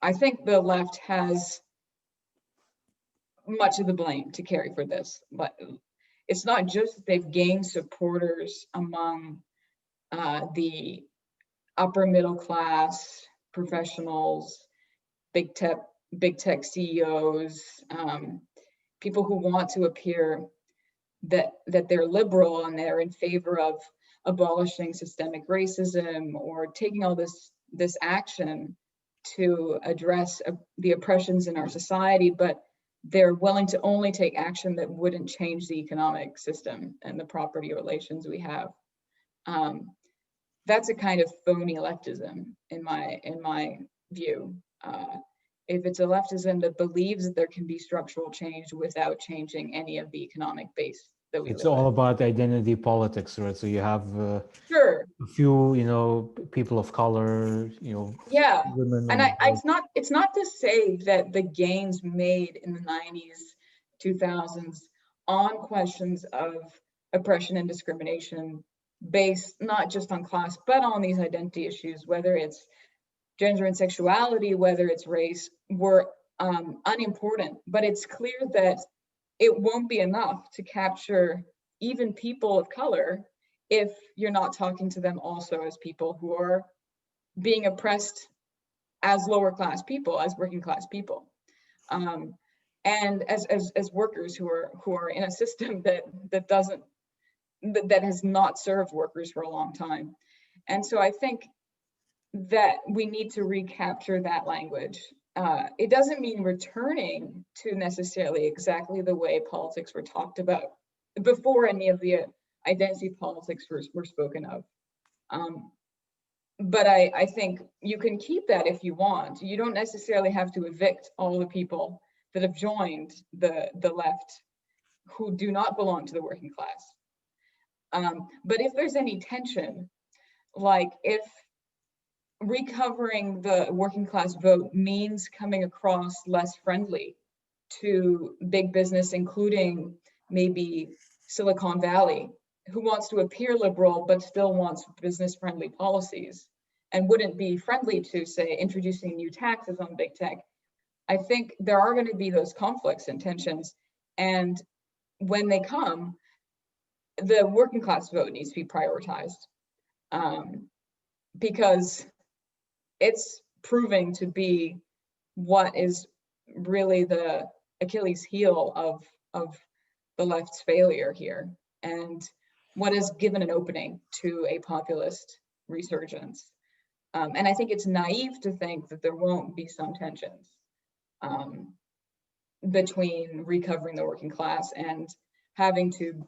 I think the left has much of the blame to carry for this. But it's not just that they've gained supporters among the upper middle class professionals, big tech CEOs, people who want to appear that they're liberal and they're in favor of abolishing systemic racism or taking all this action to address the oppressions in our society, but they're willing to only take action that wouldn't change the economic system and the property relations we have. That's a kind of phony leftism in my view. If it's a leftism that believes that there can be structural change without changing any of the economic base that we It's live all in. about identity politics, right? So you have Sure. a few, people of color, Yeah, women. and it's not to say that the gains made in the 90s, 2000s on questions of oppression and discrimination based not just on class, but on these identity issues, whether it's gender and sexuality, whether it's race, were unimportant. But it's clear that it won't be enough to capture even people of color if you're not talking to them also as people who are being oppressed as lower class people, as working class people, and as workers who are in a system that has not served workers for a long time. And so I think that we need to recapture that language. It doesn't mean returning to necessarily exactly the way politics were talked about before any of the identity politics were spoken of. But I think you can keep that if you want. You don't necessarily have to evict all the people that have joined the left who do not belong to the working class. But if there's any tension, like if recovering the working class vote means coming across less friendly to big business, including maybe Silicon Valley, who wants to appear liberal but still wants business-friendly policies and wouldn't be friendly to, say, introducing new taxes on big tech, I think there are going to be those conflicts and tensions. And when they come, the working class vote needs to be prioritized, because it's proving to be what is really the Achilles heel of the left's failure here, and what has given an opening to a populist resurgence. And I think it's naive to think that there won't be some tensions between recovering the working class and having to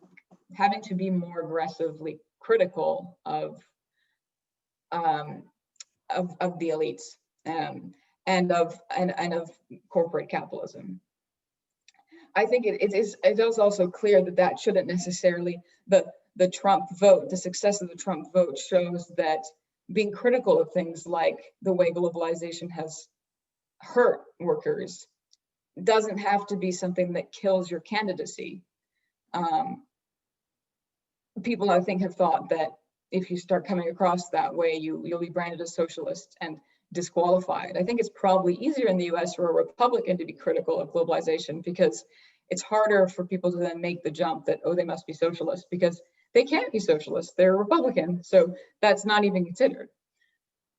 be more aggressively critical of the elites and of corporate capitalism. I think it is also clear that shouldn't necessarily, the Trump vote, the success of the Trump vote shows that being critical of things like the way globalization has hurt workers doesn't have to be something that kills your candidacy. People, I think, have thought that if you start coming across that way, you'll be branded as socialist and disqualified. I think it's probably easier in the US for a Republican to be critical of globalization, because it's harder for people to then make the jump that, oh, they must be socialist, because they can't be socialist, they're Republican, so that's not even considered.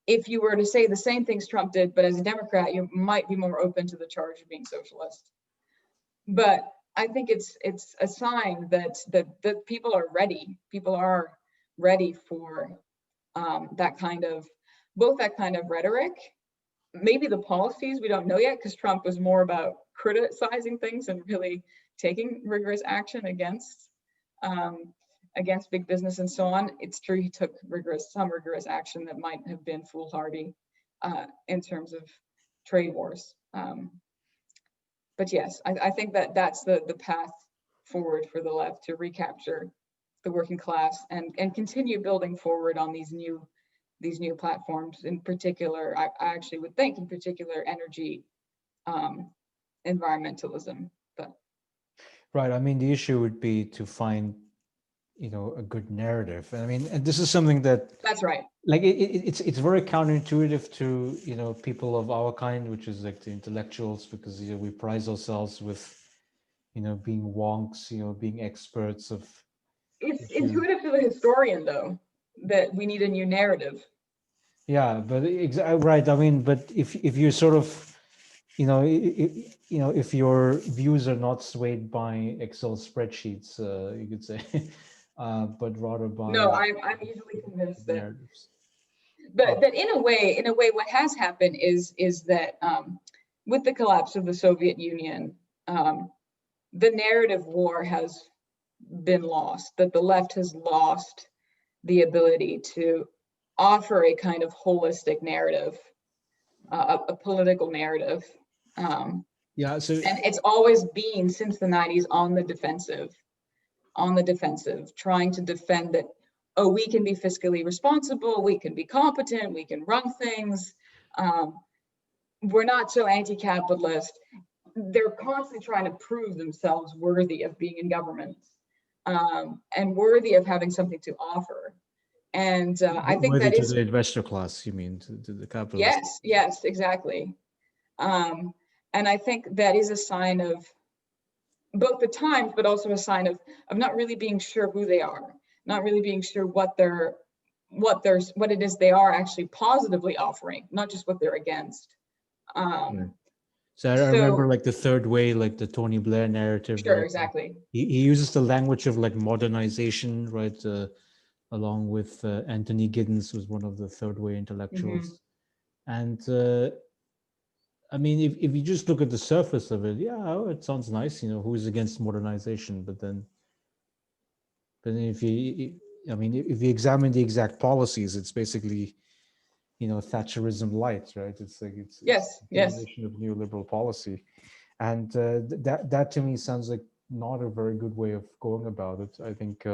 if you were to say the same things Trump did, but as a Democrat, you might be more open to the charge of being socialist. But I think it's a sign that people are ready. People are ready for that kind of, both that kind of rhetoric, maybe the policies, we don't know yet, because Trump was more about criticizing things and really taking rigorous action against big business and so on. It's true he took some rigorous action that might have been foolhardy in terms of trade wars. But yes, I think that's the path forward for the left, to recapture the working class and continue building forward on these new platforms. In particular, I actually would think in particular energy, environmentalism. But right. I mean, the issue would be to find, a good narrative. I mean, and this is something that's right. Like it's very counterintuitive to people of our kind, which is like the intellectuals, because we prize ourselves with being wonks, being experts of. It's intuitive to the historian, though, that we need a new narrative. Yeah, but right. I mean, but if you're sort of, if your views are not swayed by Excel spreadsheets, you could say, but rather by. No, I'm easily convinced that narratives. that in a way, what has happened is that with the collapse of the Soviet Union, the narrative war has been lost. That the left has lost the ability to offer a kind of holistic narrative, a political narrative. Yeah. So. And it's always been since the 90s on the defensive, trying to defend that, oh, we can be fiscally responsible, we can be competent, we can run things. We're not so anti-capitalist. They're constantly trying to prove themselves worthy of being in government, and worthy of having something to offer. And I think worthy that to is the investor class, you mean, to the capitalists? Yes, exactly. And I think that is a sign of both the times, but also a sign of not really being sure who they are, not really being sure what it is they are actually positively offering, not just what they're against. So I remember like the third way, like the Tony Blair narrative. Sure, right? exactly. He uses the language of like modernization, right? Along with Anthony Giddens, who's one of the third way intellectuals. And I mean, if you just look at the surface of it, it sounds nice, who's against modernization? But then if you examine the exact policies, it's basically, Thatcherism light, right? It's like it's a combination of neoliberal policy, and that to me sounds like not a very good way of going about it. I think.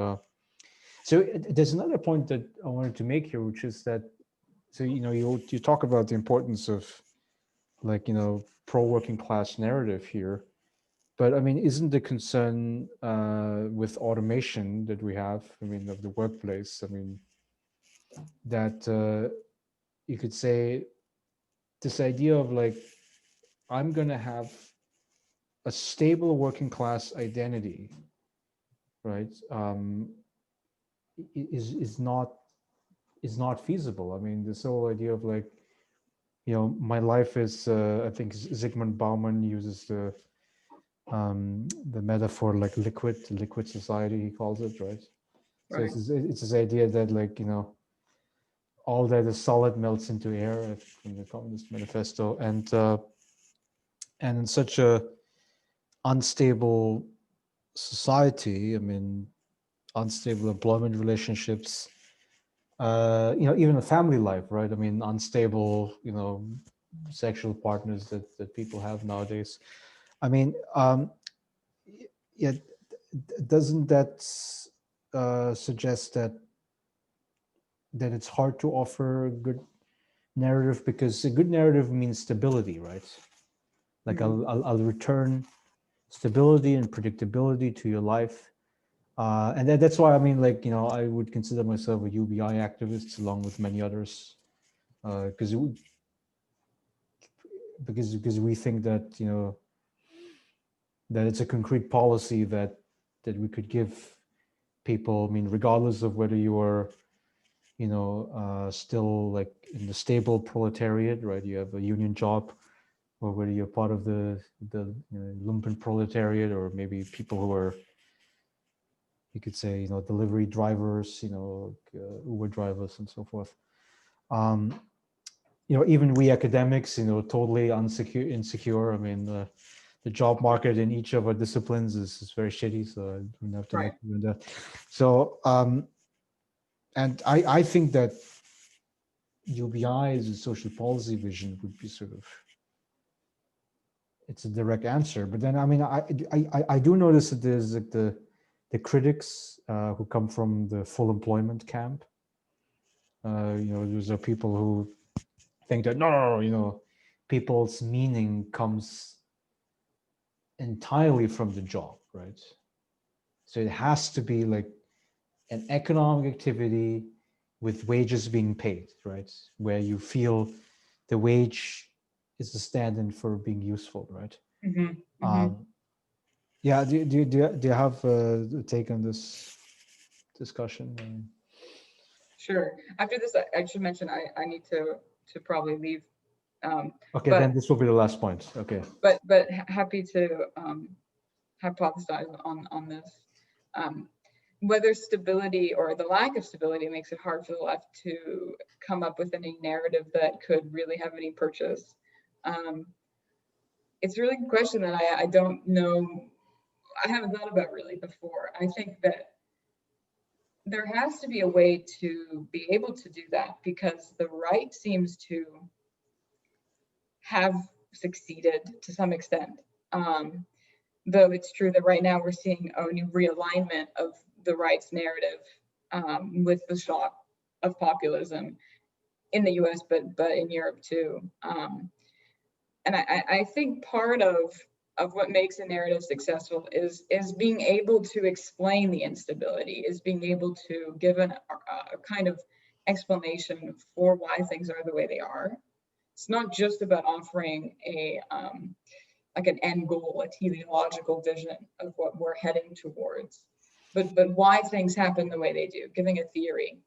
So there's another point that I wanted to make here, which is that, so you talk about the importance of, like, pro working class narrative here, but I mean, isn't the concern with automation that we have, I mean, of the workplace, I mean, that you could say this idea of like, I'm going to have a stable working class identity, right? Is not feasible. I mean, this whole idea of like, my life is, I think Zygmunt Bauman uses the metaphor like liquid society, he calls it, right? So it's this idea that, like, all that is solid melts into air, from the Communist Manifesto, and in such a unstable society, I mean, unstable employment relationships, even a family life, right? I mean, unstable, sexual partners that people have nowadays. I mean, doesn't that suggest that it's hard to offer a good narrative, because a good narrative means stability, right? Like, I'll return stability and predictability to your life. And that's why, I mean, like, I would consider myself a UBI activist along with many others, because we think that, that it's a concrete policy that we could give people, I mean, regardless of whether you are, still like in the stable proletariat, right? You have a union job, or whether you're part of the lumpen proletariat, or maybe people who are, you could say, delivery drivers, Uber drivers and so forth. Even we academics, totally insecure. I mean, the job market in each of our disciplines is very shitty, so I don't have to Right. make that. So, and I think that UBI's social policy vision would be sort of, it's a direct answer. But then, I mean, I do notice that there's like the critics who come from the full employment camp. Those are people who think that no, people's meaning comes entirely from the job, right? So it has to be like an economic activity with wages being paid, right? Where you feel the wage is the stand-in for being useful, right? Mm-hmm. Mm-hmm. Yeah. Do you have a take on this discussion? Sure. After this, I should mention I need to probably leave. Okay, but then this will be the last point. Okay. but happy to hypothesize on this. Whether stability or the lack of stability makes it hard for the left to come up with any narrative that could really have any purchase. It's a really good question that I don't know. I haven't thought about really before. I think that there has to be a way to be able to do that, because the right seems to have succeeded to some extent. Though it's true that right now we're seeing a new realignment of the right's narrative with the shock of populism in the US, but in Europe too. And I think part of what makes a narrative successful is being able to explain the instability, is being able to give a kind of explanation for why things are the way they are. It's not just about offering a like an end goal, a teleological vision of what we're heading towards, but why things happen the way they do, giving a theory.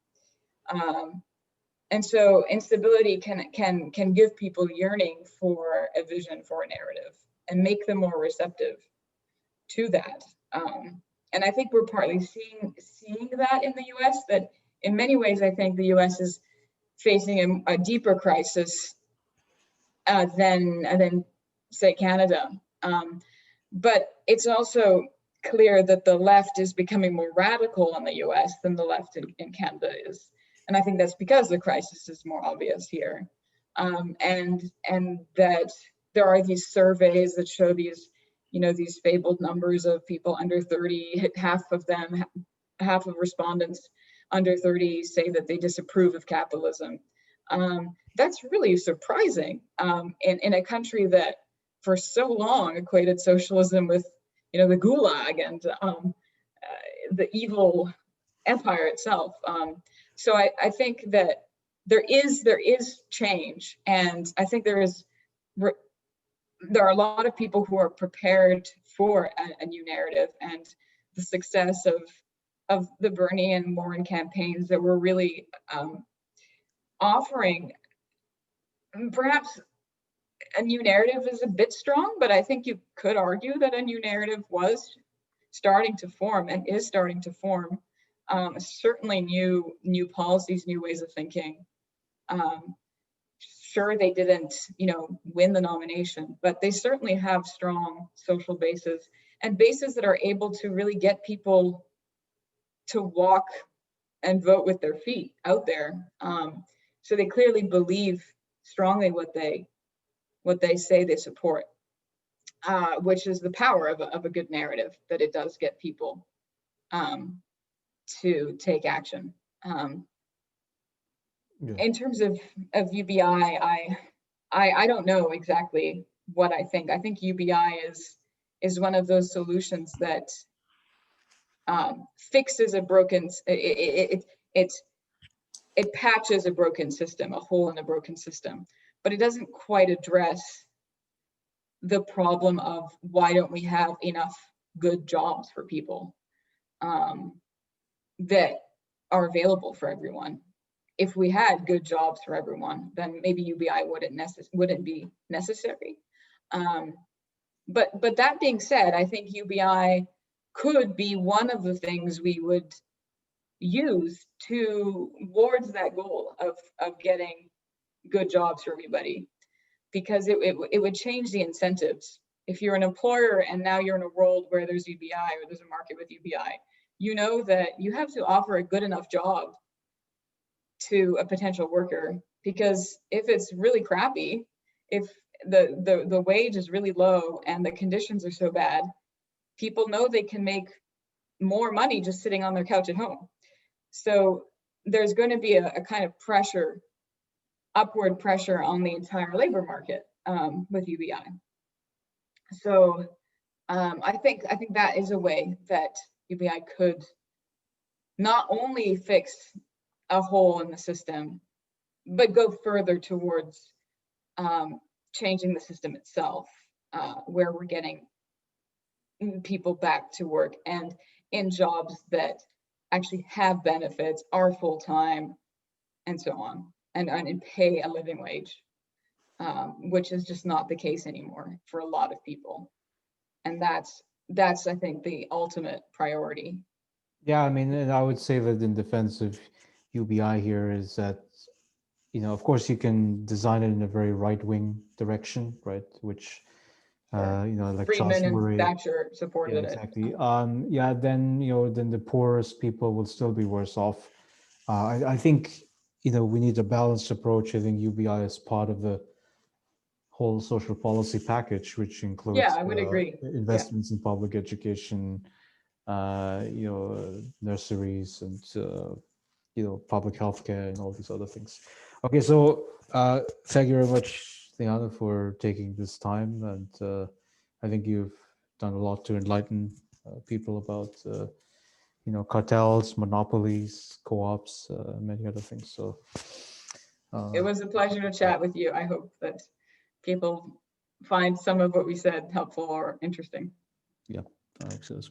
And so instability can give people yearning for a vision, for a narrative, and make them more receptive to that. And I think we're partly seeing that in the US, that in many ways, I think the US is facing a deeper crisis than say Canada. But it's also clear that the left is becoming more radical in the US than the left in Canada is. And I think that's because the crisis is more obvious here. And that there are these surveys that show these, these fabled numbers of people under 30, half of respondents under 30 say that they disapprove of capitalism. That's really surprising in a country that for so long equated socialism with, the Gulag and the evil empire itself. So I think that there is change, and I think there are a lot of people who are prepared for a new narrative, and the success of the Bernie and Warren campaigns that were really offering perhaps a new narrative is a bit strong, but I think you could argue that a new narrative was starting to form and is starting to form. Certainly new policies, new ways of thinking. Sure, they didn't, win the nomination, but they certainly have strong social bases, and bases that are able to really get people to walk and vote with their feet out there. So they clearly believe strongly what they say they support, which is the power of a good narrative, that it does get people to take action. In terms of UBI, I don't know exactly what I think. I think UBI is one of those solutions that fixes a broken, it patches a broken system, a hole in a broken system, but it doesn't quite address the problem of why don't we have enough good jobs for people that are available for everyone. if we had good jobs for everyone, then maybe UBI wouldn't be necessary. But that being said, I think UBI could be one of the things we would use towards that goal of getting good jobs for everybody, because it would change the incentives. If you're an employer and now you're in a world where there's UBI or there's a market with UBI, you know that you have to offer a good enough job to a potential worker, because if it's really crappy, if the wage is really low and the conditions are so bad, people know they can make more money just sitting on their couch at home. So there's going to be a kind of pressure, upward pressure on the entire labor market with UBI. So I think that is a way that UBI could not only fix a hole in the system, but go further towards changing the system itself, where we're getting people back to work and in jobs that actually have benefits, are full-time, and so on, and pay a living wage, which is just not the case anymore for a lot of people. And that's I think the ultimate priority. Yeah, I mean, and I would say that in defense of UBI here is that, of course you can design it in a very right-wing direction, right? Which, like Charles Friedman and Murray, Thatcher supported yeah, it. exactly. Then the poorest people will still be worse off. I think, we need a balanced approach. I think UBI is part of the whole social policy package, which includes Yeah, I would agree. investments in public education, nurseries, and public healthcare and all these other things. Okay, so thank you very much, Liane, for taking this time, and I think you've done a lot to enlighten people about cartels, monopolies, co-ops, many other things. So It was a pleasure to chat with you. I hope that people find some of what we said helpful or interesting. Yeah, so